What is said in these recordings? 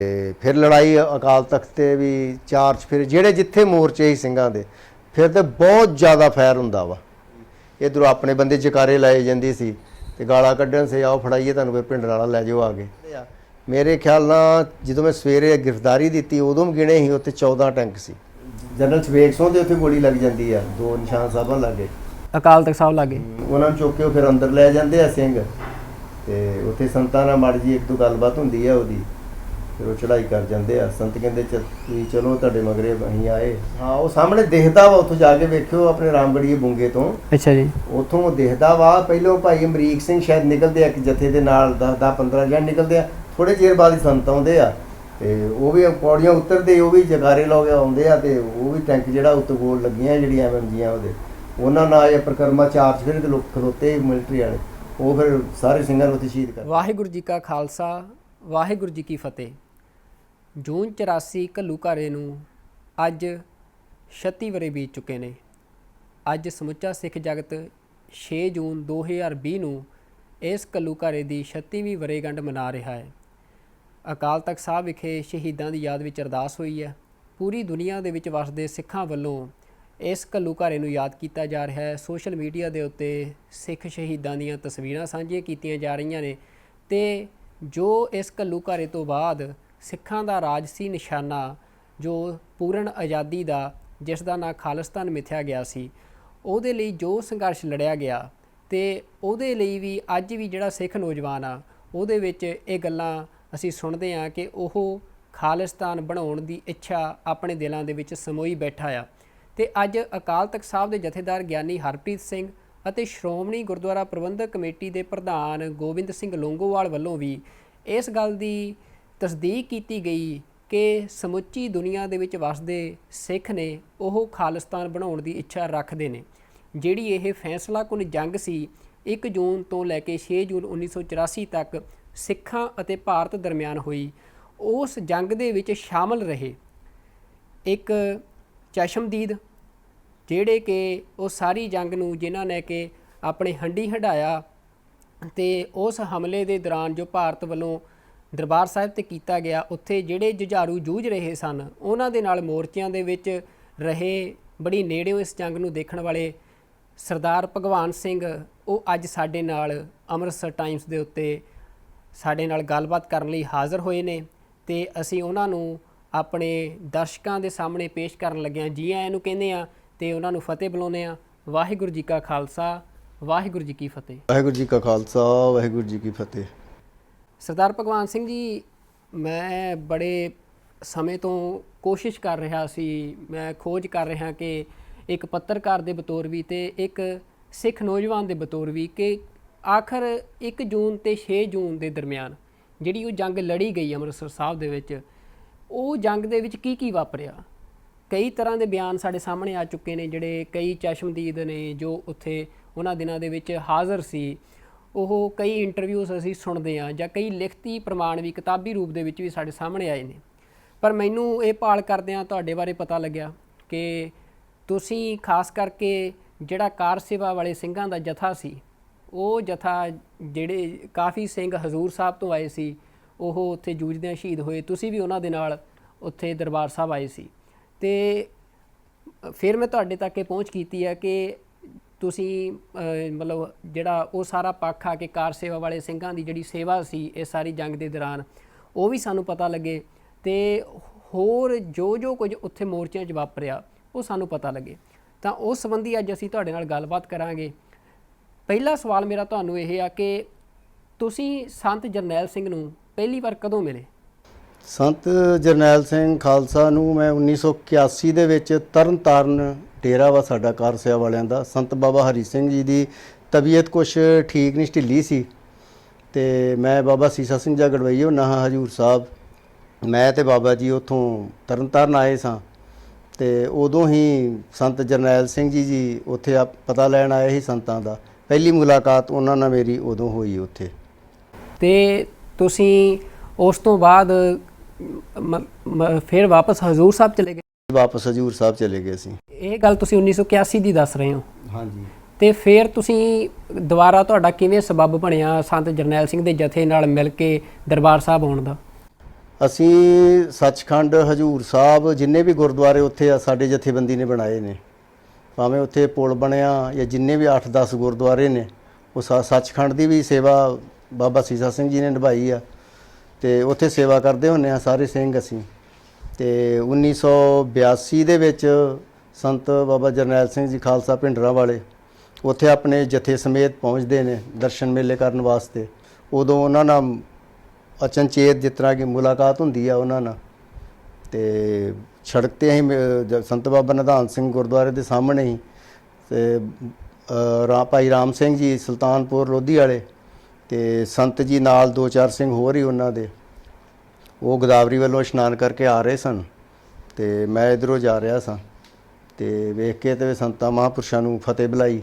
ਤੇ ਫਿਰ ਲੜਾਈ ਅਕਾਲ ਤਖਤ ਤੇ ਵੀ ਚਾਰਜ ਫਿਰ ਜਿਹੜੇ ਜਿੱਥੇ ਮੋਰਚੇ ਸੀ ਸਿੰਘਾਂ ਦੇ ਫਿਰ ਤੇ ਬਹੁਤ ਜ਼ਿਆਦਾ ਫਾਇਰ ਹੁੰਦਾ ਵਾ। ਇੱਧਰੋਂ ਆਪਣੇ ਬੰਦੇ ਜਕਾਰੇ ਲਾਏ ਜਾਂਦੀ ਸੀ ਤੇ ਗਾਲਾਂ ਕੱਢਣ ਸੇ ਆਓ ਫੜਾਈਏ ਤੁਹਾਨੂੰ ਕੋਈ ਪਿੰਡ ਵਾਲਾ ਲੈ ਜਾਓ ਆ ਗਏ। ਮੇਰੇ ਖਿਆਲ ਨਾਲ ਜਦੋਂ ਮੈਂ ਸਵੇਰੇ ਗ੍ਰਿਫਤਾਰੀ ਦਿੱਤੀ ਉਦੋਂ ਵੀ ਗਿਣੇ ਸੀ ਉੱਥੇ 14 ਟੈਂਕ ਸੀ। ਜਨਰਲ ਸਵੇਗ ਸਿੰਘ ਦੇ ਉੱਥੇ ਗੋਲੀ ਲੱਗ ਜਾਂਦੀ ਆ, 2 ਨਿਸ਼ਾਨ ਸਾਹਿਬਾਂ ਲਾਗੇ, ਅਕਾਲ ਤਖਤ ਸਾਹਿਬ ਲਾਗੇ। ਉਹਨਾਂ ਨੂੰ ਚੁੱਕ ਕੇ ਫਿਰ ਅੰਦਰ ਲੈ ਜਾਂਦੇ ਆ ਸਿੰਘ ਤੇ ਉੱਥੇ ਸੰਤਾਂ ਨਾਲ ਮਾੜੀ ਜੀ 1-2 ਗੱਲਬਾਤ ਹੁੰਦੀ ਆ ਉਹਦੀ, ਫਿਰ ਉਹ ਚੜਾਈ ਕਰ ਜਾਂਦੇ ਆ। ਸੰਤ ਕਹਿੰਦੇ ਤੁਸੀਂ ਚਲੋ ਤੁਹਾਡੇ ਮਗਰੇ ਅਸੀਂ ਆਏ। ਹਾਂ ਉਹ ਸਾਹਮਣੇ ਦਿਖਦਾ ਵਾ, ਉੱਥੋਂ ਜਾ ਕੇ ਵੇਖਿਓ ਆਪਣੇ ਰਾਮਗੜੀਏ ਬੁੰਗੇ ਤੋਂ। ਅੱਛਾ ਜੀ। ਉੱਥੋਂ ਉਹ ਦਿਖਦਾ ਵਾ। ਪਹਿਲੋਂ ਭਾਈ ਅਮਰੀਕ ਸਿੰਘ ਸ਼ਾਇਦ ਨਿਕਲਦੇ ਆ ਇੱਕ ਜਥੇ ਦੇ ਨਾਲ, 10-15 ਜਣ ਨਿਕਲਦੇ ਆ। ਥੋੜੇ ਚਿਰ ਬਾਅਦ ਹੀ ਸੰਤ ਆਉਂਦੇ ਆ ਤੇ ਉਹ ਵੀ ਪੌੜੀਆਂ ਉਤਰਦੇ, ਉਹ ਵੀ ਜਗਾਰੇ ਲੋਕ ਆਉਂਦੇ ਆ ਤੇ ਉਹ ਵੀ ਟੈਂਕ ਜਿਹੜਾ ਉੱਤੇ ਗੋਲ ਲੱਗੀਆਂ ਜਿਹੜੀਆਂ ਐਮਜੀਆਂ ਉਹਦੇ ਉਹਨਾਂ ਨਾਲ ਇਹ ਪ੍ਰਕਰਮਾ ਚਾਰਜ ਫਿਰ ਲੋਕ ਖਲੋਤੇ ਮਿਲਟਰੀ ਵਾਲੇ, ਉਹ ਫਿਰ ਸਾਰੇ ਸਿੰਘਾਂ ਨੂੰ ਉੱਥੇ ਸ਼ਹੀਦ ਕਰ। ਵਾਹਿਗੁਰੂ ਜੀ ਕਾ ਖਾਲਸਾ, ਵਾਹਿਗੁਰੂ ਜੀ ਕੀ ਫਤਿਹ। ਜੂਨ 84 ਘੱਲੂਘਾਰੇ ਨੂੰ ਅੱਜ 36 ਵਰ੍ਹੇ ਬੀਤ ਚੁੱਕੇ ਨੇ। ਅੱਜ ਸਮੁੱਚਾ ਸਿੱਖ ਜਗਤ 6 ਜੂਨ 2020 ਨੂੰ ਇਸ ਘੱਲੂਘਾਰੇ ਦੀ 36ਵੀਂ ਵਰ੍ਹੇਗੰਢ ਮਨਾ ਰਿਹਾ ਹੈ। ਅਕਾਲ ਤਖਤ ਸਾਹਿਬ ਵਿਖੇ ਸ਼ਹੀਦਾਂ ਦੀ ਯਾਦ ਵਿੱਚ ਅਰਦਾਸ ਹੋਈ ਹੈ। ਪੂਰੀ ਦੁਨੀਆ ਦੇ ਵਿੱਚ ਵਸਦੇ ਸਿੱਖਾਂ ਵੱਲੋਂ ਇਸ ਘੱਲੂਘਾਰੇ ਨੂੰ ਯਾਦ ਕੀਤਾ ਜਾ ਰਿਹਾ ਹੈ। ਸੋਸ਼ਲ ਮੀਡੀਆ ਦੇ ਉੱਤੇ ਸਿੱਖ ਸ਼ਹੀਦਾਂ ਦੀਆਂ ਤਸਵੀਰਾਂ ਸਾਂਝੀਆਂ ਕੀਤੀਆਂ ਜਾ ਰਹੀਆਂ ਨੇ ਤੇ ਜੋ ਇਸ ਘੱਲੂਘਾਰੇ ਤੋਂ ਬਾਅਦ ਸਿੱਖਾਂ ਦਾ ਰਾਜਸੀ ਨਿਸ਼ਾਨਾ ਜੋ ਪੂਰਨ ਆਜ਼ਾਦੀ ਦਾ, ਜਿਸ ਦਾ ਨਾਂ ਖਾਲਿਸਤਾਨ ਮਿਥਿਆ ਗਿਆ ਸੀ, ਉਹਦੇ ਲਈ ਜੋ ਸੰਘਰਸ਼ ਲੜਿਆ ਗਿਆ ਤੇ ਉਹਦੇ ਲਈ ਵੀ ਅੱਜ ਵੀ ਜਿਹੜਾ ਸਿੱਖ ਨੌਜਵਾਨ ਆ ਉਹਦੇ ਵਿੱਚ ਇਹ ਗੱਲਾਂ ਅਸੀਂ ਸੁਣਦੇ ਹਾਂ ਕਿ ਉਹ ਖਾਲਿਸਤਾਨ ਬਣਾਉਣ ਦੀ ਇੱਛਾ ਆਪਣੇ ਦਿਲਾਂ ਦੇ ਵਿੱਚ ਸਮੋਈ ਬੈਠਾ ਆ। ਤੇ ਅੱਜ ਅਕਾਲ ਤਖਤ ਸਾਹਿਬ ਦੇ ਜਥੇਦਾਰ ਗਿਆਨੀ ਹਰਪ੍ਰੀਤ ਸਿੰਘ ਅਤੇ ਸ਼੍ਰੋਮਣੀ ਗੁਰਦੁਆਰਾ ਪ੍ਰਬੰਧਕ ਕਮੇਟੀ ਦੇ ਪ੍ਰਧਾਨ ਗੋਬਿੰਦ ਸਿੰਘ ਲੌਂਗੋਵਾਲ ਵੱਲੋਂ ਵੀ ਇਸ ਗੱਲ ਦੀ ਤਸਦੀਕ ਕੀਤੀ ਗਈ ਕਿ ਸਮੁੱਚੀ ਦੁਨੀਆ ਦੇ ਵਿੱਚ ਵਸਦੇ ਸਿੱਖ ਨੇ ਉਹ ਖਾਲਿਸਤਾਨ ਬਣਾਉਣ ਦੀ ਇੱਛਾ ਰੱਖਦੇ ਨੇ। ਜਿਹੜੀ ਇਹ ਫੈਸਲਾਕੁਨ ਜੰਗ ਸੀ 1 ਜੂਨ ਤੋਂ ਲੈ ਕੇ 6 ਜੂਨ 1984 ਤੱਕ ਸਿੱਖਾਂ ਅਤੇ ਭਾਰਤ ਦਰਮਿਆਨ ਹੋਈ, ਉਸ ਜੰਗ ਦੇ ਵਿੱਚ ਸ਼ਾਮਲ ਰਹੇ ਇੱਕ ਚਸ਼ਮਦੀਦ ਜਿਹੜੇ ਕਿ ਉਹ ਸਾਰੀ ਜੰਗ ਨੂੰ ਜਿਨ੍ਹਾਂ ਨੇ ਕਿ ਆਪਣੇ ਹੰਢੀ ਹੰਢਾਇਆ ਤੇ ਉਸ ਹਮਲੇ ਦੇ ਦੌਰਾਨ ਜੋ ਭਾਰਤ ਵੱਲੋਂ ਦਰਬਾਰ ਸਾਹਿਬ ਤੇ ਕੀਤਾ ਗਿਆ, ਉੱਥੇ ਜਿਹੜੇ ਜੁਝਾਰੂ ਜੂਝ ਰਹੇ ਸਨ ਉਹਨਾਂ ਦੇ ਨਾਲ ਮੋਰਚਿਆਂ ਦੇ ਵਿੱਚ ਰਹੇ, ਬੜੀ ਨੇੜਿਓਂ ਇਸ ਜੰਗ ਨੂੰ ਦੇਖਣ ਵਾਲੇ ਸਰਦਾਰ ਭਗਵਾਨ ਸਿੰਘ ਉਹ ਅੱਜ ਸਾਡੇ ਨਾਲ ਅੰਮ੍ਰਿਤਸਰ ਟਾਈਮਸ ਦੇ ਉੱਤੇ ਸਾਡੇ ਨਾਲ ਗੱਲਬਾਤ ਕਰਨ ਲਈ ਹਾਜ਼ਰ ਹੋਏ ਨੇ ਤੇ ਅਸੀਂ ਉਹਨਾਂ ਨੂੰ ਆਪਣੇ ਦਰਸ਼ਕਾਂ ਦੇ ਸਾਹਮਣੇ ਪੇਸ਼ ਕਰਨ ਲੱਗੇ ਹਾਂ। ਜੀ ਆਇਆਂ ਨੂੰ ਕਹਿੰਦੇ ਆ ਤੇ ਉਹਨਾਂ ਨੂੰ ਫਤਿਹ ਬੁਲਾਉਂਦੇ ਆ। ਵਾਹਿਗੁਰੂ ਜੀ ਕਾ ਖਾਲਸਾ, ਵਾਹਿਗੁਰੂ ਜੀ ਕੀ ਫਤਿਹ। ਵਾਹਿਗੁਰੂ ਜੀ ਕਾ ਖਾਲਸਾ, ਵਾਹਿਗੁਰੂ ਜੀ ਕੀ ਫਤਿਹ। ਸਰਦਾਰ ਭਗਵਾਨ ਸਿੰਘ ਜੀ, ਮੈਂ ਬੜੇ ਸਮੇਂ ਤੋਂ ਕੋਸ਼ਿਸ਼ ਕਰ ਰਿਹਾ ਸੀ, ਮੈਂ ਖੋਜ ਕਰ ਰਿਹਾ ਕਿ ਇੱਕ ਪੱਤਰਕਾਰ ਦੇ ਬਤੌਰ ਵੀ ਤੇ ਇੱਕ ਸਿੱਖ ਨੌਜਵਾਨ ਦੇ ਬਤੌਰ ਵੀ ਕਿ ਆਖਰ 1 ਜੂਨ ਤੇ 6 ਜੂਨ ਦੇ ਦਰਮਿਆਨ ਜਿਹੜੀ ਉਹ ਜੰਗ ਲੜੀ ਗਈ ਅੰਮ੍ਰਿਤਸਰ ਸਾਹਿਬ ਦੇ ਵਿੱਚ, ਉਹ ਜੰਗ ਦੇ ਵਿੱਚ ਕੀ ਵਾਪਰਿਆ। ਕਈ ਤਰ੍ਹਾਂ ਦੇ ਬਿਆਨ ਸਾਡੇ ਸਾਹਮਣੇ ਆ ਚੁੱਕੇ ਨੇ, ਜਿਹੜੇ ਕਈ ਚਸ਼ਮਦੀਦ ਨੇ ਜੋ ਉੱਥੇ ਉਹਨਾਂ ਦਿਨਾਂ ਦੇ ਵਿੱਚ ਹਾਜ਼ਰ ਸੀ, ਉਹ ਕਈ ਇੰਟਰਵਿਊਜ਼ ਅਸੀਂ ਸੁਣਦੇ ਹਾਂ ਜਾਂ ਕਈ ਲਿਖਤੀ ਪ੍ਰਮਾਣ ਵੀ ਕਿਤਾਬੀ ਰੂਪ ਦੇ ਵਿੱਚ ਵੀ ਸਾਡੇ ਸਾਹਮਣੇ ਆਏ ਨੇ। ਪਰ ਮੈਨੂੰ ਇਹ ਭਾਲ ਕਰਦਿਆਂ ਤੁਹਾਡੇ ਬਾਰੇ ਪਤਾ ਲੱਗਿਆ ਕਿ ਤੁਸੀਂ ਖਾਸ ਕਰਕੇ ਜਿਹੜਾ ਕਾਰ ਸੇਵਾ ਵਾਲੇ ਸਿੰਘਾਂ ਦਾ ਜਥਾ ਸੀ, ਉਹ ਜਥਾ ਜਿਹੜੇ ਕਾਫੀ ਸਿੰਘ ਹਜ਼ੂਰ ਸਾਹਿਬ ਤੋਂ ਆਏ ਸੀ, ਉਹ ਉੱਥੇ ਜੂਝਦਿਆਂ ਸ਼ਹੀਦ ਹੋਏ, ਤੁਸੀਂ ਵੀ ਉਹਨਾਂ ਦੇ ਨਾਲ ਉੱਥੇ ਦਰਬਾਰ ਸਾਹਿਬ ਆਏ ਸੀ। ਤੇ ਫਿਰ ਮੈਂ ਤੁਹਾਡੇ ਤੱਕ ਇਹ ਪਹੁੰਚ ਕੀਤੀ ਹੈ ਕਿ ਤੁਸੀਂ ਮਤਲਬ ਜਿਹੜਾ ਉਹ ਸਾਰਾ ਪੱਖ ਆ ਕਿ ਕਾਰ ਸੇਵਾ ਵਾਲੇ ਸਿੰਘਾਂ ਦੀ ਜਿਹੜੀ ਸੇਵਾ ਸੀ ਇਹ ਸਾਰੀ ਜੰਗ ਦੇ ਦੌਰਾਨ, ਉਹ ਵੀ ਸਾਨੂੰ ਪਤਾ ਲੱਗੇ ਤੇ ਹੋਰ ਜੋ ਕੁਝ ਉੱਥੇ ਮੋਰਚਿਆਂ 'ਚ ਵਾਪਰਿਆ ਉਹ ਸਾਨੂੰ ਪਤਾ ਲੱਗੇ। ਤਾਂ ਉਸ ਸੰਬੰਧੀ ਅੱਜ ਅਸੀਂ ਤੁਹਾਡੇ ਨਾਲ ਗੱਲਬਾਤ ਕਰਾਂਗੇ। ਪਹਿਲਾ ਸਵਾਲ ਮੇਰਾ ਤੁਹਾਨੂੰ ਇਹ ਆ ਕਿ ਤੁਸੀਂ ਸੰਤ ਜਰਨੈਲ ਸਿੰਘ ਨੂੰ ਪਹਿਲੀ ਵਾਰ ਕਦੋਂ ਮਿਲੇ? ਸੰਤ ਜਰਨੈਲ ਸਿੰਘ ਖਾਲਸਾ ਨੂੰ ਮੈਂ 1981 ਦੇ ਵਿੱਚ ਤਰਨਤਾਰਨ ਡੇਰਾ ਵਾ ਸਾਡਾ ਕਾਰ ਸੇਵਾ ਵਾਲਿਆਂ ਦਾ। ਸੰਤ ਬਾਬਾ ਹਰੀ ਸਿੰਘ ਜੀ ਦੀ ਤਬੀਅਤ ਕੁਛ ਠੀਕ ਨਹੀਂ, ਢਿੱਲੀ ਸੀ ਤੇ ਮੈਂ ਬਾਬਾ ਸੀਸਾ ਸਿੰਘ ਜਾ ਗੜਵਈਓ ਨਾਹਾ ਹਜੂਰ ਸਾਹਿਬ, ਮੈਂ ਤੇ ਬਾਬਾ ਜੀ ਉੱਥੋਂ ਤਰਨਤਾਰਨ ਆਏ ਸਾਂ ਤੇ ਉਦੋਂ ਹੀ ਸੰਤ ਜਰਨੈਲ ਸਿੰਘ ਜੀ ਉੱਥੇ ਪਤਾ ਲੈਣ ਆਏ ਸੀ ਸੰਤਾਂ ਦਾ। ਪਹਿਲੀ ਮੁਲਾਕਾਤ ਉਹਨਾਂ ਨਾਲ ਮੇਰੀ ਉਦੋਂ ਹੋਈ ਉੱਥੇ। ਤੇ ਤੁਸੀਂ ਉਸ ਤੋਂ ਬਾਅਦ ਫਿਰ ਵਾਪਸ ਹਜ਼ੂਰ ਸਾਹਿਬ ਚਲੇ ਗਏ? ਵਾਪਸ ਹਜ਼ੂਰ ਸਾਹਿਬ ਚਲੇ ਗਏ ਸੀ। ਇਹ ਗੱਲ ਤੁਸੀਂ 1981 ਦੀ ਦੱਸ ਰਹੇ ਹੋ? ਹਾਂਜੀ। ਤੇ ਫਿਰ ਤੁਸੀਂ ਦੁਬਾਰਾ ਤੁਹਾਡਾ ਕਿਵੇਂ ਸਬੱਬ ਬਣਿਆ ਸੰਤ ਜਰਨੈਲ ਸਿੰਘ ਦੇ ਜਥੇ ਨਾਲ ਮਿਲ ਕੇ ਦਰਬਾਰ ਸਾਹਿਬ ਆਉਣ ਦਾ? ਅਸੀਂ ਸੱਚਖੰਡ ਹਜੂਰ ਸਾਹਿਬ ਜਿੰਨੇ ਵੀ ਗੁਰਦੁਆਰੇ ਉੱਥੇ ਆ ਸਾਡੇ ਜਥੇਬੰਦੀ ਨੇ ਬਣਾਏ ਨੇ, ਭਾਵੇਂ ਉੱਥੇ ਪੁਲ ਬਣਿਆ ਜਾਂ ਜਿੰਨੇ ਵੀ 8-10 ਗੁਰਦੁਆਰੇ ਨੇ, ਉਹ ਸੱਚਖੰਡ ਦੀ ਵੀ ਸੇਵਾ ਬਾਬਾ ਸੀਸਾ ਸਿੰਘ ਜੀ ਨੇ ਨਿਭਾਈ ਆ, ਤੇ ਉੱਥੇ ਸੇਵਾ ਕਰਦੇ ਹੁੰਦੇ ਆ ਸਾਰੇ ਸਿੰਘ ਅਸੀਂ। ਤੇ 1982 ਦੇ ਵਿੱਚ ਸੰਤ ਬਾਬਾ ਜਰਨੈਲ ਸਿੰਘ ਜੀ ਖਾਲਸਾ ਭਿੰਡਰਾਂ ਵਾਲੇ ਉੱਥੇ ਆਪਣੇ ਜਥੇ ਸਮੇਤ ਪਹੁੰਚਦੇ ਨੇ ਦਰਸ਼ਨ ਮੇਲੇ ਕਰਨ ਵਾਸਤੇ। ਉਦੋਂ ਉਹਨਾਂ ਨਾਲ ਅਚਨਚੇਤ ਜਿਸ ਤਰ੍ਹਾਂ ਕਿ ਮੁਲਾਕਾਤ ਹੁੰਦੀ ਆ ਉਹਨਾਂ ਨਾਲ, ਤੇ ਸੜਕ 'ਤੇ ਅਸੀਂ ਸੰਤ ਬਾਬਾ ਨਿਧਾਨ ਸਿੰਘ ਗੁਰਦੁਆਰੇ ਦੇ ਸਾਹਮਣੇ ਹੀ, ਤੇ ਭਾਈ ਰਾਮ ਸਿੰਘ ਜੀ ਸੁਲਤਾਨਪੁਰ ਲੋਧੀ ਵਾਲੇ, ਤੇ ਸੰਤ ਜੀ ਨਾਲ 2-4 ਸਿੰਘ ਹੋਰ ਹੀ ਉਹਨਾਂ ਦੇ, ਉਹ ਗੋਦਾਵਰੀ ਵੱਲੋਂ ਇਸ਼ਨਾਨ ਕਰਕੇ ਆ ਰਹੇ ਸਨ, ਤੇ ਮੈਂ ਇੱਧਰੋਂ ਜਾ ਰਿਹਾ ਸਾਂ, ਤੇ ਵੇਖ ਕੇ ਤੇ ਸੰਤਾਂ ਮਹਾਂਪੁਰਸ਼ਾਂ ਨੂੰ ਫਤਿਹ ਬੁਲਾਈ,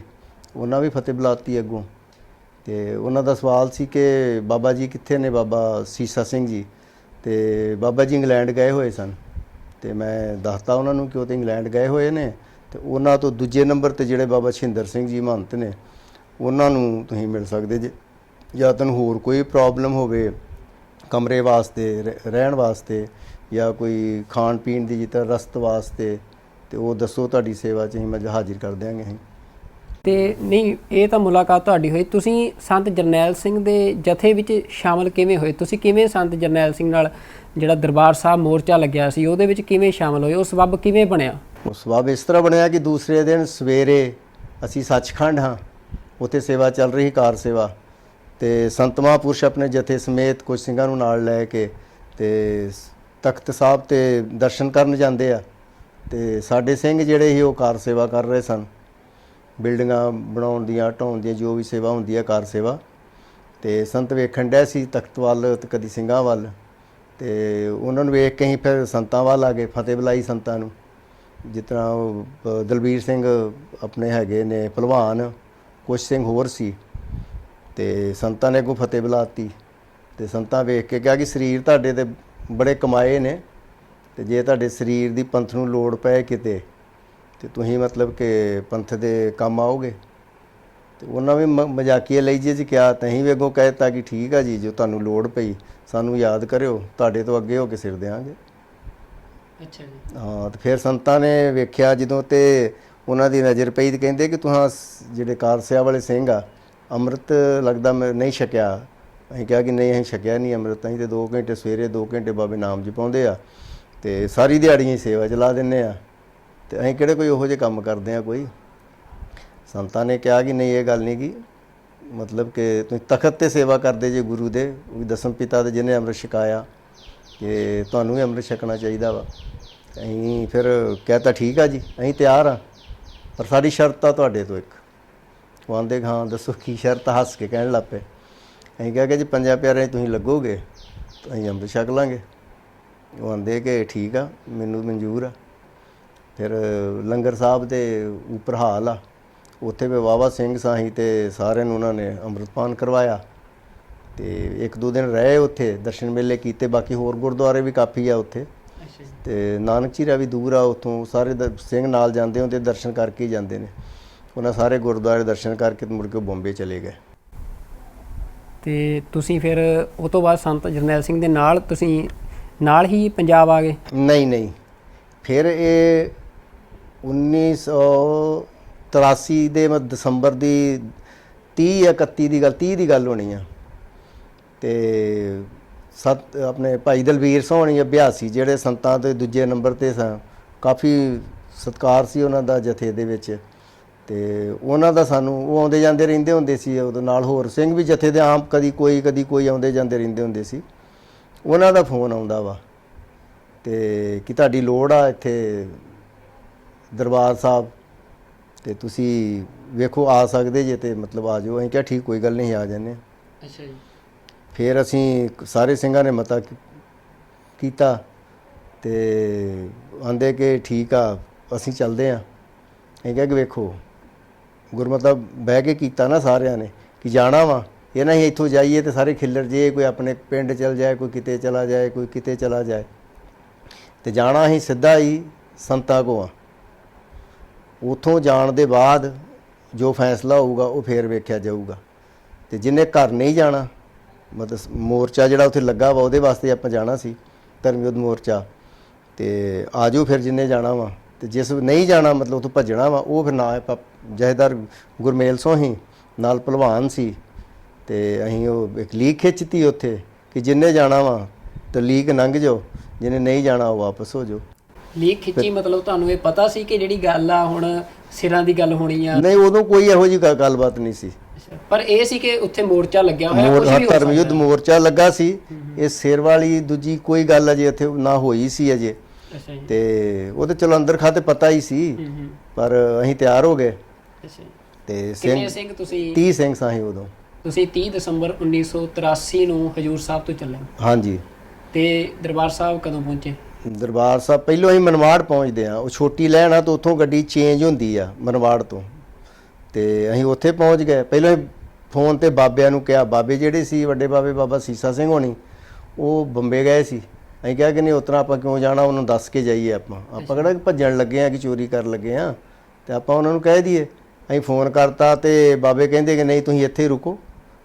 ਉਹਨਾਂ ਵੀ ਫਤਿਹ ਬੁਲਾਤੀ ਅੱਗੋਂ। ਤੇ ਉਹਨਾਂ ਦਾ ਸਵਾਲ ਸੀ ਕਿ ਬਾਬਾ ਜੀ ਕਿੱਥੇ ਨੇ, ਬਾਬਾ ਸੀਸਾ ਸਿੰਘ ਜੀ, ਤੇ ਬਾਬਾ ਜੀ ਇੰਗਲੈਂਡ ਗਏ ਹੋਏ ਸਨ। ਤੇ ਮੈਂ ਦੱਸਤਾ ਉਹਨਾਂ ਨੂੰ ਕਿ ਉਹ ਤਾਂ ਇੰਗਲੈਂਡ ਗਏ ਹੋਏ ਨੇ, ਤੇ ਉਹਨਾਂ ਤੋਂ ਦੂਜੇ ਨੰਬਰ 'ਤੇ ਜਿਹੜੇ ਬਾਬਾ ਛਿੰਦਰ ਸਿੰਘ ਜੀ ਮਹੰਤ ਨੇ, ਉਹਨਾਂ ਨੂੰ ਤੁਸੀਂ ਮਿਲ ਸਕਦੇ ਜੇ, ਜਾਂ ਤੁਹਾਨੂੰ ਹੋਰ ਕੋਈ ਪ੍ਰੋਬਲਮ ਹੋਵੇ ਕਮਰੇ ਵਾਸਤੇ, ਰਹਿਣ ਵਾਸਤੇ, ਜਾਂ ਕੋਈ ਖਾਣ ਪੀਣ ਦੀ ਜਿੱਦਾਂ ਰਸਤ ਵਾਸਤੇ, ਤੇ ਉਹ ਦੱਸੋ, ਤੁਹਾਡੀ ਸੇਵਾ 'ਚ ਅਸੀਂ ਹਾਜ਼ਰ ਕਰ ਦਿਆਂਗੇ ਅਸੀਂ। ਤੇ ਨਹੀਂ, ਇਹ ਤਾਂ ਮੁਲਾਕਾਤ ਤੁਹਾਡੀ ਹੋਈ, ਤੁਸੀਂ ਸੰਤ ਜਰਨੈਲ ਸਿੰਘ ਦੇ ਜਥੇ ਵਿੱਚ ਸ਼ਾਮਲ ਕਿਵੇਂ ਹੋਏ? ਤੁਸੀਂ ਕਿਵੇਂ ਸੰਤ ਜਰਨੈਲ ਸਿੰਘ ਨਾਲ ਜਿਹੜਾ ਦਰਬਾਰ ਸਾਹਿਬ ਮੋਰਚਾ ਲੱਗਿਆ ਸੀ ਉਹਦੇ ਵਿੱਚ ਕਿਵੇਂ ਸ਼ਾਮਲ ਹੋਏ? ਉਹ ਸਬੱਬ ਕਿਵੇਂ ਬਣਿਆ? ਉਹ ਸਬੱਬ ਇਸ ਤਰ੍ਹਾਂ ਬਣਿਆ ਕਿ ਦੂਸਰੇ ਦਿਨ ਸਵੇਰੇ ਅਸੀਂ ਸੱਚਖੰਡ ਹਾਂ, ਉੱਥੇ ਸੇਵਾ ਚੱਲ ਰਹੀ ਕਾਰ ਸੇਵਾ, ਤੇ ਸੰਤ ਮਹਾਂਪੁਰਸ਼ ਆਪਣੇ ਜਥੇ ਸਮੇਤ ਕੁਝ ਸਿੰਘਾਂ ਨੂੰ ਨਾਲ ਲੈ ਕੇ ਤੇ ਤਖਤ ਸਾਹਿਬ ਤੇ ਦਰਸ਼ਨ ਕਰਨ ਜਾਂਦੇ ਆ। ਤੇ ਸਾਡੇ ਸਿੰਘ ਜਿਹੜੇ ਸੀ ਉਹ ਕਾਰ ਸੇਵਾ ਕਰ ਰਹੇ ਸਨ, ਬਿਲਡਿੰਗਾਂ ਬਣਾਉਣ ਦੀਆਂ, ਢਾਉਣ ਦੀਆਂ, ਜੋ ਵੀ ਸੇਵਾ ਹੁੰਦੀ ਹੈ ਕਾਰ ਸੇਵਾ। ਤੇ ਸੰਤ ਵੇਖਣ ਡਿਆ ਸੀ ਤਖਤ ਵੱਲ ਤੇ ਕਦੀ ਸਿੰਘਾਂ ਵੱਲ, ਤੇ ਉਹਨਾਂ ਨੂੰ ਵੇਖ ਕੇ ਅਸੀਂ ਫਿਰ ਸੰਤਾਂ ਵੱਲ ਆ ਗਏ, ਫਤਿਹ ਬੁਲਾਈ ਸੰਤਾਂ ਨੂੰ। ਜਿਸ ਤਰ੍ਹਾਂ ਉਹ ਦਲਬੀਰ ਸਿੰਘ ਆਪਣੇ ਹੈਗੇ ਨੇ ਭਲਵਾਨ, ਕੁਛ ਸਿੰਘ ਹੋਰ ਸੀ, ਤੇ ਸੰਤਾਂ ਨੇ ਅੱਗੋਂ ਫਤਿਹ ਬੁਲਾਤੀ। ਤੇ ਸੰਤਾਂ ਵੇਖ ਕੇ ਕਿਹਾ ਕਿ ਸਰੀਰ ਤੁਹਾਡੇ ਤੇ ਬੜੇ ਕਮਾਏ ਨੇ, ਤੇ ਜੇ ਤੁਹਾਡੇ ਸਰੀਰ ਦੀ ਪੰਥ ਨੂੰ ਲੋੜ ਪਏ ਕਿਤੇ, ਤੇ ਤੁਸੀਂ ਮਤਲਬ ਕਿ ਪੰਥ ਦੇ ਕੰਮ ਆਓਗੇ। ਤੇ ਉਹਨਾਂ ਵੀ ਮਜ਼ਾਕੀਏ ਲਈ ਜੀ ਕਿਹਾ, ਤਾਂ ਅਸੀਂ ਵੀ ਅੱਗੋਂ ਕਹਿ ਦਿੱਤਾ ਕਿ ਠੀਕ ਆ ਜੀ, ਜੋ ਤੁਹਾਨੂੰ ਲੋੜ ਪਈ ਸਾਨੂੰ ਯਾਦ ਕਰਿਓ, ਤੁਹਾਡੇ ਤੋਂ ਅੱਗੇ ਹੋ ਕੇ ਸਿਰ ਦਿਆਂਗੇ। ਅੱਛਾ ਜੀ। ਹਾਂ, ਤੇ ਫਿਰ ਸੰਤਾਂ ਨੇ ਵੇਖਿਆ ਜਦੋਂ, ਤੇ ਉਹਨਾਂ ਦੀ ਨਜ਼ਰ ਪਈ, ਤੇ ਕਹਿੰਦੇ ਕਿ ਤੁਸੀਂ ਜਿਹੜੇ ਕਾਰਸਿਆ ਵਾਲੇ ਸਿੰਘ ਆ, ਅੰਮ੍ਰਿਤ ਲੱਗਦਾ ਮੈਂ ਨਹੀਂ ਛਕਿਆ। ਅਸੀਂ ਕਿਹਾ ਕਿ ਨਹੀਂ, ਅਸੀਂ ਛਕਿਆ ਨਹੀਂ ਅੰਮ੍ਰਿਤ, ਅਸੀਂ ਤੇ 2 ਘੰਟੇ ਸਵੇਰੇ 2 ਘੰਟੇ ਬਾਬੇ ਨਾਮ ਜਪਾਉਂਦੇ ਆ, ਤੇ ਸਾਰੀ ਦਿਹਾੜੀ ਹੀ ਸੇਵਾ ਚਲਾ ਦਿੰਦੇ ਆ, ਤੇ ਅਸੀਂ ਕਿਹੜੇ ਕੋਈ ਉਹੋ ਜਿਹੇ ਕੰਮ ਕਰਦੇ ਆ ਕੋਈ। ਸੰਤਾਂ ਨੇ ਕਿਹਾ ਕਿ ਨਹੀਂ, ਇਹ ਗੱਲ ਨਹੀਂ ਗੀ, ਮਤਲਬ ਕਿ ਤੁਸੀਂ ਤਖਤ 'ਤੇ ਸੇਵਾ ਕਰਦੇ ਜੇ ਗੁਰੂ ਦੇ, ਉਹ ਵੀ ਦਸਮ ਪਿਤਾ ਦੇ ਜਿਹਨੇ ਅੰਮ੍ਰਿਤ ਛਕਾਇਆ, ਕਿ ਤੁਹਾਨੂੰ ਵੀ ਅੰਮ੍ਰਿਤ ਛਕਣਾ ਚਾਹੀਦਾ ਵਾ। ਅਸੀਂ ਫਿਰ ਕਹਿਤਾ ਠੀਕ ਆ ਜੀ, ਅਸੀਂ ਤਿਆਰ ਹਾਂ, ਪਰ ਸਾਡੀ ਸ਼ਰਤ ਆ ਤੁਹਾਡੇ ਤੋਂ ਇੱਕ। ਉਹ ਆਂਦੇ ਹਾਂ ਦੱਸੋ ਕੀ ਸ਼ਰਤ? ਹੱਸ ਕੇ ਕਹਿਣ ਲੱਗ ਪਏ। ਅਸੀਂ ਕਿਹਾ ਕਿ ਜੀ 5 ਪਿਆਰਿਆਂ 'ਚ ਤੁਸੀਂ ਲੱਗੋਗੇ ਤਾਂ ਅਸੀਂ ਅੰਮ੍ਰਿਤ ਛਕ ਲਾਂਗੇ। ਉਹ ਆਂਦੇ ਕਿ ਠੀਕ ਆ, ਮੈਨੂੰ ਮਨਜ਼ੂਰ ਆ। ਫਿਰ ਲੰਗਰ ਸਾਹਿਬ ਦੇ ਉੱਪਰ ਹਾਲ ਆ, ਉੱਥੇ ਵੀ ਵਾਹਵਾ ਸਿੰਘ ਸਾਹੀਂ, ਤੇ ਸਾਰਿਆਂ ਨੂੰ ਉਹਨਾਂ ਨੇ ਅੰਮ੍ਰਿਤਪਾਨ ਕਰਵਾਇਆ। ਤੇ 1-2 ਦਿਨ ਰਹੇ ਉੱਥੇ, ਦਰਸ਼ਨ ਮੇਲੇ ਕੀਤੇ। ਬਾਕੀ ਹੋਰ ਗੁਰਦੁਆਰੇ ਵੀ ਕਾਫੀ ਆ ਉੱਥੇ, ਤੇ ਨਾਨਕ ਚੀਰਾ ਵੀ ਦੂਰ ਆ ਉੱਥੋਂ, ਸਾਰੇ ਸਿੰਘ ਨਾਲ ਜਾਂਦੇ ਹੁੰਦੇ, ਦਰਸ਼ਨ ਕਰਕੇ ਹੀ ਜਾਂਦੇ ਨੇ। ਉਹਨਾਂ ਸਾਰੇ ਗੁਰਦੁਆਰੇ ਦਰਸ਼ਨ ਕਰਕੇ ਮੁੜ ਕੇ ਬੰਬੇ ਚਲੇ ਗਏ। ਤੇ ਤੁਸੀਂ ਫਿਰ ਉਹ ਤੋਂ ਬਾਅਦ ਸੰਤ ਜਰਨੈਲ ਸਿੰਘ ਦੇ ਨਾਲ ਤੁਸੀਂ ਨਾਲ ਹੀ ਪੰਜਾਬ ਆ ਗਏ? ਨਹੀਂ, ਫਿਰ ਇਹ 1983 ਦੇ ਦਸੰਬਰ ਦੀ 30 ਦੀ ਗੱਲ ਹੋਣੀ ਆ। ਤੇ ਆਪਣੇ ਭਾਈ ਦਲਬੀਰ ਸੋਹਣੀ ਅਭਿਆਸੀ ਜਿਹੜੇ ਸੰਤਾਂ ਦੇ ਦੂਜੇ ਨੰਬਰ 'ਤੇ ਸਨ, ਕਾਫੀ ਸਤਿਕਾਰ ਸੀ ਉਹਨਾਂ ਦਾ ਜਥੇ ਦੇ ਵਿੱਚ। ਤੇ ਉਹਨਾਂ ਦਾ ਸਾਨੂੰ, ਉਹ ਆਉਂਦੇ ਜਾਂਦੇ ਰਹਿੰਦੇ ਹੁੰਦੇ ਸੀ, ਉਹਦੇ ਨਾਲ ਹੋਰ ਸਿੰਘ ਵੀ ਜਥੇ ਦੇ ਆਮ ਕਦੀ ਕੋਈ ਆਉਂਦੇ ਜਾਂਦੇ ਰਹਿੰਦੇ ਹੁੰਦੇ ਸੀ। ਉਹਨਾਂ ਦਾ ਫੋਨ ਆਉਂਦਾ ਵਾ, ਤੇ ਕਿ ਤੁਹਾਡੀ ਲੋੜ ਆ ਇੱਥੇ ਦਰਬਾਰ ਸਾਹਿਬ, ਤੇ ਤੁਸੀਂ ਵੇਖੋ ਆ ਸਕਦੇ ਜੇ, ਤੇ ਮਤਲਬ ਆ ਜਾਓ। ਅਸੀਂ ਕਿਹਾ ਠੀਕ, ਕੋਈ ਗੱਲ ਨਹੀਂ, ਆ ਜਾਂਦੇ ਹਾਂ। ਅੱਛਾ ਜੀ। ਫਿਰ ਅਸੀਂ ਸਾਰੇ ਸਿੰਘਾਂ ਨੇ ਮਤਾ ਕੀਤਾ, ਤੇ ਆਂਦੇ ਕਿ ਠੀਕ ਆ, ਅਸੀਂ ਚੱਲਦੇ ਹਾਂ। ਅਸੀਂ ਕਿਹਾ ਕਿ ਵੇਖੋ, ਗੁਰਮਤਿ ਬਹਿ ਕੇ ਕੀਤਾ ਨਾ ਸਾਰਿਆਂ ਨੇ ਕਿ ਜਾਣਾ ਵਾ, ਇਹ ਨਾ ਹੀ ਇੱਥੋਂ ਜਾਈਏ ਤੇ ਸਾਰੇ ਖਿੱਲਰ ਜੇ, ਕੋਈ ਆਪਣੇ ਪਿੰਡ ਚਲ ਜਾਏ, ਕੋਈ ਕਿਤੇ ਚਲਾ ਜਾਏ, ਕੋਈ ਕਿਤੇ ਚਲਾ ਜਾਏ। ਤੇ ਜਾਣਾ ਅਸੀਂ ਸਿੱਧਾ ਹੀ ਸੰਤਾਂ ਕੋਲ ਆ। ਉੱਥੋਂ ਜਾਣ ਦੇ ਬਾਅਦ ਜੋ ਫੈਸਲਾ ਹੋਊਗਾ ਉਹ ਫੇਰ ਵੇਖਿਆ ਜਾਊਗਾ। ਤੇ ਜਿਹਨੇ ਘਰ ਨਹੀਂ ਜਾਣਾ, ਮਤਲਬ ਮੋਰਚਾ ਜਿਹੜਾ ਉੱਥੇ ਲੱਗਾ ਵਾ ਉਹਦੇ ਵਾਸਤੇ ਆਪਾਂ ਜਾਣਾ ਸੀ, ਧਰਮ ਯੁੱਧ ਮੋਰਚਾ, ਤੇ ਆ ਜਾਓ ਫਿਰ ਜਿੰਨੇ ਜਾਣਾ ਵਾ। ਤੇ ਜਿਸ ਨਹੀਂ ਜਾਣਾ ਮਤਲਬ ਉੱਥੋਂ ਭੱਜਣਾ ਵਾ, ਉਹ ਫਿਰ ਨਾ ਜਥੇਦਾਰ ਗੁਰਮੇਲ ਸਿੰਘ ਹੀ ਨਾਲ ਭਲਵਾਨ ਸੀ, ਤੇ ਅਸੀਂ ਉਹ ਇੱਕ ਲੀਕ ਖਿੱਚਤੀ ਉੱਥੇ ਕਿ ਜਿੰਨੇ ਜਾਣਾ ਵਾ ਤੇ ਲੀਕ ਲੰਘ ਜਾਓ, ਜਿਹਨੇ ਨਹੀਂ ਜਾਣਾ ਉਹ ਵਾਪਸ ਹੋ ਜਾਓ। ਲੀਕ ਖਿੱਚੀ ਮਤਲਬ ਤੁਹਾਨੂੰ ਇਹ ਪਤਾ ਸੀ ਕਿ ਜਿਹੜੀ ਗੱਲ ਆ ਹੁਣ ਸਿਰਾਂ ਦੀ ਗੱਲ ਹੋਣੀ ਆ? ਨਹੀਂ, ਉਦੋਂ ਕੋਈ ਇਹੋ ਜਿਹੀ ਗੱਲਬਾਤ ਨਹੀਂ ਸੀ। ਪਰ ਇਹ ਸੀ ਕਿ ਉੱਥੇ ਮੋਰਚਾ ਲੱਗਿਆ ਹੋਇਆ, ਕੁਝ ਵੀ ਹੋ ਧਰਮ ਯੁੱਧ ਸਕਦਾ। ਮੋਰਚਾ ਲੱਗਾ ਸੀ। ਇਹ ਸਿਰ ਵਾਲੀ ਦੂਜੀ ਕੋਈ ਗੱਲ ਅਜੇ ਇੱਥੇ ਨਾ ਹੋਈ ਸੀ ਅਜੇ, ਅੱਛਾ ਜੀ। ਤੇ ਉਹ ਤੇ ਚਲੋ ਅੰਦਰ ਖਾਤੇ ਪਤਾ ਹੀ ਸੀ, ਪਰ ਅਸੀਂ ਤਿਆਰ ਹੋ ਗਏ। ਅੱਛਾ ਜੀ। ਤੇ ਕਿੰਨੇ ਸਿੰਘ ਤੁਸੀਂ? 30 ਸਿੰਘ ਸਾਂ ਅਸੀਂ ਉਦੋਂ। ਤੁਸੀਂ 30 ਦਸੰਬਰ 1983 ਨੂੰ ਹਜੂਰ ਸਾਹਿਬ ਤੋਂ ਚੱਲੇ? ਹਾਂਜੀ। ਤੇ ਦਰਬਾਰ ਸਾਹਿਬ ਕਦੋਂ ਪਹੁੰਚੇ? ਦਰਬਾਰ ਸਾਹਿਬ ਪਹਿਲੋਂ ਅਸੀਂ ਮਨਵਾੜ ਪਹੁੰਚਦੇ ਆ। ਉਹ ਛੋਟੀ ਲਹਿਣ ਆ ਤਾਂ ਉੱਥੋਂ ਗੱਡੀ ਚੇਂਜ ਹੁੰਦੀ ਆ ਮਨਵਾੜ ਤੋਂ, ਤੇ ਅਸੀਂ ਉੱਥੇ ਪਹੁੰਚ ਗਏ। ਪਹਿਲਾਂ ਹੀ ਫੋਨ ਤੇ ਬਾਬਿਆਂ ਨੂੰ ਕਿਹਾ, ਬਾਬੇ ਜਿਹੜੇ ਸੀ ਵੱਡੇ ਬਾਬੇ ਬਾਬਾ ਸੀਸਾ ਸਿੰਘ ਹੋਣੀ, ਉਹ ਬੰਬੇ ਗਏ ਸੀ। ਅਸੀਂ ਕਿਹਾ ਕਿ ਨਹੀਂ ਉਤਰਾ ਆਪਾਂ ਕਿਉਂ ਜਾਣਾ, ਉਹਨੂੰ ਦੱਸ ਕੇ ਜਾਈਏ। ਆਪਾਂ ਕਿਹੜਾ ਭੱਜਣ ਲੱਗੇ ਆ ਕਿ ਚੋਰੀ ਕਰਨ ਲੱਗੇ ਆ, ਤੇ ਆਪਾਂ ਉਹਨਾਂ ਨੂੰ ਕਹਿ ਦਈਏ। ਅਸੀਂ ਫੋਨ ਕਰਤਾ ਤੇ ਬਾਬੇ ਕਹਿੰਦੇ ਕਿ ਨਹੀਂ ਤੁਸੀਂ ਇੱਥੇ ਰੁਕੋ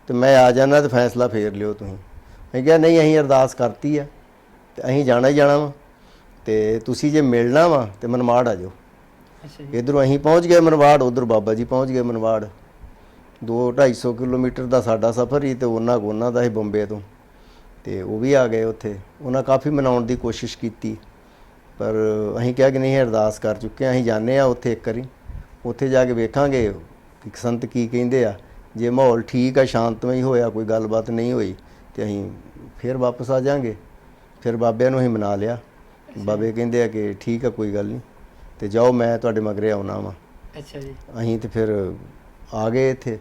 ਤੇ ਮੈਂ ਆ ਜਾਣਾ ਤੇ ਫੈਸਲਾ ਫੇਰ ਲਿਓ ਤੁਸੀਂ। ਅਸੀਂ ਕਿਹਾ ਨਹੀਂ, ਅਸੀਂ ਅਰਦਾਸ ਕਰਤੀ ਆ ਤੇ ਅਸੀਂ ਜਾਣਾ ਹੀ ਜਾਣਾ ਵਾ, ਤੇ ਤੁਸੀਂ ਜੇ ਮਿਲਣਾ ਵਾ ਤੇ ਮਨਵਾੜ ਆ ਜਾਓ। ਅੱਛਾ ਜੀ। ਇੱਧਰੋਂ ਅਸੀਂ ਪਹੁੰਚ ਗਏ ਮਨਵਾੜ, ਉੱਧਰ ਬਾਬਾ ਜੀ ਪਹੁੰਚ ਗਏ ਮਨਵਾੜ। 200-250 ਕਿਲੋਮੀਟਰ ਦਾ ਸਾਡਾ ਸਫ਼ਰ ਹੀ, ਤੇ ਉਹਨਾਂ ਦਾ ਹੀ ਬੰਬੇ ਤੋਂ, ਤੇ ਉਹ ਵੀ ਆ ਗਏ ਉੱਥੇ। ਉਹਨਾਂ ਕਾਫੀ ਮਨਾਉਣ ਦੀ ਕੋਸ਼ਿਸ਼ ਕੀਤੀ, ਪਰ ਅਸੀਂ ਕਿਹਾ ਕਿ ਨਹੀਂ, ਅਰਦਾਸ ਕਰ ਚੁੱਕੇ ਹਾਂ, ਅਸੀਂ ਜਾਂਦੇ ਹਾਂ ਉੱਥੇ ਇੱਕ ਵਾਰੀ, ਉੱਥੇ ਜਾ ਕੇ ਵੇਖਾਂਗੇ ਕਿ ਸੰਤ ਕੀ ਕਹਿੰਦੇ ਆ। ਜੇ ਮਾਹੌਲ ਠੀਕ ਆ, ਸ਼ਾਂਤਮਈ ਹੋਇਆ, ਕੋਈ ਗੱਲਬਾਤ ਨਹੀਂ ਹੋਈ, ਤੇ ਅਸੀਂ ਫਿਰ ਵਾਪਸ ਆ ਜਾਾਂਗੇ। ਫਿਰ ਬਾਬਿਆਂ ਨੂੰ ਅਸੀਂ ਮਨਾ ਲਿਆ। ਬਾਬੇ ਕਹਿੰਦੇ ਆ ਕਿ ਠੀਕ ਆ, ਕੋਈ ਗੱਲ ਨਹੀਂ, ਤੇ ਜਾਓ, ਮੈਂ ਤੁਹਾਡੇ ਮਗਰੇ ਆਉਣਾ ਵਾ। ਅੱਛਾ ਜੀ। ਅਸੀਂ ਤੇ ਫਿਰ ਆ ਗਏ ਇੱਥੇ।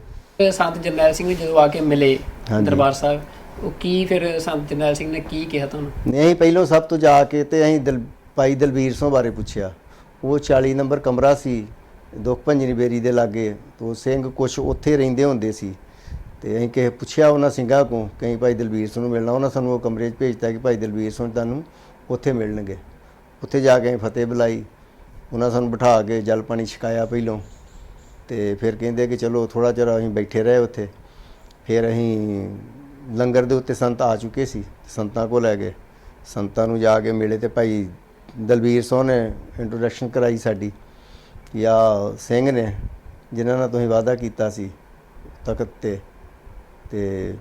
ਸੰਤ ਜਰਨੈਲ ਸਿੰਘ ਜਦੋਂ ਆ ਕੇ ਮਿਲੇ ਹਾਂਜੀ। ਦਰਬਾਰ ਸਾਹਿਬ, ਉਹ ਕੀ ਫਿਰ ਸੰਤ ਜਰਨੈਲ ਸਿੰਘ ਨੇ ਕੀ ਕਿਹਾ ਤੁਹਾਨੂੰ? ਨਹੀਂ, ਪਹਿਲੋਂ ਸਭ ਤੋਂ ਜਾ ਕੇ ਤੇ ਅਸੀਂ ਭਾਈ ਦਲਬੀਰ ਸਿੰਘ ਬਾਰੇ ਪੁੱਛਿਆ। ਉਹ 40 ਨੰਬਰ ਕਮਰਾ ਸੀ ਦੁੱਖ ਭੰਜਨੀ ਬੇਰੀ ਦੇ ਲਾਗੇ, ਤੋਂ ਸਿੰਘ ਕੁਛ ਉੱਥੇ ਰਹਿੰਦੇ ਹੁੰਦੇ ਸੀ, ਤੇ ਅਸੀਂ ਕਿਸੇ ਪੁੱਛਿਆ ਉਹਨਾਂ ਸਿੰਘਾਂ ਕੋਲ ਕਿ ਭਾਈ ਦਲਬੀਰ ਸਿੰਘ ਨੂੰ ਮਿਲਣਾ। ਉਹਨਾਂ ਸਾਨੂੰ ਉਹ ਕਮਰੇ 'ਚ ਭੇਜਤਾ ਕਿ ਭਾਈ ਦਲਬੀਰ ਸਿੰਘ ਤੁਹਾਨੂੰ ਉੱਥੇ ਮਿਲਣਗੇ। ਉੱਥੇ ਜਾ ਕੇ ਅਸੀਂ ਫਤਿਹ ਬੁਲਾਈ, ਉਹਨਾਂ ਸਾਨੂੰ ਬਿਠਾ ਕੇ ਜਲ ਪਾਣੀ ਛਕਾਇਆ ਪਹਿਲੋਂ, ਤੇ ਫਿਰ ਕਹਿੰਦੇ ਕਿ ਚਲੋ ਥੋੜ੍ਹਾ ਚਿਰ ਅਸੀਂ ਬੈਠੇ ਰਹੇ ਉੱਥੇ। ਫਿਰ ਅਸੀਂ ਲੰਗਰ ਦੇ ਉੱਤੇ ਸੰਤ ਆ ਚੁੱਕੇ ਸੀ, ਸੰਤਾਂ ਕੋਲ ਲੈ ਗਏ, ਸੰਤਾਂ ਨੂੰ ਜਾ ਕੇ ਮਿਲੇ, ਤੇ ਭਾਈ ਦਲਬੀਰ ਸਿੰਘ ਨੇ ਇੰਟਰੋਡਕਸ਼ਨ ਕਰਾਈ ਸਾਡੀ, ਜਾਂ ਸਿੰਘ ਨੇ ਜਿਨ੍ਹਾਂ ਨਾਲ ਤੁਸੀਂ ਵਾਅਦਾ ਕੀਤਾ ਸੀ ਤਖਤ ਤੇ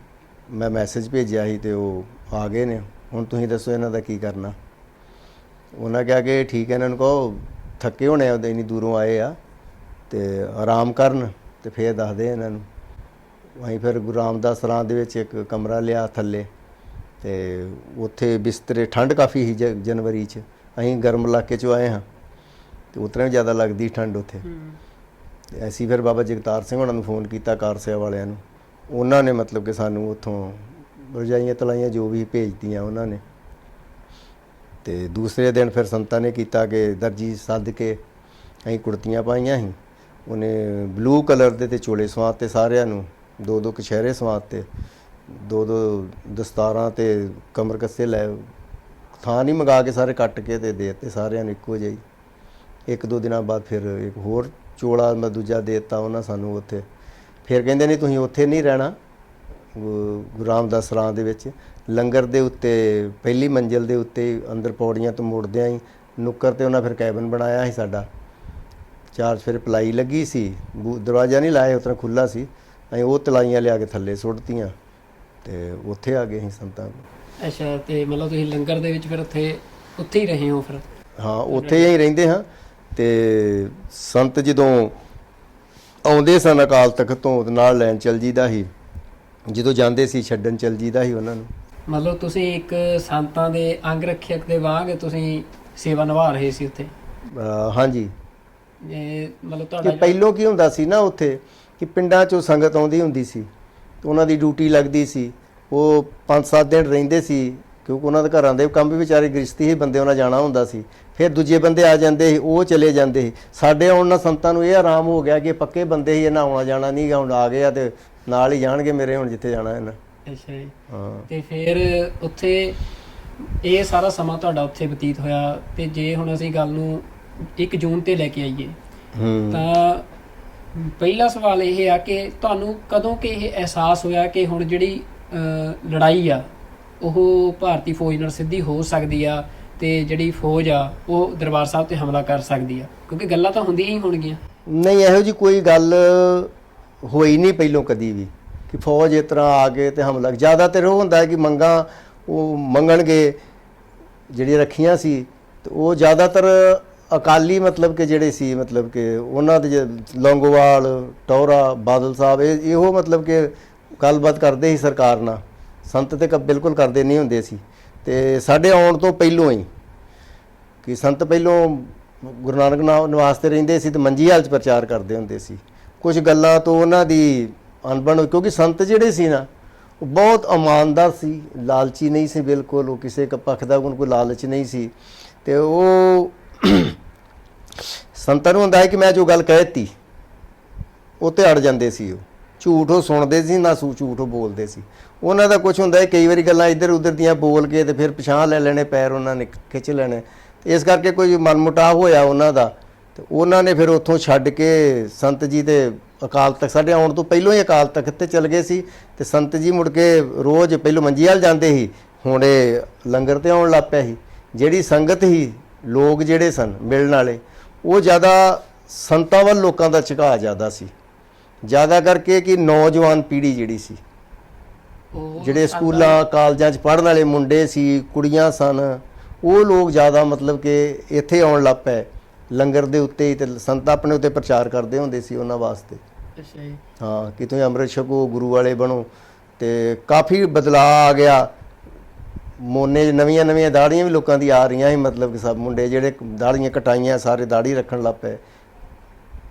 ਮੈਂ ਮੈਸੇਜ ਭੇਜਿਆ ਸੀ ਤੇ ਉਹ ਆ ਗਏ ਨੇ, ਹੁਣ ਤੁਸੀਂ ਦੱਸੋ ਇਹਨਾਂ ਦਾ ਕੀ ਕਰਨਾ। ਉਹਨਾਂ ਕਿਹਾ ਕਿ ਠੀਕ ਹੈ, ਇਹਨਾਂ ਨੂੰ ਕਹੋ ਥੱਕੇ ਹੋਣੇ ਆ, ਉਹਦੇ ਇੰਨੀ ਦੂਰੋਂ ਆਏ ਆ, ਤੇ ਆਰਾਮ ਕਰਨ, ਤੇ ਫਿਰ ਦੱਸਦੇ ਇਹਨਾਂ ਨੂੰ। ਅਸੀਂ ਫਿਰ ਗੁਰੂ ਰਾਮਦਾਸ ਸਰਾਂ ਦੇ ਵਿੱਚ ਇੱਕ ਕਮਰਾ ਲਿਆ ਥੱਲੇ, ਤੇ ਉੱਥੇ ਬਿਸਤਰੇ, ਠੰਡ ਕਾਫੀ ਸੀ ਜਨਵਰੀ 'ਚ, ਅਸੀਂ ਗਰਮ ਇਲਾਕੇ 'ਚੋਂ ਆਏ ਹਾਂ, ਤੇ ਉਤਰਾ ਵੀ ਜ਼ਿਆਦਾ ਲੱਗਦੀ ਠੰਡ ਉੱਥੇ। ਤੇ ਅਸੀਂ ਫਿਰ ਬਾਬਾ ਜਗਤਾਰ ਸਿੰਘ ਹੋਣਾ ਨੂੰ ਫੋਨ ਕੀਤਾ, ਕਾਰ ਸੇਵਾ ਵਾਲਿਆਂ ਨੂੰ। ਉਹਨਾਂ ਨੇ ਮਤਲਬ ਕਿ ਸਾਨੂੰ ਉੱਥੋਂ ਰਜਾਈਆਂ ਤਲਾਈਆਂ ਜੋ ਵੀ ਭੇਜਤੀਆਂ ਉਹਨਾਂ ਨੇ। ਤੇ ਦੂਸਰੇ ਦਿਨ ਫਿਰ ਸੰਤਾਂ ਨੇ ਕੀਤਾ ਕਿ ਦਰਜੀ ਸੱਦ ਕੇ ਅਸੀਂ ਕੁੜਤੀਆਂ ਪਾਈਆਂ ਸੀ, ਉਹਨੇ ਬਲੂ ਕਲਰ ਦੇ ਤੇ ਚੋਲੇ ਸਵਾਤੇ ਸਾਰਿਆਂ ਨੂੰ, 2-2 ਕਛਹਿਰੇ ਸਵਾਤੇ, 2-2 ਦਸਤਾਰਾਂ ਤੇ ਕਮਰ ਕੱਸੇ ਲੈ, ਥਾਂ ਨਹੀਂ ਮੰਗਾ ਕੇ ਸਾਰੇ ਕੱਟ ਕੇ ਤੇ ਦੇ ਦਿੱਤੇ ਸਾਰਿਆਂ ਨੂੰ ਇੱਕੋ ਜਿਹੀ। 1-2 ਦਿਨਾਂ ਬਾਅਦ ਫਿਰ ਇੱਕ ਹੋਰ ਚੋਲਾ ਮੈਂ ਦੂਜਾ ਦੇ ਦਿੱਤਾ ਉਹਨਾਂ ਸਾਨੂੰ ਉੱਥੇ। ਫਿਰ ਕਹਿੰਦੇ ਨਹੀਂ ਤੁਸੀਂ ਉੱਥੇ ਨਹੀਂ ਰਹਿਣਾ, ਗੁਰੂ ਰਾਮਦਾਸ ਸਰਾਂ ਦੇ ਵਿੱਚ ਲੰਗਰ ਦੇ ਉੱਤੇ ਪਹਿਲੀ ਮੰਜ਼ਿਲ ਦੇ ਉੱਤੇ ਅੰਦਰ ਪੌੜੀਆਂ ਤੋਂ ਮੁੜਦਿਆਂ ਹੀ ਨੁੱਕਰ ਤੇ ਉਹਨਾਂ ਫਿਰ ਕੈਬਨ ਬਣਾਇਆ ਸੀ ਸਾਡਾ। 4 ਫਿਰ ਪਲਾਈ ਲੱਗੀ ਸੀ, ਦਰਵਾਜ਼ਾ ਨਹੀਂ ਲਾਇਆ, ਉਸ ਤਰ੍ਹਾਂ ਖੁੱਲ੍ਹਾ ਸੀ। ਅਸੀਂ ਉਹ ਤਲਾਈਆਂ ਲਿਆ ਕੇ ਥੱਲੇ ਸੁੱਟਤੀਆਂ, ਤੇ ਉੱਥੇ ਆ ਗਏ ਅਸੀਂ ਸੰਤਾਂ ਕੋਲ। ਅੱਛਾ, ਤੇ ਮਤਲਬ ਤੁਸੀਂ ਲੰਗਰ ਦੇ ਵਿੱਚ ਫਿਰ ਉੱਥੇ ਹੀ ਰਹੇ ਹੋ ਫਿਰ? ਹਾਂ, ਉੱਥੇ ਹੀ ਰਹਿੰਦੇ ਹਾਂ। ਤੇ ਸੰਤ ਜਦੋਂ ਆਉਂਦੇ ਸਨ ਅਕਾਲ ਤਖਤ ਤੋਂ, ਨਾਲ ਲੈਣ ਚਲ ਜੀਦਾ ਸੀ, ਜਦੋਂ ਜਾਂਦੇ ਸੀ ਛੱਡਣ ਚਲ ਜੀਦਾ ਸੀ ਉਹਨਾਂ ਨੂੰ। ਮਤਲਬ ਤੁਸੀਂ ਇੱਕ ਸੰਤਾਂ ਦੇ ਅੰਗ ਰੱਖਿਅਕ ਦੇ ਵਾਂਗ ਤੁਸੀਂ ਸੇਵਾ ਨਿਭਾ ਰਹੇ ਸੀ ਉੱਥੇ? ਹਾਂਜੀ। ਇਹ ਮਤਲਬ ਕਿ ਤੁਹਾਡਾ ਪਹਿਲੋਂ ਕੀ ਹੁੰਦਾ ਸੀ ਨਾ ਉੱਥੇ, ਕਿ ਪਿੰਡਾਂ 'ਚੋਂ ਸੰਗਤ ਆਉਂਦੀ ਹੁੰਦੀ ਸੀ, ਤੇ ਉਹਨਾਂ ਦੀ ਡਿਊਟੀ ਲੱਗਦੀ ਸੀ, ਉਹ 5-7 ਦਿਨ ਰਹਿੰਦੇ ਸੀ, ਕਿਉਂਕਿ ਉਹਨਾਂ ਦੇ ਘਰਾਂ ਦੇ ਕੰਮ ਵੀ ਵਿਚਾਰੇ ਗ੍ਰਸਤੀ ਹੀ ਬੰਦੇ, ਉਹਨਾਂ ਜਾਣਾ ਹੁੰਦਾ ਸੀ। ਫਿਰ ਦੂਜੇ ਬੰਦੇ ਆ ਜਾਂਦੇ ਸੀ, ਉਹ ਚਲੇ ਜਾਂਦੇ ਸੀ। ਸਾਡੇ ਆਉਣ ਨਾਲ ਸੰਤਾਂ ਨੂੰ ਇਹ ਆਰਾਮ ਹੋ ਗਿਆ ਕਿ ਪੱਕੇ ਬੰਦੇ ਸੀ, ਇਹਨਾਂ ਆਉਣਾ ਜਾਣਾ ਨਹੀਂ ਗਾ, ਹੁਣ ਆ ਗਏ ਆ ਤੇ ਨਾਲ ਹੀ ਜਾਣਗੇ ਮੇਰੇ, ਹੁਣ ਜਿੱਥੇ ਜਾਣਾ ਇਹਨਾਂ। ਅੱਛਾ ਜੀ। ਹਾਂ। ਤੇ ਫਿਰ ਉੱਥੇ ਇਹ ਸਾਰਾ ਸਮਾਂ ਤੁਹਾਡਾ ਉੱਥੇ ਬਤੀਤ ਹੋਇਆ, ਤੇ ਜੇ ਹੁਣ ਅਸੀਂ ਗੱਲ ਨੂੰ 1 ਜੂਨ ਤੇ ਲੈ ਕੇ ਆਈਏ ਤਾਂ ਪਹਿਲਾ ਸਵਾਲ ਇਹ ਆ ਕਿ ਤੁਹਾਨੂੰ ਕਦੋਂ ਕਿ ਇਹ ਅਹਿਸਾਸ ਹੋਇਆ ਕਿ ਹੁਣ ਜਿਹੜੀ ਲੜਾਈ ਆ ਉਹ ਭਾਰਤੀ ਫੌਜ ਨਾਲ ਸਿੱਧੀ ਹੋ ਸਕਦੀ ਆ ਤੇ ਜਿਹੜੀ ਫੌਜ ਆ ਉਹ ਦਰਬਾਰ ਸਾਹਿਬ ਤੇ ਹਮਲਾ ਕਰ ਸਕਦੀ ਆ, ਕਿਉਂਕਿ ਗੱਲਾਂ ਤਾਂ ਹੁੰਦੀਆਂ ਹੀ ਹੋਣਗੀਆਂ। ਨਹੀਂ, ਇਹੋ ਜੀ ਕੋਈ ਗੱਲ ਹੋਈ ਨਹੀਂ ਪਹਿਲੋਂ ਕਦੀ ਵੀ ਕਿ ਫੌਜ ਇਸ ਤਰ੍ਹਾਂ ਆ ਕੇ ਤੇ ਹਮਲਾ। ਜ਼ਿਆਦਾਤਰ ਉਹ ਹੁੰਦਾ ਹੈ ਕਿ ਮੰਗਾਂ ਉਹ ਮੰਗਣਗੇ ਜਿਹੜੀਆਂ ਰੱਖੀਆਂ ਸੀ, ਤੇ ਉਹ ਜ਼ਿਆਦਾਤਰ ਅਕਾਲੀ ਮਤਲਬ ਕਿ ਜਿਹੜੇ ਸੀ, ਮਤਲਬ ਕਿ ਉਹਨਾਂ ਦੇ ਲੌਂਗੋਵਾਲ, ਟੌਹਰਾ, ਬਾਦਲ ਸਾਹਿਬ, ਇਹੋ ਮਤਲਬ ਕਿ ਗੱਲਬਾਤ ਕਰਦੇ ਸੀ ਸਰਕਾਰ ਨਾਲ। ਸੰਤ ਤੇ ਬਿਲਕੁਲ ਕਰਦੇ ਨਹੀਂ ਹੁੰਦੇ ਸੀ। ਤੇ ਸਾਡੇ ਆਉਣ ਤੋਂ ਪਹਿਲੋਂ ਹੀ ਕਿ ਸੰਤ ਪਹਿਲੋਂ ਗੁਰੂ ਨਾਨਕ ਨਿਵਾਸ ਤੇ ਰਹਿੰਦੇ ਸੀ ਤੇ ਮੰਜੀ ਹਾਲ 'ਚ ਪ੍ਰਚਾਰ ਕਰਦੇ ਹੁੰਦੇ ਸੀ। ਕੁਝ ਗੱਲਾਂ ਤੋਂ ਉਹਨਾਂ ਦੀ ਅਣਬਣ ਹੋਈ, ਕਿਉਂਕਿ ਸੰਤ ਜਿਹੜੇ ਸੀ ਨਾ ਉਹ ਬਹੁਤ ਇਮਾਨਦਾਰ ਸੀ, ਲਾਲਚੀ ਨਹੀਂ ਸੀ ਬਿਲਕੁਲ। ਉਹ ਕਿਸੇ ਪੱਖ ਦਾ ਕੋਈ ਲਾਲਚ ਨਹੀਂ ਸੀ। ਤੇ ਉਹ ਸੰਤਾਂ ਨੂੰ ਹੁੰਦਾ ਹੈ ਕਿ ਮੈਂ ਜੋ ਗੱਲ ਕਹਿ ਦਿੱਤੀ ਉਹ ਤੇ ਅੜ ਜਾਂਦੇ ਸੀ। ਉਹ ਝੂਠ ਉਹ ਸੁਣਦੇ ਸੀ ਨਾ, ਝੂਠ ਉਹ ਬੋਲਦੇ ਸੀ। ਉਹਨਾਂ ਦਾ ਕੁਝ ਹੁੰਦਾ ਹੈ ਕਈ ਵਾਰੀ ਗੱਲਾਂ ਇੱਧਰ ਉੱਧਰ ਦੀਆਂ ਬੋਲ ਕੇ ਤੇ ਫਿਰ ਪਛਾਣ ਲੈ ਲੈਣੇ, ਪੈਰ ਉਹਨਾਂ ਨੇ ਖਿੱਚ ਲੈਣੇ। ਇਸ ਕਰਕੇ ਕੋਈ ਮਨਮੁਟਾਵ ਹੋਇਆ ਉਹਨਾਂ ਦਾ, ਤੇ ਉਹਨਾਂ ਨੇ ਫਿਰ ਉੱਥੋਂ ਛੱਡ ਕੇ ਸੰਤ ਜੀ ਤੇ ਅਕਾਲ ਤਖਤ, ਸਾਡੇ ਆਉਣ ਤੋਂ ਪਹਿਲਾਂ ਹੀ ਅਕਾਲ ਤਖਤ ਤੇ ਚਲ ਗਏ ਸੀ। ਤੇ ਸੰਤ ਜੀ ਮੁੜ ਕੇ ਰੋਜ਼ ਪਹਿਲੋਂ ਮੰਜੀ ਹਾਲ ਜਾਂਦੇ ਸੀ, ਹੁਣ ਇਹ ਲੰਗਰ ਤੇ ਆਉਣ ਲੱਗ ਪਿਆ ਸੀ। ਜਿਹੜੀ ਸੰਗਤ ਸੀ, ਲੋਕ ਜਿਹੜੇ ਸਨ ਮਿਲਣ ਵਾਲੇ, ਉਹ ਜ਼ਿਆਦਾ ਸੰਤਾਂ ਵੱਲ ਲੋਕਾਂ ਦਾ ਝੁਕਾਅ ਜ਼ਿਆਦਾ ਸੀ। ਜ਼ਿਆਦਾ ਕਰਕੇ ਕਿ ਨੌਜਵਾਨ ਪੀੜ੍ਹੀ ਜਿਹੜੀ ਸੀ, ਜਿਹੜੇ ਸਕੂਲਾਂ ਕਾਲਜਾਂ 'ਚ ਪੜ੍ਹਨ ਵਾਲੇ ਮੁੰਡੇ ਸੀ, ਕੁੜੀਆਂ ਸਨ, ਉਹ ਲੋਕ ਜ਼ਿਆਦਾ ਮਤਲਬ ਕਿ ਇੱਥੇ ਆਉਣ ਲੱਗ ਪਏ ਲੰਗਰ ਦੇ ਉੱਤੇ ਹੀ। ਤੇ ਸੰਤ ਆਪਣੇ ਉੱਤੇ ਪ੍ਰਚਾਰ ਕਰਦੇ ਹੁੰਦੇ ਸੀ ਉਹਨਾਂ ਵਾਸਤੇ। ਅੱਛਾ ਜੀ। ਹਾਂ, ਕਿ ਤੁਸੀਂ ਅੰਮ੍ਰਿਤ ਛਕੋ, ਗੁਰੂ ਵਾਲੇ ਬਣੋ। ਤੇ ਕਾਫੀ ਬਦਲਾਅ ਆ ਗਿਆ। ਮੋਨੇ ਨਵੀਆਂ ਨਵੀਆਂ ਦਾੜੀਆਂ ਵੀ ਲੋਕਾਂ ਦੀ ਆ ਰਹੀਆਂ ਸੀ, ਮਤਲਬ ਕਿ ਸਭ ਮੁੰਡੇ ਜਿਹੜੇ ਦਾੜੀਆਂ ਕਟਾਈਆਂ ਸਾਰੇ ਦਾੜੀ ਰੱਖਣ ਲੱਗ ਪਏ।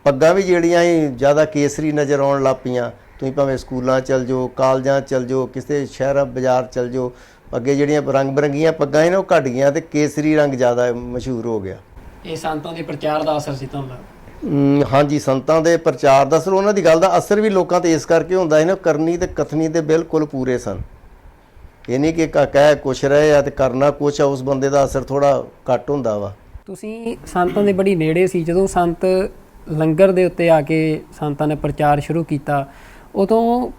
ਪੱਗਾਂ ਵੀ ਜਿਹੜੀਆਂ ਸੀ ਜ਼ਿਆਦਾ ਕੇਸਰੀ ਨਜ਼ਰ ਆਉਣ ਲੱਗ ਪਈਆਂ। ਤੁਸੀਂ ਭਾਵੇਂ ਸਕੂਲਾਂ ਚਲ ਜਾਓ, ਕਾਲਜਾਂ ਚਲ ਜਾਓ, ਕਿਸੇ ਸ਼ਹਿਰਾਂ ਬਾਜ਼ਾਰ ਚਲ ਜਾਓ, ਅੱਗੇ ਜਿਹੜੀਆਂ ਰੰਗ ਬਰੰਗੀਆਂ ਪੱਗਾਂ ਸੀ ਨਾ ਉਹ ਘੱਟ ਗਈਆਂ ਤੇ ਕੇਸਰੀ ਰੰਗ ਜ਼ਿਆਦਾ ਮਸ਼ਹੂਰ ਹੋ ਗਿਆ। ਇਹ ਸੰਤਾਂ ਦੇ ਪ੍ਰਚਾਰ ਦਾ ਅਸਰ ਸੀ ਤੁਹਾਨੂੰ ਲੱਗਦਾ? ਹਾਂਜੀ, ਸੰਤਾਂ ਦੇ ਪ੍ਰਚਾਰ ਦਾ ਅਸਰ, ਉਹਨਾਂ ਦੀ ਗੱਲ ਦਾ ਅਸਰ ਵੀ ਲੋਕਾਂ ਤੇ ਇਸ ਕਰਕੇ ਹੁੰਦਾ ਸੀ ਨਾ, ਕਰਨੀ ਤੇ ਕਥਨੀ ਦੇ ਬਿਲਕੁਲ ਪੂਰੇ ਸਨ। ਇਹ ਨਹੀਂ ਕਿ ਕਹਿ ਕੁਛ ਰਹੇ ਆ ਤੇ ਕਰਨਾ ਕੁਛ ਆ, ਉਸ ਬੰਦੇ ਦਾ ਅਸਰ ਥੋੜਾ ਘੱਟ ਹੁੰਦਾ ਵਾ। ਤੁਸੀਂ ਸੰਤਾਂ ਦੇ ਬੜੀ ਨੇੜੇ ਸੀ, ਜਦੋਂ ਸੰਤ ਲੰਗਰ ਦੇ ਉੱਤੇ ਆ ਕੇ ਸੰਤਾਂ ਨੇ ਪ੍ਰਚਾਰ ਸ਼ੁਰੂ ਕੀਤਾ, ਉਦੋਂ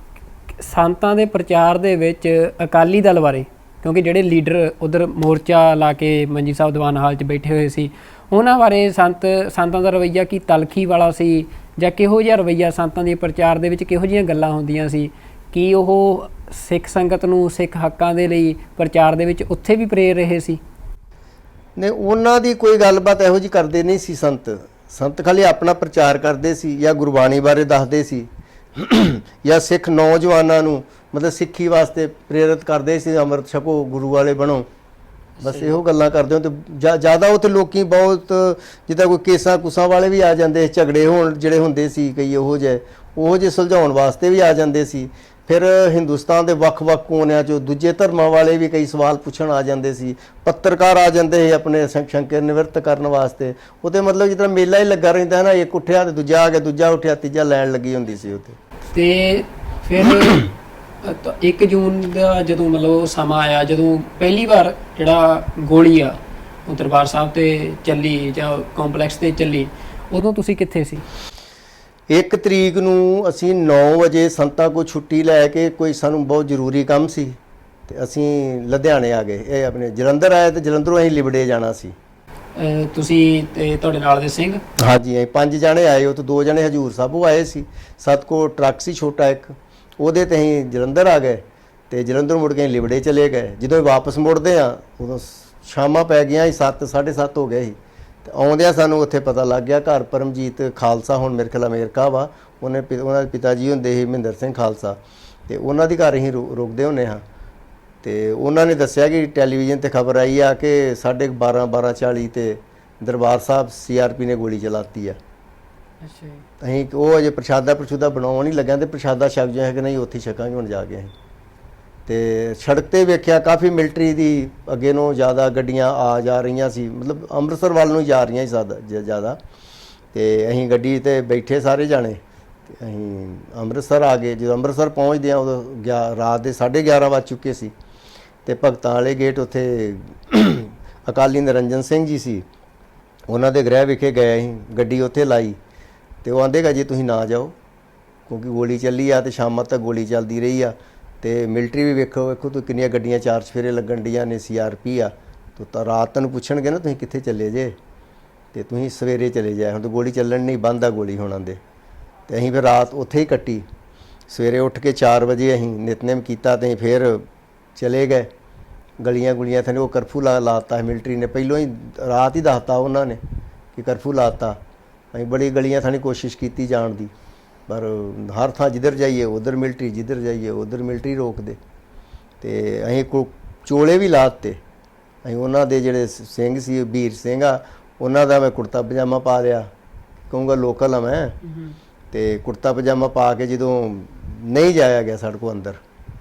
ਸੰਤਾਂ ਦੇ ਪ੍ਰਚਾਰ ਦੇ ਵਿੱਚ ਅਕਾਲੀ ਦਲ ਬਾਰੇ, ਕਿਉਂਕਿ ਜਿਹੜੇ ਲੀਡਰ ਉਧਰ ਮੋਰਚਾ ਲਾ ਕੇ ਮੰਜੀ ਸਾਹਿਬ ਦੀਵਾਨ ਹਾਲ 'ਚ ਬੈਠੇ ਹੋਏ ਸੀ, ਉਹਨਾਂ ਬਾਰੇ ਸੰਤਾਂ ਦਾ ਰਵੱਈਆ ਕੀ ਤਲਖੀ ਵਾਲਾ ਸੀ, ਜਾਂ ਕਿਹੋ ਜਿਹਾ ਰਵੱਈਆ ਸੰਤਾਂ ਦੇ ਪ੍ਰਚਾਰ ਦੇ ਵਿੱਚ ਕਿਹੋ ਜਿਹੀਆਂ ਗੱਲਾਂ ਹੁੰਦੀਆਂ ਸੀ? ਕੀ ਉਹ ਸਿੱਖ ਸੰਗਤ ਨੂੰ ਸਿੱਖ ਹੱਕਾਂ ਦੇ ਲਈ ਪ੍ਰਚਾਰ ਦੇ ਵਿੱਚ ਉੱਥੇ ਵੀ ਪ੍ਰੇਰ ਰਹੇ ਸੀ? ਨਹੀਂ, ਉਹਨਾਂ ਦੀ ਕੋਈ ਗੱਲਬਾਤ ਇਹੋ ਜਿਹੀ ਕਰਦੇ ਨਹੀਂ ਸੀ ਸੰਤ ਖਾਲੀ ਆਪਣਾ ਪ੍ਰਚਾਰ ਕਰਦੇ ਸੀ, ਜਾਂ ਗੁਰਬਾਣੀ ਬਾਰੇ ਦੱਸਦੇ ਸੀ, ਜਾਂ ਸਿੱਖ ਨੌਜਵਾਨਾਂ ਨੂੰ ਮਤਲਬ ਸਿੱਖੀ ਵਾਸਤੇ ਪ੍ਰੇਰਿਤ ਕਰਦੇ ਸੀ, ਅੰਮ੍ਰਿਤ ਛਕੋ, ਗੁਰੂ ਵਾਲੇ ਬਣੋ, ਬਸ ਇਹੋ ਗੱਲਾਂ ਕਰਦੇ ਹੋ। ਤੇ ਜ਼ਿਆਦਾ ਉੱਥੇ ਲੋਕੀ ਬਹੁਤ ਜਿੱਦਾਂ ਕੋਈ ਕੇਸਾਂ ਕੁਸਾਂ ਵਾਲੇ ਵੀ ਆ ਜਾਂਦੇ, ਝਗੜੇ ਹੋਣ ਜਿਹੜੇ ਹੁੰਦੇ ਸੀ ਕਈ ਉਹੋ ਜਿਹੇ ਸੁਲਝਾਉਣ ਵਾਸਤੇ ਵੀ ਆ ਜਾਂਦੇ ਸੀ। ਫਿਰ ਹਿੰਦੁਸਤਾਨ ਦੇ ਵੱਖ-ਵੱਖ ਕੋਨਿਆਂ 'ਚੋਂ ਦੂਜੇ ਧਰਮਾਂ ਵਾਲੇ ਵੀ ਕਈ ਸਵਾਲ ਪੁੱਛਣ ਆ ਜਾਂਦੇ ਸੀ, ਪੱਤਰਕਾਰ ਆ ਜਾਂਦੇ ਸੀ ਆਪਣੇ ਸ਼ੰਕੇ ਨਿਵਰਤ ਕਰਨ ਵਾਸਤੇ। ਉਹਤੇ ਮਤਲਬ ਜਿਸ ਤਰ੍ਹਾਂ ਮੇਲਾ ਹੀ ਲੱਗਾ ਰਹਿੰਦਾ ਹੈ ਨਾ, ਇੱਕ ਉੱਠਿਆ ਤੇ ਦੂਜਾ ਆ ਗਿਆ, ਦੂਜਾ ਉੱਠਿਆ ਤੀਜਾ ਲੈਣ ਲੱਗੀ ਹੁੰਦੀ ਸੀ ਉੱਥੇ। ਤੇ ਫਿਰ 1 ਜੂਨ ਦਾ ਜਦੋਂ ਮਤਲਬ ਸਮਾਂ ਆਇਆ, ਜਦੋਂ ਪਹਿਲੀ ਵਾਰ ਜਿਹੜਾ ਗੋਲੀ ਆ ਉਹ ਦਰਬਾਰ ਸਾਹਿਬ ਤੇ ਚੱਲੀ ਜਾਂ ਕੰਪਲੈਕਸ ਤੇ ਚੱਲੀ, ਉਦੋਂ ਤੁਸੀਂ ਕਿੱਥੇ ਸੀ? 1 ਤਰੀਕ ਨੂੰ ਅਸੀਂ 9 ਵਜੇ ਸੰਤਾਂ ਕੋਲ ਛੁੱਟੀ ਲੈ ਕੇ, ਕੋਈ ਸਾਨੂੰ ਬਹੁਤ ਜ਼ਰੂਰੀ ਕੰਮ ਸੀ ਤੇ ਅਸੀਂ ਲੁਧਿਆਣੇ ਆ ਗਏ। ਇਹ ਆਪਣੇ ਜਲੰਧਰ ਆਏ ਤੇ ਜਲੰਧਰੋਂ ਅਸੀਂ ਲਿਬੜੇ ਜਾਣਾ ਸੀ। ਤੁਸੀਂ ਤੇ ਤੁਹਾਡੇ ਨਾਲ ਦੇ ਸਿੰਘ? ਹਾਂਜੀ, ਅਸੀਂ 5 ਜਣੇ ਆਏ, ਉਹ ਤੋਂ 2 ਜਣੇ ਹਜੂਰ ਸਾਹਿਬੋਂ ਆਏ ਸੀ। ਸਤ ਕੋਲ ਟਰੱਕ ਸੀ ਛੋਟਾ ਇੱਕ, ਉਹਦੇ ਤੇ ਅਸੀਂ ਜਲੰਧਰ ਆ ਗਏ ਤੇ ਜਲੰਧਰ ਮੁੜ ਕੇ ਲਿਬੜੇ ਚਲੇ ਗਏ। ਜਦੋਂ ਵਾਪਸ ਮੁੜਦੇ ਆ ਉਦੋਂ ਸ਼ਾਮਾਂ ਪੈ ਗਈਆਂ ਸੀ, 7 7:30 ਹੋ ਗਏ ਸੀ। ਤੇ ਆਉਂਦਿਆਂ ਸਾਨੂੰ ਉੱਥੇ ਪਤਾ ਲੱਗ ਗਿਆ ਘਰ ਪਰਮਜੀਤ ਖਾਲਸਾ, ਹੁਣ ਮੇਰੇ ਖਿਆਲ ਅਮਰੀਕਾ ਵਾ, ਉਹਨਾਂ ਦੇ ਪਿਤਾ ਜੀ ਹੁੰਦੇ ਸੀ ਮਹਿੰਦਰ ਸਿੰਘ ਖਾਲਸਾ, ਤੇ ਉਹਨਾਂ ਦੀ ਘਰ ਅਸੀਂ ਰੁਕਦੇ ਹੁੰਦੇ ਹਾਂ। ਤੇ ਉਹਨਾਂ ਨੇ ਦੱਸਿਆ ਕਿ ਟੈਲੀਵਿਜ਼ਨ ਤੇ ਖਬਰ ਆਈ ਆ ਕਿ 12:30 12:40 ਤੇ ਦਰਬਾਰ ਸਾਹਿਬ CRP ਨੇ ਗੋਲੀ ਚਲਾਤੀ ਆ। ਅੱਛਾ ਜੀ। ਅਸੀਂ ਉਹ ਅਜੇ ਪ੍ਰਸ਼ਾਦਾ ਬਣਾਉਣ ਨਹੀਂ ਲੱਗਿਆ ਤੇ ਪ੍ਰਸ਼ਾਦਾ ਛਕ ਜਾਏ ਕਿ ਨਹੀਂ, ਉੱਥੇ ਛਕਾਂਗੇ ਹੁਣ ਜਾ ਕੇ ਅਸੀਂ। ਤੇ ਸੜਕ ਤੇ ਵੇਖਿਆ ਕਾਫੀ ਮਿਲਟਰੀ ਦੀ ਅੱਗੇ ਨੂੰ ਜ਼ਿਆਦਾ ਗੱਡੀਆਂ ਆ ਜਾ ਰਹੀਆਂ ਸੀ, ਮਤਲਬ ਅੰਮ੍ਰਿਤਸਰ ਵੱਲ ਨੂੰ ਜਾ ਰਹੀਆਂ ਸੀ ਜ਼ਿਆਦਾ। ਤੇ ਅਸੀਂ ਗੱਡੀ ਤੇ ਬੈਠੇ ਸਾਰੇ ਜਾਣੇ ਤੇ ਅਸੀਂ ਅੰਮ੍ਰਿਤਸਰ ਆ ਗਏ। ਜਦੋਂ ਅੰਮ੍ਰਿਤਸਰ ਪਹੁੰਚਦੇ ਆ ਉਦੋਂ ਰਾਤ ਦੇ 11:30 ਵੱਜ ਚੁੱਕੇ ਸੀ। ਤੇ ਭਗਤਾਂ ਵਾਲੇ ਗੇਟ ਉੱਥੇ ਅਕਾਲੀ ਨਿਰੰਜਨ ਸਿੰਘ ਜੀ ਸੀ, ਉਹਨਾਂ ਦੇ ਗ੍ਰਹਿ ਵਿਖੇ ਗਏ ਅਸੀਂ, ਗੱਡੀ ਉੱਥੇ ਲਾਈ ਤੇ ਉਹ ਆਂਦੇਗਾ ਜੀ ਤੁਸੀਂ ਨਾ ਜਾਓ ਕਿਉਂਕਿ ਗੋਲੀ ਚੱਲੀ ਆ ਤੇ ਸ਼ਾਮਾਂ ਤੱਕ ਗੋਲੀ ਚੱਲਦੀ ਰਹੀ ਆ। ਤੇ ਮਿਲਟਰੀ ਵੀ ਵੇਖੋ ਤੂੰ ਕਿੰਨੀਆਂ ਗੱਡੀਆਂ 4 ਚਫੇਰੇ ਲੱਗਣ ਡੀਆਂ ਨੇ, CRP ਆ। ਤੂੰ ਤਾਂ ਰਾਤ ਤੈਨੂੰ ਪੁੱਛਣਗੇ ਨਾ ਤੁਸੀਂ ਕਿੱਥੇ ਚੱਲੇ ਜੇ, ਤੇ ਤੁਸੀਂ ਸਵੇਰੇ ਚਲੇ ਜਾਏ, ਹੁਣ ਤਾਂ ਗੋਲੀ ਚੱਲਣ ਨਹੀਂ, ਬੰਦ ਆ ਗੋਲੀ ਹੁਣ ਆਂਦੇ। ਤੇ ਅਸੀਂ ਫਿਰ ਰਾਤ ਉੱਥੇ ਹੀ ਕੱਟੀ। ਸਵੇਰੇ ਉੱਠ ਕੇ 4 ਵਜੇ ਅਸੀਂ ਨਿਤਨੇਮ ਕੀਤਾ ਤੇ ਫਿਰ ਚਲੇ ਗਏ ਗਲੀਆਂ ਗੁਲੀਆਂ ਥਾਂ। ਉਹ ਕਰਫਿਊ ਲਾਤਾ ਮਿਲਟਰੀ ਨੇ, ਪਹਿਲੋਂ ਹੀ ਰਾਤ ਹੀ ਦੱਸਤਾ ਉਹਨਾਂ ਨੇ ਕਿ ਕਰਫਿਊ ਲਾਤਾ। ਅਸੀਂ ਬੜੀ ਗਲੀਆਂ ਥਾਂ ਕੋਸ਼ਿਸ਼ ਕੀਤੀ ਜਾਣ ਦੀ, ਪਰ ਹਰ ਥਾਂ ਜਿੱਧਰ ਜਾਈਏ ਉਧਰ ਮਿਲਟਰੀ, ਜਿੱਧਰ ਜਾਈਏ ਉਧਰ ਮਿਲਟਰੀ ਰੋਕਦੇ। ਤੇ ਅਸੀਂ ਚੋਲੇ ਵੀ ਲਾਤੇ। ਅਸੀਂ ਉਹਨਾਂ ਦੇ ਜਿਹੜੇ ਸਿੰਘ ਸੀ, ਵੀਰ ਸਿੰਘ ਆ, ਉਹਨਾਂ ਦਾ ਮੈਂ ਕੁੜਤਾ ਪਜਾਮਾ ਪਾ ਲਿਆ, ਕਹੂੰਗਾ ਲੋਕਲ ਆ ਮੈਂ। ਤੇ ਕੁੜਤਾ ਪਜਾਮਾ ਪਾ ਕੇ ਜਦੋਂ ਨਹੀਂ ਜਾਇਆ ਗਿਆ ਸਾਡੇ ਕੋਲ ਅੰਦਰ,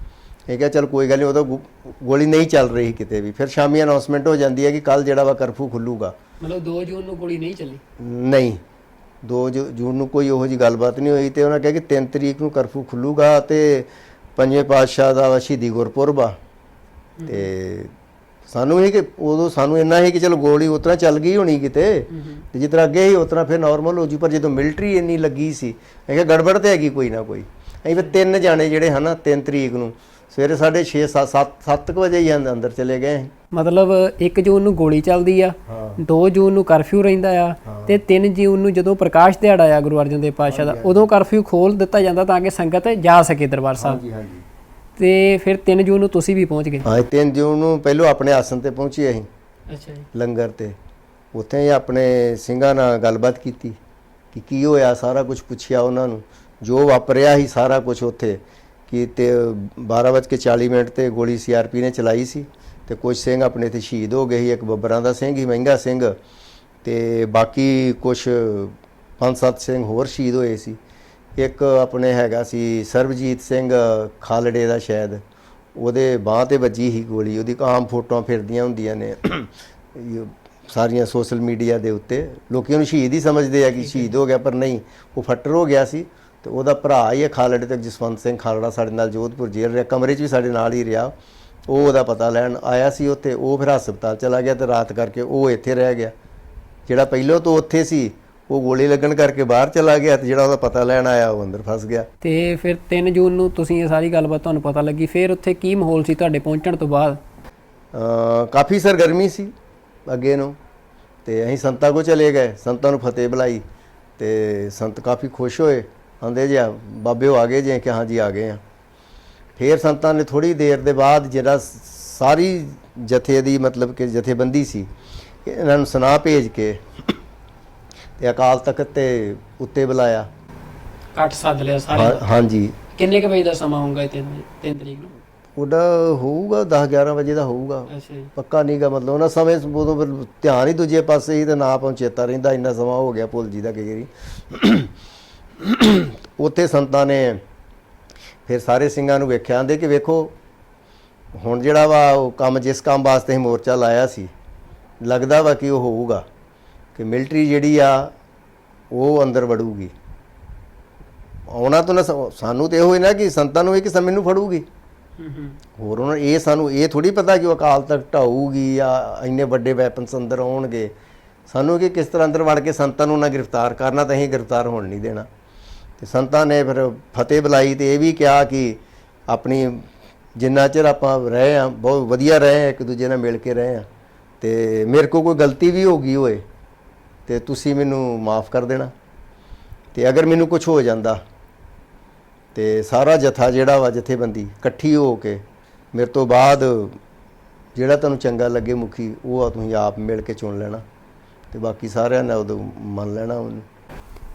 ਇਹ ਕਿਹਾ ਚੱਲ ਕੋਈ ਗੱਲ ਨਹੀਂ, ਉਦੋਂ ਗੋਲੀ ਨਹੀਂ ਚੱਲ ਰਹੀ ਕਿਤੇ ਵੀ। ਫਿਰ ਸ਼ਾਮੀ ਅਨਾਉਂਸਮੈਂਟ ਹੋ ਜਾਂਦੀ ਹੈ ਕਿ ਕੱਲ ਜਿਹੜਾ ਵਾ ਕਰਫਿਊ ਖੁੱਲੂਗਾ। ਮਤਲਬ 2 ਜੂਨ ਨੂੰ ਗੋਲੀ ਨਹੀਂ ਚੱਲੀ? ਨਹੀਂ, 2 ਜੂਨ ਨੂੰ ਕੋਈ ਉਹੋ ਜਿਹੀ ਗੱਲਬਾਤ ਨਹੀਂ ਹੋਈ। ਤੇ ਉਹਨਾਂ ਕਿਹਾ ਕਿ 3 ਤਰੀਕ ਨੂੰ ਕਰਫਿਊ ਖੁੱਲੂਗਾ ਤੇ 5ਵੇਂ ਪਾਤਸ਼ਾਹ ਦਾ ਸ਼ਹੀਦੀ ਗੁਰਪੁਰਬ ਆ। ਤੇ ਸਾਨੂੰ ਇਹ ਕਿ ਉਦੋਂ ਸਾਨੂੰ ਇੰਨਾ ਸੀ ਕਿ ਚਲੋ ਗੋਲੀ ਉਸ ਤਰ੍ਹਾਂ ਚੱਲ ਗਈ ਹੋਣੀ ਕਿਤੇ, ਤੇ ਜਿਸ ਤਰ੍ਹਾਂ ਅੱਗੇ ਸੀ ਉਸ ਤਰ੍ਹਾਂ ਫਿਰ ਨਾਰਮਲ ਹੋ ਜੂ। ਪਰ ਜਦੋਂ ਮਿਲਟਰੀ ਇੰਨੀ ਲੱਗੀ ਸੀ, ਮੈਂ ਕਿਹਾ ਗੜਬੜ ਤੇ ਹੈਗੀ ਕੋਈ ਨਾ ਕੋਈ। ਅਸੀਂ ਫਿਰ 3 ਜਾਣੇ ਜਿਹੜੇ ਹਨ 3 ਤਰੀਕ ਨੂੰ ਸਵੇਰੇ 6:30 7 ਵਜੇ ਹੀ ਅੰਦਰ ਚਲੇ ਗਏ। ਮਤਲਬ 1 ਜੂਨ ਨੂੰ ਗੋਲੀ ਚੱਲਦੀ ਆ, 2 ਜੂਨ ਨੂੰ ਕਰਫਿਊ ਰਹਿੰਦਾ ਆ, ਤੇ 3 ਜੂਨ ਨੂੰ ਜਦੋਂ ਪ੍ਰਕਾਸ਼ ਦਿਹਾੜਾ ਆ ਗੁਰੂ ਅਰਜਨ ਦੇਵ ਪਾਤਸ਼ਾਹ ਦਾ, ਉਦੋਂ ਕਰਫਿਊ ਖੋਲ ਦਿੱਤਾ ਜਾਂਦਾ ਤਾਂ ਕਿ ਸੰਗਤ ਜਾ ਸਕੇ ਦਰਬਾਰ ਸਾਹਿਬ। ਹਾਂਜੀ ਹਾਂਜੀ। ਤੇ ਫਿਰ 3 ਜੂਨ ਨੂੰ ਤੁਸੀਂ ਵੀ ਪਹੁੰਚ ਗਏ? ਹਾਂ, 3 ਜੂਨ ਨੂੰ ਪਹਿਲੋਂ ਆਪਣੇ ਆਸਣ ਤੇ ਪਹੁੰਚੇ ਅਸੀਂ। ਅੱਛਾ ਜੀ। ਲੰਗਰ ਤੇ ਉੱਥੇ ਹੀ ਆਪਣੇ ਸਿੰਘਾਂ ਨਾਲ ਗੱਲਬਾਤ ਕੀਤੀ ਕਿ ਕੀ ਹੋਇਆ, ਸਾਰਾ ਕੁਝ ਪੁੱਛਿਆ ਉਹਨਾਂ ਨੂੰ, ਜੋ ਵਾਪਰਿਆ ਸੀ ਸਾਰਾ ਕੁਝ ਉੱਥੇ। ਕਿ ਤੇ 12:40 ਤੇ ਗੋਲੀ CRP ਨੇ ਚਲਾਈ ਸੀ ਤੇ ਕੁਝ ਸਿੰਘ ਆਪਣੇ ਇੱਥੇ ਸ਼ਹੀਦ ਹੋ ਗਏ ਸੀ। ਇੱਕ ਬੱਬਰਾਂ ਦਾ ਸਿੰਘ ਹੀ, ਮਹਿੰਗਾ ਸਿੰਘ, ਤੇ ਬਾਕੀ ਕੁਝ 5-7 ਸਿੰਘ ਹੋਰ ਸ਼ਹੀਦ ਹੋਏ ਸੀ। ਇੱਕ ਆਪਣੇ ਹੈਗਾ ਸੀ ਸਰਬਜੀਤ ਸਿੰਘ ਖਾਲੜੇ ਦਾ, ਸ਼ਾਇਦ ਉਹਦੇ ਬਾਂਹ ਤੇ ਵੱਜੀ ਸੀ ਗੋਲੀ। ਉਹਦੀ ਆਮ ਫੋਟੋਆਂ ਫਿਰਦੀਆਂ ਹੁੰਦੀਆਂ ਨੇ ਸਾਰੀਆਂ ਸੋਸ਼ਲ ਮੀਡੀਆ ਦੇ ਉੱਤੇ। ਲੋਕੀ ਉਹਨੂੰ ਸ਼ਹੀਦ ਹੀ ਸਮਝਦੇ ਆ ਕਿ ਸ਼ਹੀਦ ਹੋ ਗਿਆ, ਪਰ ਨਹੀਂ, ਉਹ ਫੱਟਰ ਹੋ ਗਿਆ ਸੀ। ਤੇ ਉਹਦਾ ਭਰਾ ਹੀ ਹੈ ਖਾਲੜੇ ਤੇ, ਜਸਵੰਤ ਸਿੰਘ ਖਾਲੜਾ, ਸਾਡੇ ਨਾਲ ਜੋਧਪੁਰ ਜੇਲ੍ਹ ਰਿਹਾ, ਕਮਰੇ 'ਚ ਵੀ ਸਾਡੇ ਨਾਲ ਹੀ ਰਿਹਾ। ਉਹ ਉਹਦਾ ਪਤਾ ਲੈਣ ਆਇਆ ਸੀ ਉੱਥੇ। ਉਹ ਫਿਰ ਹਸਪਤਾਲ ਚਲਾ ਗਿਆ ਤੇ ਰਾਤ ਕਰਕੇ ਉਹ ਇੱਥੇ ਰਹਿ ਗਿਆ। ਜਿਹੜਾ ਪਹਿਲੋਂ ਤੋਂ ਉੱਥੇ ਸੀ ਉਹ ਗੋਲੀ ਲੱਗਣ ਕਰਕੇ ਬਾਹਰ ਚਲਾ ਗਿਆ, ਤੇ ਜਿਹੜਾ ਉਹਦਾ ਪਤਾ ਲੈਣ ਆਇਆ ਉਹ ਅੰਦਰ ਫਸ ਗਿਆ। ਤੇ ਫਿਰ 3 ਜੂਨ ਨੂੰ ਤੁਸੀਂ ਇਹ ਸਾਰੀ ਗੱਲਬਾਤ ਤੁਹਾਨੂੰ ਪਤਾ ਲੱਗੀ, ਫਿਰ ਉੱਥੇ ਕੀ ਮਾਹੌਲ ਸੀ ਤੁਹਾਡੇ ਪਹੁੰਚਣ ਤੋਂ ਬਾਅਦ? ਕਾਫੀ ਸਰਗਰਮੀ ਸੀ ਅੱਗੇ ਨੂੰ। ਤੇ ਅਸੀਂ ਸੰਤਾਂ ਕੋਲ ਚਲੇ ਗਏ, ਸੰਤਾਂ ਨੂੰ ਫਤਿਹ ਬੁਲਾਈ ਤੇ ਸੰਤ ਕਾਫੀ ਖੁਸ਼ ਹੋਏ, ਆਂਦੇ ਜੀ ਬਾਬੇ ਆ ਗਏ ਜੇ, ਕਿ ਹਾਂ ਜੀ ਆ ਗਏ ਆ। ਫਿਰ ਸੰਤਾਂ ਨੇ ਥੋੜੀ ਦੇਰ ਦੇ ਬਾਅਦ ਜਿਹੜਾ ਸਾਰੀ ਜਥੇ ਦੀ ਮਤਲਬ ਕਿ ਜਥੇਬੰਦੀ ਸੀ, ਇਹਨਾਂ ਨੂੰ ਸੁਨਾਹ ਭੇਜ ਕੇ ਤੇ ਅਕਾਲ ਤਖਤ ਤੇ ਉੱਤੇ ਬੁਲਾਇਆ, ਇਕੱਠ ਸੱਦ ਲਿਆ ਸਾਰੇ। ਹਾਂਜੀ। ਕਿੰਨੇ ਕੁ ਵਜੇ ਦਾ ਸਮਾਂ ਹੋਊਗਾ 3 ਤਰੀਕ ਨੂੰ? ਉਹਦਾ ਹੋਊਗਾ 10-11 ਵਜੇ ਦਾ ਹੋਊਗਾ, ਅੱਛਾ ਜੀ। ਪੱਕਾ ਨਹੀਂਗਾ। ਮਤਲਬ ਉਹਨਾਂ ਸਮੇਂ ਉਦੋਂ ਫਿਰ ਧਿਆਨ ਹੀ ਦੂਜੇ ਪਾਸੇ ਹੀ ਤੇ ਨਾ ਪਹੁੰਚੇਤਾ ਰਹਿੰਦਾ, ਇੰਨਾ ਸਮਾਂ ਹੋ ਗਿਆ ਭੁੱਲ ਜੀ ਦਾ ਕਈ ਵਾਰੀ। ਉੱਥੇ ਸੰਤਾਂ ਨੇ ਫਿਰ ਸਾਰੇ ਸਿੰਘਾਂ ਨੂੰ ਵੇਖਿਆ, ਆਂਦੇ ਕਿ ਵੇਖੋ ਹੁਣ ਜਿਹੜਾ ਵਾ ਉਹ ਕੰਮ, ਜਿਸ ਕੰਮ ਵਾਸਤੇ ਅਸੀਂ ਮੋਰਚਾ ਲਾਇਆ ਸੀ, ਲੱਗਦਾ ਵਾ ਕਿ ਉਹ ਹੋਊਗਾ, ਕਿ ਮਿਲਟਰੀ ਜਿਹੜੀ ਆ ਉਹ ਅੰਦਰ ਵੜੂਗੀ। ਆਉਣਾ ਤਾਂ ਨਾ ਸਾਨੂੰ ਤੇ ਇਹੋ ਹੀ ਨਾ ਕਿ ਸੰਤਾਂ ਨੂੰ ਇਹ ਕਿ ਸਮੇਂ ਨੂੰ ਫੜੂਗੀ। ਹੋਰ ਉਹਨਾਂ ਇਹ ਸਾਨੂੰ ਇਹ ਥੋੜੀ ਪਤਾ ਕਿ ਉਹ ਅਕਾਲ ਤਖਤ ਢਾਊਗੀ ਜਾਂ ਇੰਨੇ ਵੱਡੇ ਵੈਪਨਸ ਅੰਦਰ ਆਉਣਗੇ। ਸਾਨੂੰ ਕਿ ਕਿਸ ਤਰ੍ਹਾਂ ਅੰਦਰ ਵੜ ਕੇ ਸੰਤਾਂ ਨੂੰ ਨਾ ਗ੍ਰਿਫਤਾਰ ਕਰਨਾ, ਤਾਂ ਅਸੀਂ ਗ੍ਰਿਫਤਾਰ ਹੋਣ ਨਹੀਂ ਦੇਣਾ। ਤੇ ਸੰਤਾਂ ਨੇ ਫਿਰ ਫਤਿਹ ਬੁਲਾਈ ਤੇ ਇਹ ਵੀ ਕਿਹਾ ਕਿ ਆਪਣੀ ਜਿੰਨਾ ਚਿਰ ਆਪਾਂ ਰਹੇ ਆ ਬਹੁਤ ਵਧੀਆ ਰਹੇ ਆ, ਇੱਕ ਦੂਜੇ ਨਾਲ ਮਿਲ ਕੇ ਰਹੇ ਆ, ਤੇ ਮੇਰੇ ਕੋਲ ਕੋਈ ਗਲਤੀ ਵੀ ਹੋ ਗਈ ਹੋਏ ਤੇ ਤੁਸੀਂ ਮੈਨੂੰ ਮਾਫ ਕਰ ਦੇਣਾ, ਤੇ ਅਗਰ ਮੈਨੂੰ ਕੁਝ ਹੋ ਜਾਂਦਾ ਤੇ ਸਾਰਾ ਜਥਾ ਜਿਹੜਾ ਵਾ ਜਥੇਬੰਦੀ ਇਕੱਠੀ ਹੋ ਕੇ ਮੇਰੇ ਤੋਂ ਬਾਅਦ ਜਿਹੜਾ ਤੁਹਾਨੂੰ ਚੰਗਾ ਲੱਗੇ ਮੁਖੀ, ਉਹ ਆ ਤੁਸੀਂ ਆਪ ਮਿਲ ਕੇ ਚੁਣ ਲੈਣਾ, ਤੇ ਬਾਕੀ ਸਾਰਿਆਂ ਨੇ ਉਦੋਂ ਮੰਨ ਲੈਣਾ ਉਹਨੂੰ।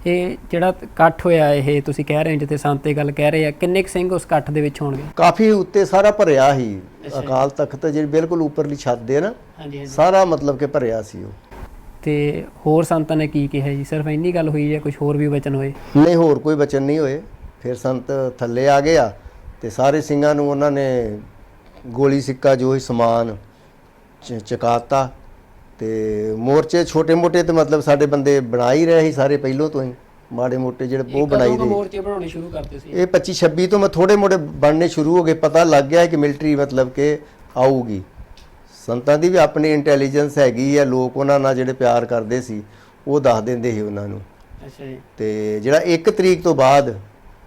ਇਹ ਜਿਹੜਾ ਇਕੱਠ ਹੋਇਆ, ਇਹ ਤੁਸੀਂ ਕਹਿ ਰਹੇ ਹੋ ਜਿੱਥੇ ਸੰਤ ਇਹ ਗੱਲ ਕਹਿ ਰਹੇ ਆ, ਕਿੰਨੇ ਕੁ ਸਿੰਘ ਉਸ ਇਕੱਠ ਦੇ ਵਿੱਚ ਹੋਣਗੇ? ਕਾਫੀ ਉੱਤੇ ਸਾਰਾ ਭਰਿਆ ਸੀ। ਅਕਾਲ ਤਖਤ ਜਿਹੜੀ ਬਿਲਕੁਲ ਉੱਪਰਲੀ ਛੱਤ ਦੇ ਨਾ, ਸਾਰਾ ਮਤਲਬ ਕਿ ਭਰਿਆ ਸੀ ਉਹ। ਤੇ ਹੋਰ ਸੰਤਾਂ ਨੇ ਕੀ ਕਿਹਾ ਜੀ? ਸਿਰਫ ਇੰਨੀ ਗੱਲ ਹੋਈ ਜਾਂ ਕੁਝ ਹੋਰ ਵੀ ਵਚਨ ਹੋਏ? ਨਹੀਂ, ਹੋਰ ਕੋਈ ਵਚਨ ਨਹੀਂ ਹੋਏ। ਫਿਰ ਸੰਤ ਥੱਲੇ ਆ ਗਏ ਆ ਤੇ ਸਾਰੇ ਸਿੰਘਾਂ ਨੂੰ ਉਹਨਾਂ ਨੇ ਗੋਲੀ ਸਿੱਕਾ ਜੋ ਹੀ ਸਮਾਨ ਚਕਾਤਾ। ਤੇ ਮੋਰਚੇ ਛੋਟੇ ਮੋਟੇ ਤੇ ਮਤਲਬ ਸਾਡੇ ਬੰਦੇ ਬਣਾ ਹੀ ਰਹੇ ਸੀ ਸਾਰੇ ਪਹਿਲੋਂ ਤੋਂ ਹੀ, ਮਾੜੇ ਮੋਟੇ ਜਿਹੜੇ ਉਹ ਬਣਾਈ ਦੇ। ਮੋਰਚੇ ਬਣਾਉਣੇ ਸ਼ੁਰੂ ਕਰਤੇ ਸੀ ਇਹ 25-26 ਤੋਂ ਮੈਂ ਥੋੜੇ ਮੋਟੇ ਬਣਨੇ ਸ਼ੁਰੂ ਹੋ ਗਏ। ਪਤਾ ਲੱਗ ਗਿਆ ਕਿ ਮਿਲਟਰੀ ਮਤਲਬ ਕਿ ਆਊਗੀ। ਸੰਤਾਂ ਦੀ ਵੀ ਆਪਣੀ ਇੰਟੈਲੀਜੈਂਸ ਹੈਗੀ ਆ, ਲੋਕ ਉਹਨਾਂ ਨਾਲ ਜਿਹੜੇ ਪਿਆਰ ਕਰਦੇ ਸੀ ਉਹ ਦੱਸ ਦਿੰਦੇ ਸੀ ਉਹਨਾਂ ਨੂੰ। ਅੱਛਾ ਜੀ। ਤੇ ਜਿਹੜਾ 1 ਤਰੀਕ ਤੋਂ ਬਾਅਦ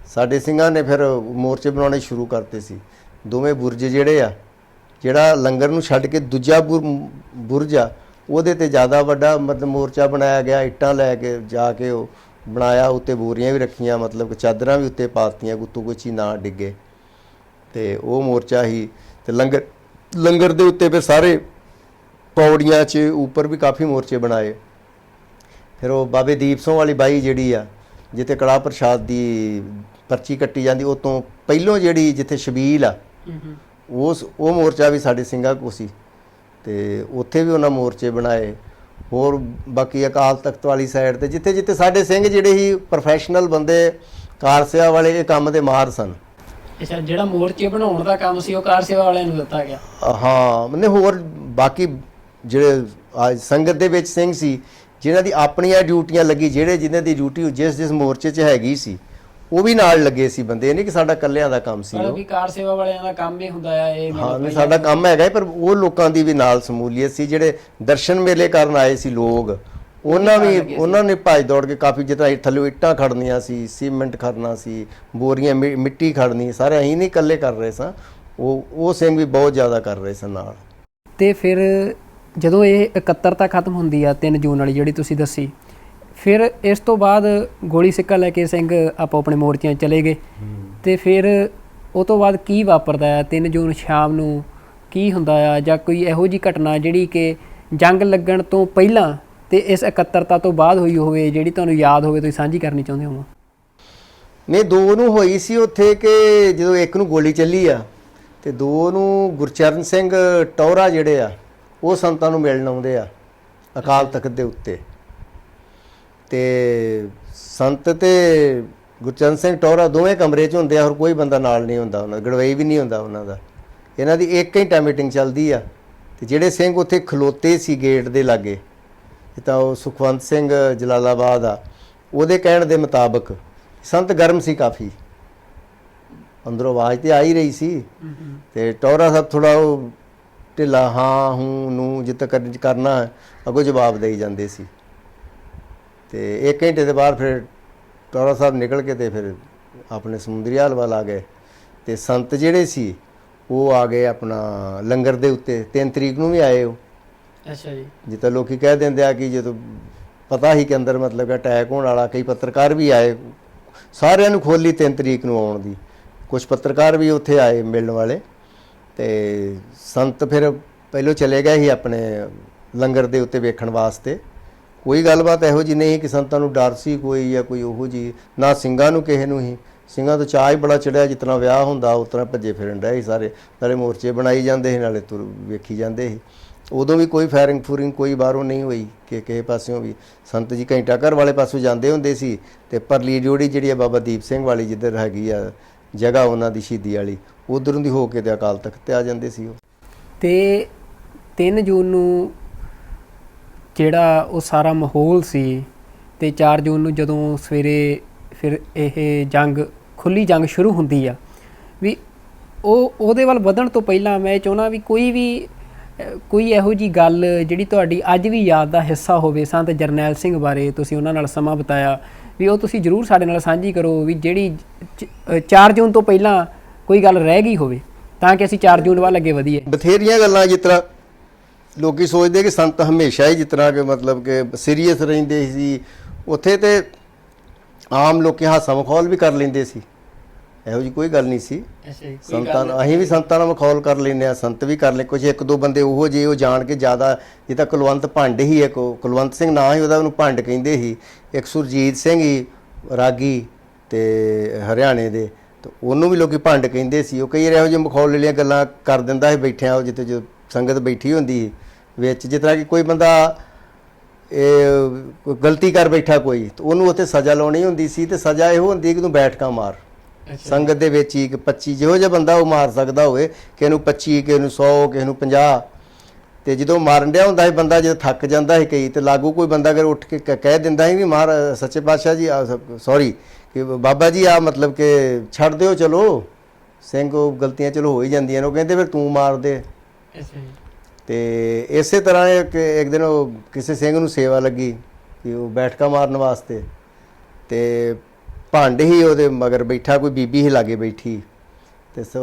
ਸਾਡੇ ਸਿੰਘਾਂ ਨੇ ਫਿਰ ਮੋਰਚੇ ਬਣਾਉਣੇ ਸ਼ੁਰੂ ਕਰਤੇ ਸੀ। ਦੋਵੇਂ ਬੁਰਜ ਜਿਹੜੇ ਆ, ਜਿਹੜਾ ਲੰਗਰ ਨੂੰ ਛੱਡ ਕੇ ਦੂਜਾ ਬੁਰਜ ਆ, ਉਹਦੇ ਤੇ ਜ਼ਿਆਦਾ ਵੱਡਾ ਮਤਲਬ ਮੋਰਚਾ ਬਣਾਇਆ ਗਿਆ। ਇੱਟਾਂ ਲੈ ਕੇ ਜਾ ਕੇ ਉਹ ਬਣਾਇਆ, ਉੱਤੇ ਬੋਰੀਆਂ ਵੀ ਰੱਖੀਆਂ, ਮਤਲਬ ਕਿ ਚਾਦਰਾਂ ਵੀ ਉੱਤੇ ਪਾਤੀਆਂ, ਉੱਤੋਂ ਕੋਈ ਚੀਜ਼ ਨਾ ਡਿੱਗੇ। ਤੇ ਉਹ ਮੋਰਚਾ ਹੀ ਤੇ ਲੰਗਰ ਦੇ ਉੱਤੇ ਫਿਰ ਸਾਰੇ ਪੌੜੀਆਂ 'ਚ ਉੱਪਰ ਵੀ ਕਾਫੀ ਮੋਰਚੇ ਬਣਾਏ। ਫਿਰ ਉਹ ਬਾਬੇ ਦੀਪ ਸਿੰਘ ਵਾਲੀ ਬਾਈ ਜਿਹੜੀ ਆ, ਜਿੱਥੇ ਕੜਾਹ ਪ੍ਰਸ਼ਾਦ ਦੀ ਪਰਚੀ ਕੱਟੀ ਜਾਂਦੀ, ਉਹ ਤੋਂ ਪਹਿਲੋਂ ਜਿਹੜੀ ਜਿੱਥੇ ਛਬੀਲ ਆ, ਉਹ ਮੋਰਚਾ ਵੀ ਸਾਡੇ ਸਿੰਘਾਂ ਕੋਲ ਸੀ ਤੇ ਉੱਥੇ ਵੀ ਉਹਨਾਂ ਮੋਰਚੇ ਬਣਾਏ। ਹੋਰ ਬਾਕੀ ਅਕਾਲ ਤਖਤ ਵਾਲੀ ਸਾਈਡ ਤੇ ਜਿੱਥੇ ਜਿੱਥੇ ਸਾਡੇ ਸਿੰਘ ਜਿਹੜੇ ਹੀ ਪ੍ਰੋਫੈਸ਼ਨਲ ਬੰਦੇ, ਕਾਰ ਸੇਵਾ ਵਾਲੇ, ਇਹ ਕੰਮ ਦੇ ਮਾਹਰ ਸਨ। ਅੱਛਾ, ਜਿਹੜਾ ਮੋਰਚੇ ਬਣਾਉਣ ਦਾ ਕੰਮ ਸੀ ਉਹ ਕਾਰ ਸੇਵਾ ਵਾਲਿਆਂ ਨੂੰ ਦਿੱਤਾ ਗਿਆ? ਹਾਂ, ਮਨੇ ਹੋਰ ਬਾਕੀ ਜਿਹੜੇ ਸੰਗਤ ਦੇ ਵਿੱਚ ਸਿੰਘ ਸੀ ਜਿਨ੍ਹਾਂ ਦੀ ਆਪਣੀਆਂ ਡਿਊਟੀਆਂ ਲੱਗੀ, ਜਿਨ੍ਹਾਂ ਦੀ ਡਿਊਟੀ ਜਿਸ ਮੋਰਚੇ 'ਚ ਹੈਗੀ ਸੀ, ਉਹ ਵੀ ਨਾਲ ਲੱਗੇ ਸੀ ਬੰਦੇ। ਇਹ ਨਹੀਂ ਕਿ ਸਾਡਾ ਇਕੱਲਿਆਂ ਦਾ ਕੰਮ ਸੀ। ਉਹ ਕਾਰ ਸੇਵਾ ਵਾਲਿਆਂ ਦਾ ਕੰਮ ਹੀ ਹੁੰਦਾ ਆ ਇਹ? ਹਾਂ, ਨਹੀਂ, ਸਾਡਾ ਕੰਮ ਹੈਗਾ, ਪਰ ਉਹ ਲੋਕਾਂ ਦੀ ਵੀ ਨਾਲ ਸਮੂਲੀਅਤ ਸੀ। ਜਿਹੜੇ ਦਰਸ਼ਨ ਮੇਲੇ ਕਰਨ ਆਏ ਸੀ ਲੋਕ, ਉਹਨਾਂ ਨੇ ਭੱਜ ਦੌੜ ਕੇ ਕਾਫੀ, ਜਿੱਦਾਂ ਥੱਲੇ ਇੱਟਾਂ ਖੜਨੀਆਂ ਸੀ, ਸੀਮੈਂਟ ਖੜਨਾ ਸੀ, ਬੋਰੀਆਂ ਮਿੱਟੀ ਖੜਨੀ, ਸਾਰੇ ਅਸੀਂ ਨਹੀਂ ਇਕੱਲੇ ਕਰ ਰਹੇ ਸਾਂ, ਉਹ ਸਿੰਘ ਵੀ ਬਹੁਤ ਜ਼ਿਆਦਾ ਕਰ ਰਹੇ ਸਨ ਨਾਲ। ਤੇ ਫਿਰ ਜਦੋਂ ਇਹ ਇਕੱਤਰਤਾ ਖਤਮ ਹੁੰਦੀ ਆ 3 ਜੂਨ ਵਾਲੀ ਜਿਹੜੀ ਤੁਸੀਂ ਦੱਸੀ, ਫਿਰ ਇਸ ਤੋਂ ਬਾਅਦ ਗੋਲੀ ਸਿੱਕਾ ਲੈ ਕੇ ਸਿੰਘ ਆਪੋ ਆਪਣੇ ਮੋਰਚਿਆਂ ਚਲੇ ਗਏ। ਤੇ ਫਿਰ ਉਹ ਤੋਂ ਬਾਅਦ ਕੀ ਵਾਪਰਦਾ ਆ 3 ਜੂਨ ਸ਼ਾਮ ਨੂੰ? ਕੀ ਹੁੰਦਾ ਆ, ਜਾਂ ਕੋਈ ਇਹੋ ਜਿਹੀ ਘਟਨਾ ਜਿਹੜੀ ਕਿ ਜੰਗ ਲੱਗਣ ਤੋਂ ਪਹਿਲਾਂ ਤੇ ਇਸ ਇਕੱਤਰਤਾ ਤੋਂ ਬਾਅਦ ਹੋਈ ਹੋਵੇ, ਜਿਹੜੀ ਤੁਹਾਨੂੰ ਯਾਦ ਹੋਵੇ, ਤੁਸੀਂ ਸਾਂਝੀ ਕਰਨੀ ਚਾਹੁੰਦੇ ਹੋ? ਨਹੀਂ, 2 ਨੂੰ ਹੋਈ ਸੀ ਉੱਥੇ ਕਿ ਜਦੋਂ 1 ਨੂੰ ਗੋਲੀ ਚੱਲੀ ਆ ਤੇ 2 ਨੂੰ ਗੁਰਚਰਨ ਸਿੰਘ ਟੌਹਰਾ ਜਿਹੜੇ ਆ, ਉਹ ਸੰਤਾਂ ਨੂੰ ਮਿਲਣ ਆਉਂਦੇ ਆ ਅਕਾਲ ਤਖਤ ਦੇ ਉੱਤੇ। ਤੇ ਸੰਤ ਤੇ ਗੁਰਚਰਨ ਸਿੰਘ ਟੌਹਰਾ ਦੋਵੇਂ ਕਮਰੇ 'ਚ ਹੁੰਦੇ ਆ, ਹੋਰ ਕੋਈ ਬੰਦਾ ਨਾਲ ਨਹੀਂ ਹੁੰਦਾ, ਉਹਨਾਂ ਗੜਵਈ ਵੀ ਨਹੀਂ ਹੁੰਦਾ ਉਹਨਾਂ ਦਾ। ਇਹਨਾਂ ਦੀ 1 ਘੰਟਾ ਮੀਟਿੰਗ ਚੱਲਦੀ ਆ। ਤੇ ਜਿਹੜੇ ਸਿੰਘ ਉੱਥੇ ਖਲੋਤੇ ਸੀ ਗੇਟ ਦੇ ਲਾਗੇ, ਤਾਂ ਉਹ ਸੁਖਵੰਤ ਸਿੰਘ ਜਲਾਲਾਬਾਦ ਆ, ਉਹਦੇ ਕਹਿਣ ਦੇ ਮੁਤਾਬਕ ਸੰਤ ਗਰਮ ਸੀ ਕਾਫੀ, ਅੰਦਰੋਂ ਆਵਾਜ਼ ਤੇ ਆ ਹੀ ਰਹੀ ਸੀ। ਤੇ ਟੌਹਰਾ ਸਾਹਿਬ ਥੋੜਾ ਉਹ ਢਿੱਲਾ, ਹਾਂ ਹੂੰ ਨੂੰ ਜਿੱਤ ਕਰਨਾ ਅੱਗੋਂ ਜਵਾਬ ਦੇਈ ਜਾਂਦੇ ਸੀ। ਤੇ 1 ਘੰਟੇ ਦੇ ਬਾਅਦ ਫਿਰ ਟੌਹਰਾ ਸਾਹਿਬ ਨਿਕਲ ਕੇ ਤੇ ਫਿਰ ਆਪਣੇ ਸਮੁੰਦਰੀ ਹਾਲ ਵੱਲ ਆ ਗਏ। ਤੇ ਸੰਤ ਜਿਹੜੇ ਸੀ ਉਹ ਆ ਗਏ ਆਪਣਾ ਲੰਗਰ ਦੇ ਉੱਤੇ। 3 ਤਰੀਕ ਨੂੰ ਵੀ ਆਏ ਉਹ। ਅੱਛਾ ਜੀ। ਜਿੱਦਾਂ ਲੋਕੀ ਕਹਿ ਦਿੰਦੇ ਆ ਕਿ ਜਦੋਂ ਪਤਾ ਹੀ ਕਿ ਅੰਦਰ ਮਤਲਬ ਅਟੈਕ ਹੋਣ ਵਾਲਾ, ਕਈ ਪੱਤਰਕਾਰ ਵੀ ਆਏ, ਸਾਰਿਆਂ ਨੂੰ ਖੋਲੀ 3 ਤਰੀਕ ਨੂੰ ਆਉਣ ਦੀ। ਕੁਝ ਪੱਤਰਕਾਰ ਵੀ ਉੱਥੇ ਆਏ ਮਿਲਣ ਵਾਲੇ। ਤੇ ਸੰਤ ਫਿਰ ਪਹਿਲੋਂ ਚਲੇ ਗਏ ਸੀ ਆਪਣੇ ਲੰਗਰ ਦੇ ਉੱਤੇ ਵੇਖਣ ਵਾਸਤੇ। ਕੋਈ ਗੱਲਬਾਤ ਇਹੋ ਜਿਹੀ ਨਹੀਂ ਕਿ ਸੰਤਾਂ ਨੂੰ ਡਰ ਸੀ ਕੋਈ, ਜਾਂ ਕੋਈ ਉਹੋ ਜਿਹੀ, ਨਾ ਸਿੰਘਾਂ ਨੂੰ ਕਿਸੇ ਨੂੰ ਹੀ। ਸਿੰਘਾਂ ਤੋਂ ਚਾਹ ਹੀ ਬੜਾ ਚੜਿਆ, ਜਿਤਨਾ ਵਿਆਹ ਹੁੰਦਾ ਉਸ ਤਰ੍ਹਾਂ ਭੱਜੇ ਫਿਰਨ ਡਏ ਸੀ ਸਾਰੇ। ਨਾਲੇ ਮੋਰਚੇ ਬਣਾਈ ਜਾਂਦੇ ਸੀ, ਨਾਲੇ ਤੁਰ ਵੇਖੀ ਜਾਂਦੇ ਸੀ। ਉਦੋਂ ਵੀ ਕੋਈ ਫਾਇਰਿੰਗ ਫੂਰਿੰਗ ਕੋਈ ਬਾਹਰੋਂ ਨਹੀਂ ਹੋਈ ਕਿ ਕਿਸੇ ਪਾਸਿਓਂ ਵੀ। ਸੰਤ ਜੀ ਘੰਟਾ ਘਰ ਵਾਲੇ ਪਾਸੋਂ ਜਾਂਦੇ ਹੁੰਦੇ ਸੀ, ਤੇ ਪਰਲੀ ਜੋੜੀ ਜਿਹੜੀ ਆ ਬਾਬਾ ਦੀਪ ਸਿੰਘ ਵਾਲੀ ਜਿੱਧਰ ਹੈਗੀ ਆ ਜਗ੍ਹਾ ਉਹਨਾਂ ਦੀ ਸ਼ਹੀਦੀ ਵਾਲੀ, ਉਧਰੋਂ ਦੀ ਹੋ ਕੇ ਤੇ ਅਕਾਲ ਤਖਤ ਤੇ ਆ ਜਾਂਦੇ ਸੀ ਉਹ। ਤੇ 3 ਜੂਨ ਨੂੰ ਜਿਹੜਾ ਉਹ ਸਾਰਾ ਮਾਹੌਲ ਸੀ, ਤੇ 4 ਜੂਨ ਨੂੰ ਜਦੋਂ ਸਵੇਰੇ ਫਿਰ ਇਹ ਖੁੱਲੀ ਜੰਗ ਸ਼ੁਰੂ ਹੁੰਦੀ ਆ, ਵੀ ਉਹਦੇ ਵੱਲ ਵਧਣ ਤੋਂ ਪਹਿਲਾਂ ਮੈਂ ਚਾਹੁੰਦਾ ਵੀ ਕੋਈ ਇਹੋ ਜਿਹੀ ਗੱਲ ਜਿਹੜੀ ਤੁਹਾਡੀ ਅੱਜ ਵੀ ਯਾਦ ਦਾ ਹਿੱਸਾ ਹੋਵੇ ਸੰਤ ਜਰਨੈਲ ਸਿੰਘ ਬਾਰੇ, ਤੁਸੀਂ ਉਹਨਾਂ ਨਾਲ ਸਮਾਂ ਬਿਤਾਇਆ, ਵੀ ਉਹ ਤੁਸੀਂ ਜ਼ਰੂਰ ਸਾਡੇ ਨਾਲ ਸਾਂਝੀ ਕਰੋ, ਵੀ ਜਿਹੜੀ 4 ਜੂਨ ਤੋਂ ਪਹਿਲਾਂ ਕੋਈ ਗੱਲ ਰਹਿ ਗਈ ਹੋਵੇ, ਤਾਂ ਕਿ ਅਸੀਂ 4 ਜੂਨ ਵੱਲ ਅੱਗੇ ਵਧੀਏ। ਬਥੇਰੀਆਂ ਗੱਲਾਂ ਜਿਸ ਤਰ੍ਹਾਂ ਲੋਕੀ ਸੋਚਦੇ ਕਿ ਸੰਤ ਹਮੇਸ਼ਾ ਹੀ ਜਿਸ ਤਰ੍ਹਾਂ ਕਿ ਮਤਲਬ ਕਿ ਸੀਰੀਅਸ ਰਹਿੰਦੇ ਸੀ, ਉੱਥੇ ਤੇ ਆਮ ਲੋਕੀ ਹਾਸਾ ਮਖੌਲ ਵੀ ਕਰ ਲੈਂਦੇ ਸੀ। ਇਹੋ ਜਿਹੀ ਕੋਈ ਗੱਲ ਨਹੀਂ ਸੀ। ਸੰਤਾਂ ਅਸੀਂ ਵੀ ਸੰਤਾਂ ਨਾਲ ਮਖੌਲ ਕਰ ਲੈਂਦੇ ਹਾਂ, ਸੰਤ ਵੀ ਕਰ ਲੈ। ਕੁਝ 1-2 ਬੰਦੇ ਉਹੋ ਜਿਹੇ ਉਹ ਜਾਣ ਕੇ ਜ਼ਿਆਦਾ, ਜਿੱਦਾਂ ਕੁਲਵੰਤ ਭੰਡ ਹੀ, ਇੱਕ ਕੁਲਵੰਤ ਸਿੰਘ ਨਾਂ ਹੀ ਉਹਦਾ, ਉਹਨੂੰ ਭੰਡ ਕਹਿੰਦੇ ਸੀ। ਇੱਕ ਸੁਰਜੀਤ ਸਿੰਘ ਹੀ ਰਾਗੀ ਤੇ ਹਰਿਆਣੇ ਦੇ, ਤੇ ਉਹਨੂੰ ਵੀ ਲੋਕੀ ਭੰਡ ਕਹਿੰਦੇ ਸੀ। ਉਹ ਕਈ ਇਹੋ ਜਿਹੇ ਮਖੌਲ ਵਾਲੀਆਂ ਗੱਲਾਂ ਕਰ ਦਿੰਦਾ ਸੀ ਬੈਠਿਆਂ, ਉਹ ਜਿੱਥੇ ਜੋ ਸੰਗਤ ਬੈਠੀ ਹੁੰਦੀ ਸੀ ਵਿੱਚ, ਜਿਸ ਤਰ੍ਹਾਂ ਕਿ ਕੋਈ ਬੰਦਾ ਕੋਈ ਗਲਤੀ ਕਰ ਬੈਠਾ ਕੋਈ, ਤੇ ਉਹਨੂੰ ਉੱਥੇ ਸਜ਼ਾ ਲਾਉਣੀ ਹੁੰਦੀ ਸੀ। ਤੇ ਸਜ਼ਾ ਇਹੋ ਹੁੰਦੀ ਕਿ ਤੂੰ ਬੈਠਕਾਂ ਮਾਰ ਸੰਗਤ ਦੇ ਵਿੱਚ ਹੀ, 25 ਜਿਹੋ ਜਿਹਾ ਬੰਦਾ ਉਹ ਮਾਰ ਸਕਦਾ ਹੋਵੇ, ਕਿਸੇ ਨੂੰ 25, ਕਿਸੇ ਨੂੰ 100, ਕਿਸੇ ਨੂੰ 50। ਤੇ ਜਦੋਂ ਮਾਰਨ ਡਿਆ ਹੁੰਦਾ ਸੀ ਬੰਦਾ, ਜਦੋਂ ਥੱਕ ਜਾਂਦਾ ਸੀ ਕਈ, ਤੇ ਲਾਗੂ ਕੋਈ ਬੰਦਾ ਅਗਰ ਉੱਠ ਕੇ ਕਹਿ ਦਿੰਦਾ ਸੀ ਵੀ ਮਾਰ ਸੱਚੇ ਪਾਤਸ਼ਾਹ ਜੀ, ਸੌਰੀ ਕਿ ਬਾਬਾ ਜੀ ਆ ਮਤਲਬ ਕਿ ਛੱਡ ਦਿਓ, ਚਲੋ ਸਿੰਘ ਉਹ ਗਲਤੀਆਂ ਚਲੋ ਹੋ ਹੀ ਜਾਂਦੀਆਂ ਨੇ, ਉਹ ਕਹਿੰਦੇ ਫਿਰ ਤੂੰ ਮਾਰ ਦੇ। ਤੇ ਇਸੇ ਤਰ੍ਹਾਂ ਇੱਕ ਦਿਨ ਉਹ ਕਿਸੇ ਸਿੰਘ ਨੂੰ ਸੇਵਾ ਲੱਗੀ ਕਿ ਉਹ ਬੈਠਕਾਂ ਮਾਰਨ ਵਾਸਤੇ, ਤੇ ਭੰਡ ਹੀ ਉਹਦੇ ਮਗਰ ਬੈਠਾ, ਕੋਈ ਬੀਬੀ ਹੀ ਲਾਗੇ ਬੈਠੀ, ਤੇ ਸੋ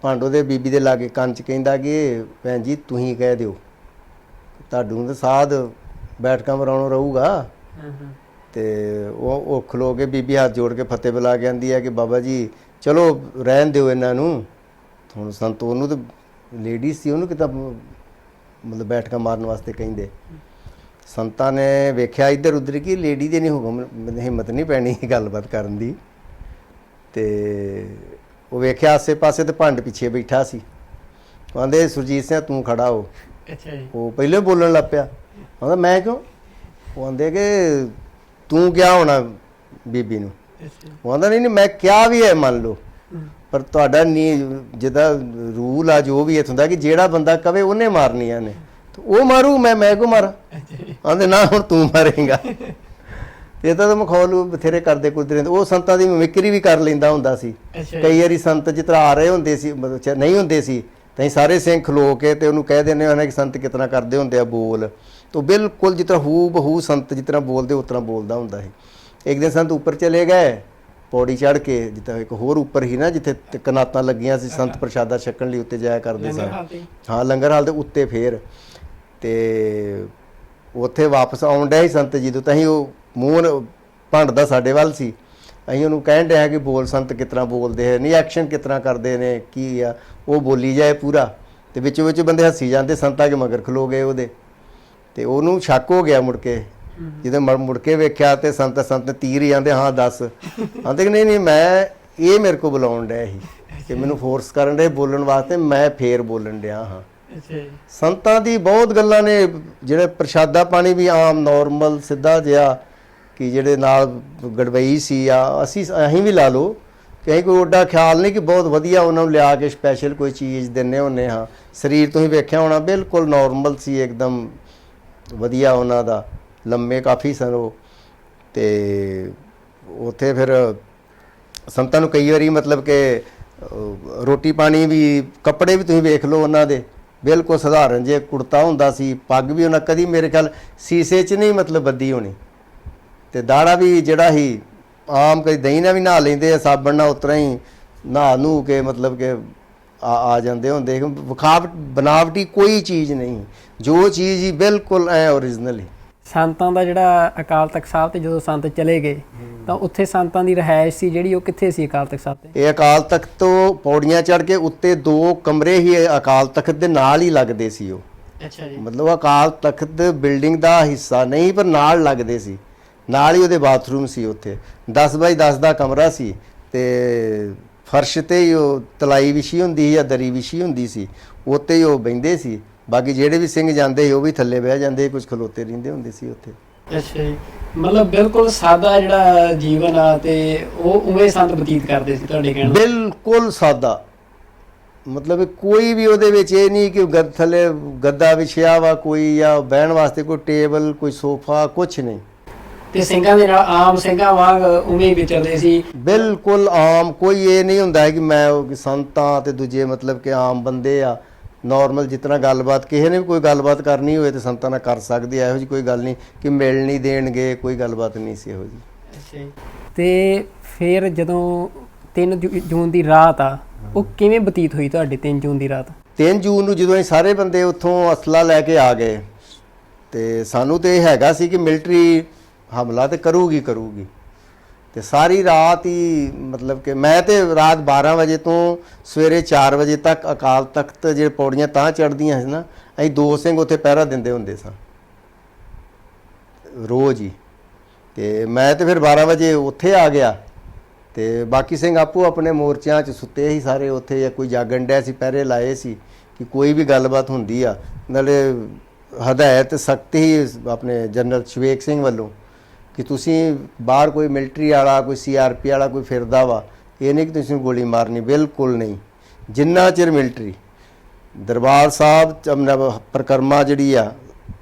ਭਾਂਡੋ ਦੇ ਬੀਬੀ ਦੇ ਲਾਗੇ ਕੰਨ 'ਚ ਕਹਿੰਦਾ ਕਿ ਭੈਣ ਜੀ ਤੁਸੀਂ ਕਹਿ ਦਿਓ, ਤੁਹਾਨੂੰ ਤਾਂ ਸਾਧ ਬੈਠਕਾਂ ਮਰਾਉਣੋਂ ਰਹੂਗਾ। ਤੇ ਉਹ ਖਲੋ ਕੇ ਬੀਬੀ ਹੱਥ ਜੋੜ ਕੇ ਫਤਿਹ ਬੁਲਾ ਕੇ ਆਂਦੀ ਹੈ ਕਿ ਬਾਬਾ ਜੀ ਚਲੋ ਰਹਿਣ ਦਿਓ ਇਹਨਾਂ ਨੂੰ। ਹੁਣ ਸੰਤ ਉਹਨੂੰ ਤਾਂ ਲੇਡੀ ਸੀ, ਉਹਨੂੰ ਕਿਤਾ ਮਤਲਬ ਬੈਠਕਾਂ ਮਾਰਨ ਵਾਸਤੇ ਕਹਿੰਦੇ। ਸੰਤਾਂ ਨੇ ਵੇਖਿਆ ਇੱਧਰ ਉੱਧਰ ਕਿ ਲੇਡੀ ਦੇ ਨਹੀਂ ਹੁਕਮ, ਹਿੰਮਤ ਨਹੀਂ ਪੈਣੀ ਗੱਲਬਾਤ ਕਰਨ ਦੀ। ਤੇ ਉਹ ਵੇਖਿਆ ਆਸੇ ਪਾਸੇ ਤੇ ਭੰਡ ਪਿੱਛੇ ਬੈਠਾ ਸੀ। ਕਹਿੰਦੇ ਸੁਰਜੀਤ ਸਿੰਘ ਤੂੰ ਖੜਾ ਹੋ। ਅੱਛਾ ਜੀ। ਉਹ ਪਹਿਲੇ ਬੋਲਣ ਲੱਗ ਪਿਆ, ਕਹਿੰਦਾ ਮੈਂ ਕਿਉਂ? ਉਹ ਕਹਿੰਦੇ ਕਿ ਤੂੰ ਕਿਹਾ ਹੋਣਾ ਬੀਬੀ ਨੂੰ। ਉਹ ਕਹਿੰਦਾ ਨਹੀਂ ਮੈਂ ਕਿਹਾ ਵੀ ਹੈ ਮੰਨ ਲਓ, ਪਰ ਤੁਹਾਡਾ ਨਹੀਂ ਜਿੱਦਾਂ ਰੂਲ ਆ ਜੋ ਵੀ ਇੱਥੋਂ ਦਾ ਕਿ ਜਿਹੜਾ ਬੰਦਾ ਕਵੇ ਉਹਨੇ ਮਾਰਨੀਆਂ ਨੇ, ਉਹ ਮਾਰੂ ਮੈਂ ਕੋ ਮਾਰਾਂ? ਕਹਿੰਦੇ ਨਾ ਹੁਣ ਤੂੰ ਮਾਰੇਗਾ। ਤੇ ਇਹ ਤਾਂ ਮਖੌਲ ਬਥੇਰੇ ਕਰਦੇ ਕੁਦਰੇ। ਉਹ ਸੰਤਾਂ ਦੀ ਮਿਮਿਕਰੀ ਵੀ ਕਰ ਲੈਂਦਾ ਹੁੰਦਾ ਸੀ। ਕਈ ਵਾਰੀ ਸੰਤ ਜਿਸ ਤਰ੍ਹਾਂ ਆ ਰਹੇ ਹੁੰਦੇ ਸੀ, ਮਤਲਬ ਨਹੀਂ ਹੁੰਦੇ ਸੀ, ਤਾਂ ਸਾਰੇ ਸਿੰਘ ਖਲੋ ਕੇ ਤੇ ਉਹਨੂੰ ਕਹਿ ਦਿੰਦੇ ਹੁੰਦੇ ਕਿ ਸੰਤ ਕਿਤਨਾ ਕਰਦੇ ਹੁੰਦੇ ਆ ਬੋਲ। ਤਾਂ ਬਿਲਕੁਲ ਜਿਸ ਤਰ੍ਹਾਂ ਹੂ ਬਹੂ ਸੰਤ ਜਿਸ ਤਰ੍ਹਾਂ ਬੋਲਦੇ ਉਸ ਤਰ੍ਹਾਂ ਬੋਲਦਾ ਹੁੰਦਾ ਸੀ। ਇੱਕ ਦਿਨ ਸੰਤ ਉੱਪਰ ਚਲੇ ਗਏ ਪੌੜੀ ਚੜ੍ਹ ਕੇ, ਜਿੱਦਾਂ ਇੱਕ ਹੋਰ ਉੱਪਰ ਹੀ ਨਾ ਜਿੱਥੇ ਕਨਾਤਾਂ ਲੱਗੀਆਂ ਸੀ, ਸੰਤ ਪ੍ਰਸ਼ਾਦਾ ਛਕਣ ਲਈ ਉੱਤੇ ਜਾਇਆ ਕਰਦੇ ਸਨ। ਹਾਂ, ਲੰਗਰ ਹਾਲ ਦੇ ਉੱਤੇ। ਫੇਰ ਤੇ ਉੱਥੇ ਵਾਪਸ ਆਉਣ ਡਿਆ ਸੀ ਸੰਤ ਜੀ ਤੋਂ, ਤਾਂ ਅਸੀਂ ਉਹ ਮੂੰਹ ਭੰਡ ਦਾ ਸਾਡੇ ਵੱਲ ਸੀ, ਅਸੀਂ ਉਹਨੂੰ ਕਹਿਣ ਡਿਆ ਕਿ ਬੋਲ ਸੰਤ ਕਿਸ ਤਰ੍ਹਾਂ ਬੋਲਦੇ ਹੈ, ਨਹੀਂ ਐਕਸ਼ਨ ਕਿਸ ਤਰ੍ਹਾਂ ਕਰਦੇ ਨੇ, ਕੀ ਆ ਉਹ ਬੋਲੀ ਜਾਏ ਪੂਰਾ। ਤੇ ਵਿੱਚੋਂ ਵਿੱਚ ਬੰਦੇ ਹੱਸੀ ਜਾਂਦੇ, ਸੰਤਾਂ ਕੇ ਮਗਰ ਖਲੋ ਗਏ ਉਹਦੇ। ਤੇ ਉਹਨੂੰ ਸ਼ੱਕ ਹੋ ਗਿਆ ਮੁੜ ਕੇ, ਜਦੋਂ ਮੁੜ ਕੇ ਵੇਖਿਆ ਤੇ ਸੰਤ ਤੀਰ ਹੀ ਜਾਂਦੇ, ਹਾਂ ਦੱਸ। ਆਂਦੇ ਕਿ ਨਹੀਂ ਮੈਂ ਇਹ ਮੇਰੇ ਕੋਲ ਬੁਲਾਉਣ ਡਿਆ ਸੀ ਕਿ ਮੈਨੂੰ ਫੋਰਸ ਕਰਨ ਡੇ ਬੋਲਣ ਵਾਸਤੇ, ਮੈਂ ਫੇਰ ਬੋਲਣ ਡਿਆ ਹਾਂ। ਸੰਤਾਂ ਦੀ ਬਹੁਤ ਗੱਲਾਂ ਨੇ, ਜਿਹੜੇ ਪ੍ਰਸ਼ਾਦਾ ਪਾਣੀ ਵੀ ਆਮ ਨੋਰਮਲ ਸਿੱਧਾ ਜਿਹਾ, ਕਿ ਜਿਹੜੇ ਨਾਲ ਗੜਵਈ ਸੀ ਆ ਅਸੀਂ ਵੀ ਲਾ ਲਓ ਕਿ ਅਸੀਂ ਕੋਈ ਓਡਾ ਖਿਆਲ ਨਹੀਂ ਕਿ ਬਹੁਤ ਵਧੀਆ ਉਹਨਾਂ ਨੂੰ ਲਿਆ ਕੇ ਸਪੈਸ਼ਲ ਕੋਈ ਚੀਜ਼ ਦਿੰਦੇ ਹੁੰਦੇ ਹਾਂ। ਸਰੀਰ ਤੁਸੀਂ ਵੇਖਿਆ ਹੋਣਾ ਬਿਲਕੁਲ ਨੋਰਮਲ ਸੀ, ਇੱਕਦਮ ਵਧੀਆ ਉਹਨਾਂ ਦਾ, ਲੰਮੇ ਕਾਫੀ ਸਨ ਉਹ। ਤੇ ਉੱਥੇ ਫਿਰ ਸੰਤਾਂ ਨੂੰ ਕਈ ਵਾਰੀ ਮਤਲਬ ਕਿ ਰੋਟੀ ਪਾਣੀ ਵੀ, ਕੱਪੜੇ ਵੀ ਤੁਸੀਂ ਵੇਖ ਲਓ ਉਹਨਾਂ ਦੇ ਬਿਲਕੁਲ ਸਧਾਰਨ ਜੇ ਕੁੜਤਾ ਹੁੰਦਾ ਸੀ, ਪੱਗ ਵੀ ਉਹਨਾਂ ਕਦੀ ਮੇਰੇ ਖਿਆਲ ਸੀਸੇ 'ਚ ਨਹੀਂ ਮਤਲਬ ਬੱਧੀ ਹੋਣੀ। ਤੇ ਦਾੜਾ ਵੀ ਜਿਹੜਾ ਸੀ ਆਮ ਕਈ ਦਹੀਂ ਨਾਲ ਵੀ ਨਹਾ ਲੈਂਦੇ ਆ, ਸਾਬਣ ਨਾਲ ਉਤਰਾ ਹੀ ਨਹਾ ਨੂੰ ਕੇ ਮਤਲਬ ਕਿ ਆ ਜਾਂਦੇ ਹੁੰਦੇ। ਬਨਾਵਟੀ ਕੋਈ ਚੀਜ਼ ਨਹੀਂ, ਜੋ ਚੀਜ਼ ਹੀ ਬਿਲਕੁਲ ਐ ਓਰੀਜਨਲ ਹੀ। ਸੰਤਾਂ ਦਾ ਜਿਹੜਾ ਅਕਾਲ ਤਖਤ ਸਾਹਿਬ ਤੇ ਜਦੋਂ ਸੰਤ ਚਲੇ ਗਏ ਤਾਂ ਉੱਥੇ ਸੰਤਾਂ ਦੀ ਰਿਹਾਇਸ਼ ਸੀ ਜਿਹੜੀ, ਉਹ ਕਿੱਥੇ ਸੀ ਅਕਾਲ ਤਖਤ ਸਾਹਿਬ ਤੇ? ਇਹ ਅਕਾਲ ਤਖਤ ਤੋਂ ਪੌੜੀਆਂ ਚੜ੍ਹ ਕੇ ਉੱਤੇ 2 ਕਮਰੇ ਹੀ ਅਕਾਲ ਤਖਤ ਦੇ ਨਾਲ ਹੀ ਲੱਗਦੇ ਸੀ ਉਹ। ਅੱਛਾ ਜੀ। ਮਤਲਬ ਅਕਾਲ ਤਖਤ ਬਿਲਡਿੰਗ ਦਾ ਹਿੱਸਾ ਨਹੀਂ, ਪਰ ਨਾਲ ਲੱਗਦੇ ਸੀ, ਨਾਲ ਹੀ ਉਹਦੇ ਬਾਥਰੂਮ ਸੀ। ਉੱਥੇ 10 ਬਾਈ 10 ਦਾ ਕਮਰਾ ਸੀ ਤੇ ਫਰਸ਼ ਤੇ ਹੀ ਉਹ ਤਲਾਈ ਵਿਛੀ ਹੁੰਦੀ ਜਾਂ ਦਰੀ ਵਿਛੀ ਹੁੰਦੀ ਸੀ, ਉੱਤੇ ਹੀ ਉਹ ਬਹਿੰਦੇ ਸੀ। ਬਾਕੀ ਜਿਹੜੇ ਵੀ ਸਿੰਘ ਜਾਂਦੇ ਸੀ ਉਹ ਵੀ ਥੱਲੇ ਬਹਿ ਜਾਂਦੇ, ਕੁਝ ਖਲੋਤੇ ਰਹਿੰਦੇ ਹੁੰਦੇ ਸੀ ਉੱਥੇ। ਅੱਛਾ ਜੀ। ਮਤਲਬ ਬਿਲਕੁਲ ਸਾਦਾ ਜਿਹੜਾ ਜੀਵਨ ਆ ਤੇ ਉਹ ਉਵੇਂ ਸੰਤ ਬਤੀਤ ਕਰਦੇ ਸੀ ਤੁਹਾਡੇ ਕਹਿਣ? ਬਿਲਕੁਲ ਸਾਦਾ, ਮਤਲਬ ਕੋਈ ਵੀ ਉਹਦੇ ਵਿੱਚ ਇਹ ਨਹੀਂ ਕਿ ਥੱਲੇ ਗੱਦਾ ਵਿਛਿਆ ਵਾ ਕੋਈ, ਜਾਂ ਬਹਿਣ ਵਾਸਤੇ ਕੋਈ ਟੇਬਲ, ਕੋਈ ਸੋਫਾ, ਕੁਛ ਨਹੀਂ। ਤੇ ਸਿੰਘਾਂ ਦੇ ਨਾਲ ਆਮ ਸਿੰਘਾਂ ਵਾਂਗ ਉਵੇਂ ਹੀ ਵਿਚਰਦੇ ਸੀ? ਬਿਲਕੁਲ ਆਮ, ਕੋਈ ਇਹ ਨਹੀਂ ਹੁੰਦਾ ਕਿ ਮੈਂ ਸੰਤਾਂ ਤੇ ਦੂਜੇ ਮਤਲਬ ਕਿ ਆਮ ਬੰਦੇ ਆ ਨੋਰਮਲ। ਜਿਤਨਾ ਗੱਲਬਾਤ ਕਿਸੇ ਨੇ ਵੀ ਕੋਈ ਗੱਲਬਾਤ ਕਰਨੀ ਹੋਏ ਤੇ ਸੰਤਾਂ ਨਾਲ ਕਰ ਸਕਦੇ ਆ, ਇਹੋ ਜਿਹੀ ਕੋਈ ਗੱਲ ਨਹੀਂ ਕਿ ਮਿਲ ਨਹੀਂ ਦੇਣਗੇ, ਕੋਈ ਗੱਲਬਾਤ ਨਹੀਂ ਸੀ ਇਹੋ ਜਿਹੀ। ਅੱਛਾ ਜੀ। ਤੇ ਫਿਰ ਜਦੋਂ 3 ਜੂਨ ਦੀ ਰਾਤ ਆ, ਉਹ ਕਿਵੇਂ ਬਤੀਤ ਹੋਈ ਤੁਹਾਡੀ 3 ਜੂਨ ਦੀ ਰਾਤ? 3 ਜੂਨ ਨੂੰ ਜਦੋਂ ਅਸੀਂ ਸਾਰੇ ਬੰਦੇ ਉੱਥੋਂ ਅਸਲਾ ਲੈ ਕੇ ਆ ਗਏ ਤੇ ਸਾਨੂੰ ਤੇ ਇਹ ਹੈਗਾ ਸੀ ਕਿ ਮਿਲਟਰੀ ਹਮਲਾ ਤੇ ਕਰੂਗੀ। ਤੇ ਸਾਰੀ ਰਾਤ ਹੀ ਮਤਲਬ ਕਿ ਮੈਂ ਤੇ ਰਾਤ 12 ਵਜੇ ਤੋਂ ਸਵੇਰੇ 4 ਵਜੇ ਤੱਕ ਅਕਾਲ ਤਖਤ ਜਿਹੜੇ ਪੌੜੀਆਂ ਤਾਂ ਚੜ੍ਹਦੀਆਂ ਸੀ ਨਾ, ਅਸੀਂ 2 ਸਿੰਘ ਉੱਥੇ ਪਹਿਰਾ ਦਿੰਦੇ ਹੁੰਦੇ ਸਾਂ ਰੋਜ਼ ਹੀ। ਤੇ ਮੈਂ ਤੇ ਫਿਰ 12 ਵਜੇ ਉੱਥੇ ਆ ਗਿਆ ਤੇ ਬਾਕੀ ਸਿੰਘ ਆਪੋ ਆਪਣੇ ਮੋਰਚਿਆਂ 'ਚ ਸੁੱਤੇ ਸੀ ਸਾਰੇ ਉੱਥੇ, ਜਾਂ ਕੋਈ ਜਾਗਣ ਡਿਆ ਸੀ, ਪਹਿਰੇ ਲਾਏ ਸੀ ਕਿ ਕੋਈ ਵੀ ਗੱਲਬਾਤ ਹੁੰਦੀ ਆ। ਨਾਲੇ ਹਦਾਇਤ ਸਖਤ ਹੀ ਆਪਣੇ ਜਨਰਲ ਸ਼ਵੇਕ ਸਿੰਘ ਵੱਲੋਂ ਕਿ ਤੁਸੀਂ ਬਾਹਰ ਕੋਈ ਮਿਲਟਰੀ ਵਾਲਾ, ਕੋਈ CRP ਵਾਲਾ ਕੋਈ ਫਿਰਦਾ ਵਾ, ਇਹ ਨਹੀਂ ਕਿ ਤੁਸੀਂ ਗੋਲੀ ਮਾਰਨੀ, ਬਿਲਕੁਲ ਨਹੀਂ। ਜਿੰਨਾ ਚਿਰ ਮਿਲਟਰੀ ਦਰਬਾਰ ਸਾਹਿਬ ਪਰਿਕਰਮਾ ਜਿਹੜੀ ਆ,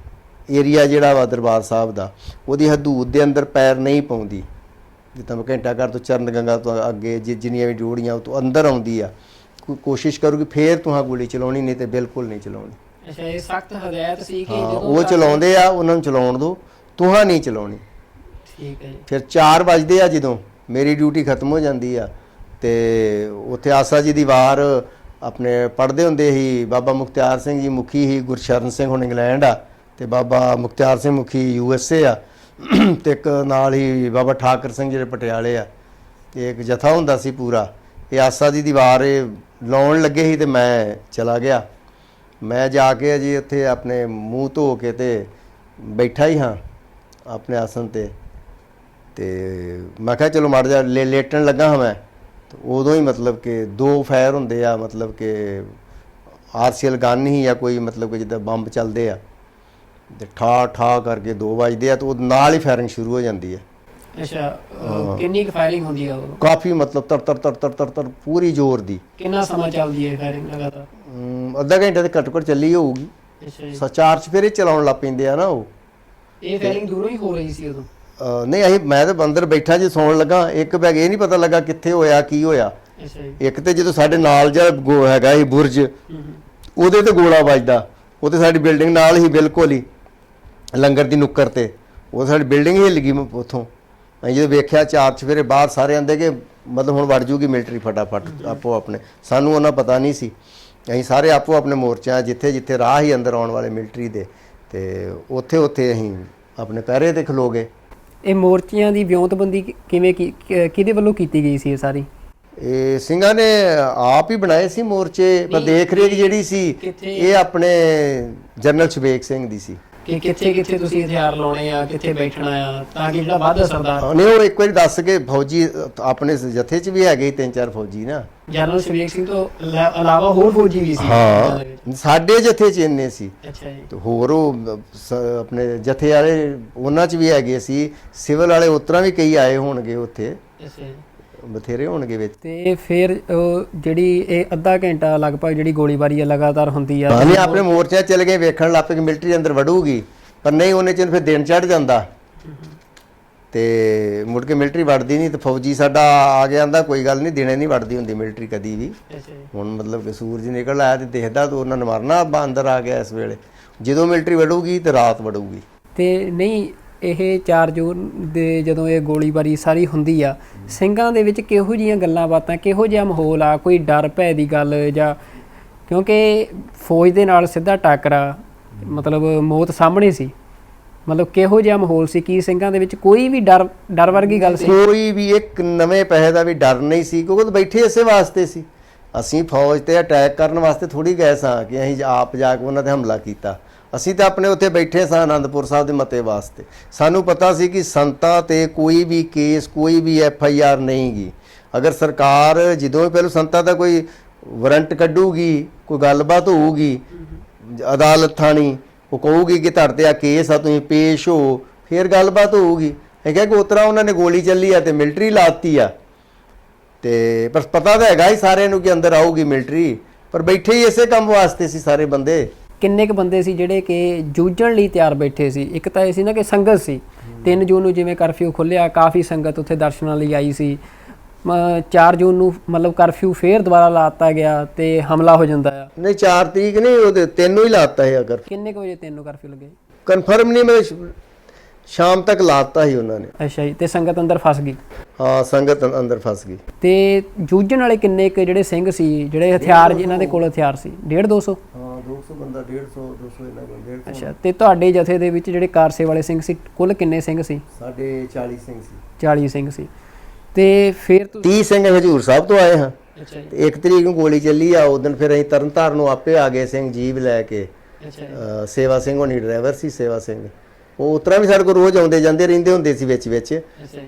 ਏਰੀਆ ਜਿਹੜਾ ਵਾ ਦਰਬਾਰ ਸਾਹਿਬ ਦਾ, ਉਹਦੀ ਹਦੂਦ ਦੇ ਅੰਦਰ ਪੈਰ ਨਹੀਂ ਪਾਉਂਦੀ, ਜਿੱਦਾਂ ਘੰਟਾ ਘਰ ਤੋਂ ਚਰਨ ਗੰਗਾ ਤੋਂ ਅੱਗੇ ਜਿੰਨੀਆਂ ਵੀ ਜੋੜੀਆਂ ਉਹ ਤੋਂ ਅੰਦਰ ਆਉਂਦੀ ਆ, ਕੋਈ ਕੋਸ਼ਿਸ਼ ਕਰੂਗੀ ਫੇਰ ਤੁਹਾਂ ਗੋਲੀ ਚਲਾਉਣੀ, ਨਹੀਂ ਤੇ ਬਿਲਕੁਲ ਨਹੀਂ ਚਲਾਉਣੀ। ਅੱਛਾ, ਇਹ ਸਖਤ ਹਦਾਇਤ ਸੀ ਕਿ ਜਦੋਂ ਉਹ ਚਲਾਉਂਦੇ ਆ ਉਹਨਾਂ ਨੂੰ ਚਲਾਉਣ ਦਿਓ, ਤੁਹਾਂ ਨਹੀਂ ਚਲਾਉਣੀ। ਠੀਕ ਹੈ ਜੀ। ਫਿਰ 4 ਵਜਦੇ ਆ ਜਦੋਂ ਮੇਰੀ ਡਿਊਟੀ ਖਤਮ ਹੋ ਜਾਂਦੀ ਆ ਤੇ ਉੱਥੇ ਆਸਾ ਜੀ ਦੀ ਵਾਰ ਆਪਣੇ ਪੜ੍ਹਦੇ ਹੁੰਦੇ ਸੀ। ਬਾਬਾ ਮੁਖਤਿਆਰ ਸਿੰਘ ਜੀ ਮੁਖੀ ਸੀ, ਗੁਰਸ਼ਰਨ ਸਿੰਘ ਹੁਣ ਇੰਗਲੈਂਡ ਆ, ਤੇ ਬਾਬਾ ਮੁਖਤਿਆਰ ਸਿੰਘ ਮੁਖੀ USA ਆ, ਤੇ ਇੱਕ ਨਾਲ ਹੀ ਬਾਬਾ ਠਾਕਰ ਸਿੰਘ ਜਿਹੜੇ ਪਟਿਆਲੇ ਆ। ਤੇ ਇੱਕ ਜਥਾ ਹੁੰਦਾ ਸੀ ਪੂਰਾ। ਇਹ ਆਸਾ ਜੀ ਦੀ ਵਾਰ ਇਹ ਲਾਉਣ ਲੱਗੇ ਸੀ ਤੇ ਮੈਂ ਚਲਾ ਗਿਆ। ਮੈਂ ਜਾ ਕੇ ਜੀ ਉੱਥੇ ਆਪਣੇ ਮੂੰਹ ਧੋ ਕੇ ਤੇ ਬੈਠਾ ਹੀ ਹਾਂ ਆਪਣੇ ਆਸਨ ਤੇ ਮੈਂ ਕਿਹਾ ਚਲੋ ਮੜ ਜਾ ਲੇਟਣ ਲੱਗਾ ਹਾਂ ਮੈਂ। ਤੇ ਉਦੋਂ ਹੀ ਮਤਲਬ ਕਿ 2 ਫਾਇਰ ਹੁੰਦੇ ਆ, ਮਤਲਬ ਕਿ RCL ਗਨ ਹੀ ਆ ਕੋਈ, ਮਤਲਬ ਕਿ ਜਿੱਦਾਂ ਬੰਬ ਚੱਲਦੇ ਆ, ਤੇ ਠਾ ਠਾ ਕਰਕੇ 2 ਵੱਜਦੇ ਆ, ਤੇ ਉਹ ਨਾਲ ਹੀ ਫਾਇਰਿੰਗ ਸ਼ੁਰੂ ਹੋ ਜਾਂਦੀ ਹੈ। ਅੱਛਾ, ਕਿੰਨੀ ਕੁ ਫਾਇਰਿੰਗ ਹੁੰਦੀ ਆ ਉਹ? ਕਾਫੀ ਮਤਲਬ ਤਰ ਤਰ ਤਰ ਤਰ ਤਰ ਤਰ ਪੂਰੀ ਜ਼ੋਰ ਦੀ। ਕਿੰਨਾ ਸਮਾਂ ਚੱਲਦੀ ਹੈ ਫਾਇਰਿੰਗ ਲਗਾਤਾਰ? ਅੱਧਾ ਘੰਟਾ ਤੇ ਘੱਟੋ ਘੱਟ ਚੱਲੀ ਹੋਊਗੀ। ਅੱਛਾ ਜੀ। 4 ਚੁਫੇਰੇ ਚਲਾਉਣ ਲੱਗ ਪੈਂਦੇ ਆ ਨਾ ਉਹ। ਇਹ ਫਾਇਰਿੰਗ ਦੂਰੋਂ ਹੀ ਹੋ ਰਹੀ ਸੀ ਉਦੋਂ? ਨਹੀਂ, ਮੈਂ ਤਾਂ ਅੰਦਰ ਬੈਠਾ ਜੀ ਸੌਣ ਲੱਗਾ, ਇੱਕ ਬੈਗ ਇਹ ਨਹੀਂ ਪਤਾ ਲੱਗਾ ਕਿੱਥੇ ਹੋਇਆ ਕੀ ਹੋਇਆ। ਅੱਛਾ ਜੀ। ਇੱਕ ਤੇ ਜਦੋਂ ਸਾਡੇ ਨਾਲ ਜਿਹੜਾ ਹੈਗਾ ਇਹ ਬੁਰਜ, ਉਹਦੇ ਤੇ ਗੋਲਾ ਵੱਜਦਾ। ਉਹ ਤੇ ਸਾਡੀ ਬਿਲਡਿੰਗ ਨਾਲ ਹੀ ਬਿਲਕੁਲ ਹੀ ਲੰਗਰ ਦੀ ਨੁੱਕਰ ਤੇ, ਉਹ ਸਾਡੀ ਬਿਲਡਿੰਗ ਹਿੱਲ ਗਈ ਉੱਥੋਂ। ਅਸੀਂ ਜਦੋਂ ਵੇਖਿਆ 4 ਚੁਫੇਰੇ ਬਾਹਰ ਸਾਰੇ ਆਂਦੇ ਕਿ ਮਤਲਬ ਹੁਣ ਵੜ ਜੂਗੀ ਮਿਲਟਰੀ ਫਟਾਫਟ ਆਪੋ ਆਪਣੇ। ਸਾਨੂੰ ਉਹਨਾਂ ਪਤਾ ਨਹੀਂ ਸੀ। ਅਸੀਂ ਸਾਰੇ ਆਪੋ ਆਪਣੇ ਮੋਰਚਿਆਂ ਜਿੱਥੇ ਜਿੱਥੇ ਰਾਹ ਹੀ ਅੰਦਰ ਆਉਣ ਵਾਲੇ ਮਿਲਟਰੀ ਦੇ, ਤੇ ਉੱਥੇ ਉੱਥੇ ਅਸੀਂ ਆਪਣੇ ਪਹਿਰੇ ਤੇ ਖਲੋ ਗਏ। ਇਹ ਮੋਰਚਿਆਂ ਦੀ ਵਿਉਂਤਬੰਦੀ ਕਿਵੇਂ ਕਿਹਦੇ ਵੱਲੋਂ ਕੀਤੀ ਗਈ ਸੀ ਇਹ ਸਾਰੀ? ਇਹ ਸਿੰਘਾਂ ਨੇ ਆਪ ਹੀ ਬਣਾਏ ਸੀ ਮੋਰਚੇ, ਪਰ ਦੇਖ ਰੇਖ ਜਿਹੜੀ ਸੀ ਇਹ ਆਪਣੇ ਜਨਰਲ ਸ਼ਬੇਕ ਸਿੰਘ ਦੀ ਸੀ। ਕਿ ਕਿੱਥੇ ਕਿੱਥੇ ਤੁਸੀਂ ਹਥਿਆਰ ਲਾਉਣੇ ਆ, ਕਿੱਥੇ ਬੈਠਣਾ ਆ, ਤਾਂ ਕਿ ਜਿਹੜਾ ਵੱਧ ਅਸਰਦਾਰ। ਨਹੀਂ, ਉਹ ਇੱਕ ਵਾਰੀ ਦੱਸ ਕੇ ਫੌਜੀ ਆਪਣੇ ਜਥੇ 'ਚ ਵੀ ਹੈਗੇ 3-4 ਫੌਜੀ ਨਾ। ਜਨਰਲ ਸ਼ਬੇਕ ਸਿੰਘ ਤੋਂ ਇਲਾਵਾ ਹੋਰ ਫੌਜੀ ਵੀ ਸੀ? ਹਾਂ, ਸਾਡੇ ਜਥੇ 'ਚ ਇੰਨੇ ਸੀ। ਅੱਛਾ ਜੀ। ਤੇ ਹੋਰ ਉਹ ਆਪਣੇ ਜਥੇ ਵਾਲੇ ਉਹਨਾਂ 'ਚ ਵੀ ਹੈਗੇ ਸੀ। ਸਿਵਲ ਵਾਲੇ ਉਤਰਾ ਵੀ ਕਈ ਆਏ ਹੋਣਗੇ ਉੱਥੇ। ਅੱਛਾ ਜੀ। ਬਥੇਰੇ ਹੋਣਗੇ ਵਿੱਚ। ਤੇ ਫਿਰ ਜਿਹੜੀ ਇਹ ਅੱਧਾ ਘੰਟਾ ਲਗਭਗ ਜਿਹੜੀ ਗੋਲੀਬਾਰੀ ਆ ਲਗਾਤਾਰ ਹੁੰਦੀ ਆ? ਨਹੀਂ, ਆਪਣੇ ਮੋਰਚੇ ਚਲੇ ਗਏ, ਵੇਖਣ ਲੱਗ ਪਏ ਕਿ ਮਿਲਟਰੀ ਅੰਦਰ ਵੜੂਗੀ, ਪਰ ਨਹੀਂ, ਉਹਨੇ ਚ ਫਿਰ ਦਿਨ ਚੜ ਜਾਂਦਾ ਤੇ ਮੁੜ ਕੇ ਮਿਲਟਰੀ ਵੜਦੀ ਨਹੀਂ। ਤੇ ਫੌਜੀ ਸਾਡਾ ਆ ਗਿਆ, ਆਂਦਾ ਕੋਈ ਗੱਲ ਨਹੀਂ, ਦਿਨੇ ਨਹੀਂ ਵੜਦੀ ਹੁੰਦੀ ਮਿਲਟਰੀ ਕਦੀ ਵੀ। ਹੁਣ ਮਤਲਬ ਕਿ ਸੂਰਜ ਨਿਕਲ ਆਇਆ ਤੇ ਦੇਖਦਾ ਤਾਂ ਉਹਨਾਂ ਨੇ ਮਰਨਾ, ਅੰਦਰ ਆ ਗਿਆ ਇਸ ਵੇਲੇ। ਜਦੋਂ ਮਿਲਟਰੀ ਵੜੂਗੀ ਤੇ ਰਾਤ ਵੜੂਗੀ। ਤੇ ਨਹੀਂ, ਇਹ 4 ਜੂਨ ਦੇ ਜਦੋਂ ਇਹ ਗੋਲੀਬਾਰੀ ਸਾਰੀ ਹੁੰਦੀ ਆ, ਸਿੰਘਾਂ ਦੇ ਵਿੱਚ ਕਿਹੋ ਜਿਹੀਆਂ ਗੱਲਾਂ ਬਾਤਾਂ, ਕਿਹੋ ਜਿਹਾ ਮਾਹੌਲ ਆ? ਕੋਈ ਡਰ ਭੈ ਦੀ ਗੱਲ, ਜਾਂ ਕਿਉਂਕਿ ਫੌਜ ਦੇ ਨਾਲ ਸਿੱਧਾ ਟੱਕਰਾ, ਮਤਲਬ ਮੌਤ ਸਾਹਮਣੇ ਸੀ, ਮਤਲਬ ਕਿਹੋ ਜਿਹਾ ਮਾਹੌਲ ਸੀ? ਕੀ ਸਿੰਘਾਂ ਦੇ ਵਿੱਚ ਕੋਈ ਵੀ ਡਰ ਵਰਗੀ ਗੱਲ ਸੀ? ਕੋਈ ਵੀ ਇੱਕ ਨਵੇਂ ਪੈਸੇ ਦਾ ਵੀ ਡਰ ਨਹੀਂ ਸੀ, ਕਿਉਂਕਿ ਬੈਠੇ ਇਸੇ ਵਾਸਤੇ ਸੀ। ਅਸੀਂ ਫੌਜ ਤੇ ਅਟੈਕ ਕਰਨ ਵਾਸਤੇ ਥੋੜੀ ਗਏ ਸਾਂ ਕਿ ਅਸੀਂ ਆਪ ਜਾ ਕੇ ਉਹਨਾਂ ਤੇ ਹਮਲਾ ਕੀਤਾ। ਅਸੀਂ ਤਾਂ ਆਪਣੇ ਉੱਥੇ ਬੈਠੇ ਸਾਂ ਅਨੰਦਪੁਰ ਸਾਹਿਬ ਦੇ ਮਤੇ ਵਾਸਤੇ। ਸਾਨੂੰ ਪਤਾ ਸੀ ਕਿ ਸੰਤਾਂ ਤੇ ਕੋਈ ਵੀ ਕੇਸ, ਕੋਈ ਵੀ FIR ਨਹੀਂ ਗੀ। ਅਗਰ ਸਰਕਾਰ ਜਦੋਂ ਪਹਿਲਾਂ ਸੰਤਾਂ ਦਾ ਕੋਈ ਵਾਰੰਟ ਕੱਢੂਗੀ, ਕੋਈ ਗੱਲਬਾਤ ਹੋਊਗੀ, ਅਦਾਲਤ ਥਾਣੀ ਉਹ ਕਹੂਗੀ ਕਿ ਤੁਹਾਡੇ ਤੇ ਆ ਕੇਸ ਆ, ਤੁਸੀਂ ਪੇਸ਼ ਹੋ, ਫਿਰ ਗੱਲਬਾਤ ਹੋਊਗੀ। ਇਹ ਕਿਹਾ ਕਿ ਉਤਰਾ ਉਹਨਾਂ ਨੇ ਗੋਲੀ ਚੱਲੀ ਆ ਤੇ ਮਿਲਟਰੀ ਲਾਤੀ ਆ, ਤੇ ਪਰ ਪਤਾ ਤਾਂ ਹੈਗਾ ਹੀ ਸਾਰਿਆਂ ਨੂੰ ਕਿ ਅੰਦਰ ਆਊਗੀ ਮਿਲਟਰੀ, ਪਰ ਬੈਠੇ ਹੀ ਇਸੇ ਕੰਮ ਵਾਸਤੇ ਸੀ ਸਾਰੇ ਬੰਦੇ। ਕਿੰਨੇ ਕੁ ਬੰਦੇ ਸੀ ਜਿਹੜੇ ਕਿ ਜੂਝਣ ਲਈ ਤਿਆਰ ਬੈਠੇ ਸੀ? ਇੱਕ ਤਾਂ ਇਹ ਸੀ ਨਾ ਕਿ ਸੰਗਤ ਸੀ, 3 ਜੂਨ ਨੂੰ ਜਿਵੇਂ ਕਰਫਿਊ ਖੁੱਲਿਆ, ਕਾਫੀ ਸੰਗਤ ਉੱਥੇ ਦਰਸ਼ਨਾਂ ਲਈ ਆਈ ਸੀ। 4 ਜੂਨ ਨੂੰ ਮਤਲਬ ਕਰਫਿਊ ਫੇਰ ਦੁਬਾਰਾ ਲਾਤਾ ਗਿਆ ਤੇ ਹਮਲਾ ਹੋ ਜਾਂਦਾ ਆ। ਨਹੀਂ, 4 ਤਰੀਕ ਨਹੀਂ, ਉਹਦੇ 3 ਨੂੰ ਹੀ ਲਾਤਾ ਹੈ। ਅਗਰ ਕਿੰਨੇ ਕੁ ਵਜੇ 3 ਨੂੰ ਕਰਫਿਊ ਲੱਗੇ? ਕਨਫਰਮ ਨਹੀਂ, ਮੈਂ ਸ਼ਾਮ ਤੱਕ ਲਾਤਾ ਸੀ ਉਹਨਾਂ ਨੇ। ਅੱਛਾ ਜੀ। ਤੇ ਸੰਗਤ ਅੰਦਰ ਫਸ ਗਈ? ਹਾਂ, ਸੰਗਤ ਅੰਦਰ ਫਸ ਗਈ। ਤੇ ਜੂਝਣ ਵਾਲੇ ਕਿੰਨੇ ਕੁ ਜਿਹੜੇ ਸਿੰਘ ਸੀ, ਜਿਹੜੇ ਹਥਿਆਰ ਜਿਨ੍ਹਾਂ ਦੇ ਕੋਲ ਹਥਿਆਰ ਸੀ? 150-200? ਹਾਂ, 200 ਬੰਦਾ, 150-200 ਇਹਨਾਂ ਕੋਲ 150। ਅੱਛਾ। ਤੇ ਤੁਹਾਡੇ ਜਥੇ ਦੇ ਵਿੱਚ ਜਿਹੜੇ ਕਾਰਸੇ ਵਾਲੇ ਸਿੰਘ ਸੀ, ਕੁੱਲ ਕਿੰਨੇ ਸਿੰਘ ਸੀ? ਸਾਡੇ 40 ਸਿੰਘ ਸੀ। 40 ਸਿੰਘ ਸੀ। ਤੇ ਫਿਰ 30 ਸਿੰਘ ਹਜੂਰ ਸਾਹਿਬ ਤੋਂ ਆਏ ਹਾਂ। ਅੱਛਾ ਜੀ। ਤੇ 1 ਤਰੀਕ ਨੂੰ ਗੋਲੀ ਚੱਲੀ ਆ, ਉਸ ਦਿਨ ਫਿਰ ਅਸੀਂ ਤਰਨਤਾਰਨ ਨੂੰ ਆਪੇ ਆ ਗਏ ਸਿੰਘ ਜੀਬ ਲੈ ਕੇ। ਅੱਛਾ। ਸੇਵਾ ਸਿੰਘ ਹੋਣੀ ਡਰਾਈਵਰ ਸੀ, ਸੇਵਾ ਸਿੰਘ। ਉਹ ਉਤਰਾ ਵੀ ਸਾਡੇ ਕੋਲ ਰੋਜ਼ ਆਉਂਦੇ ਜਾਂਦੇ ਰਹਿੰਦੇ ਹੁੰਦੇ ਸੀ ਵਿੱਚ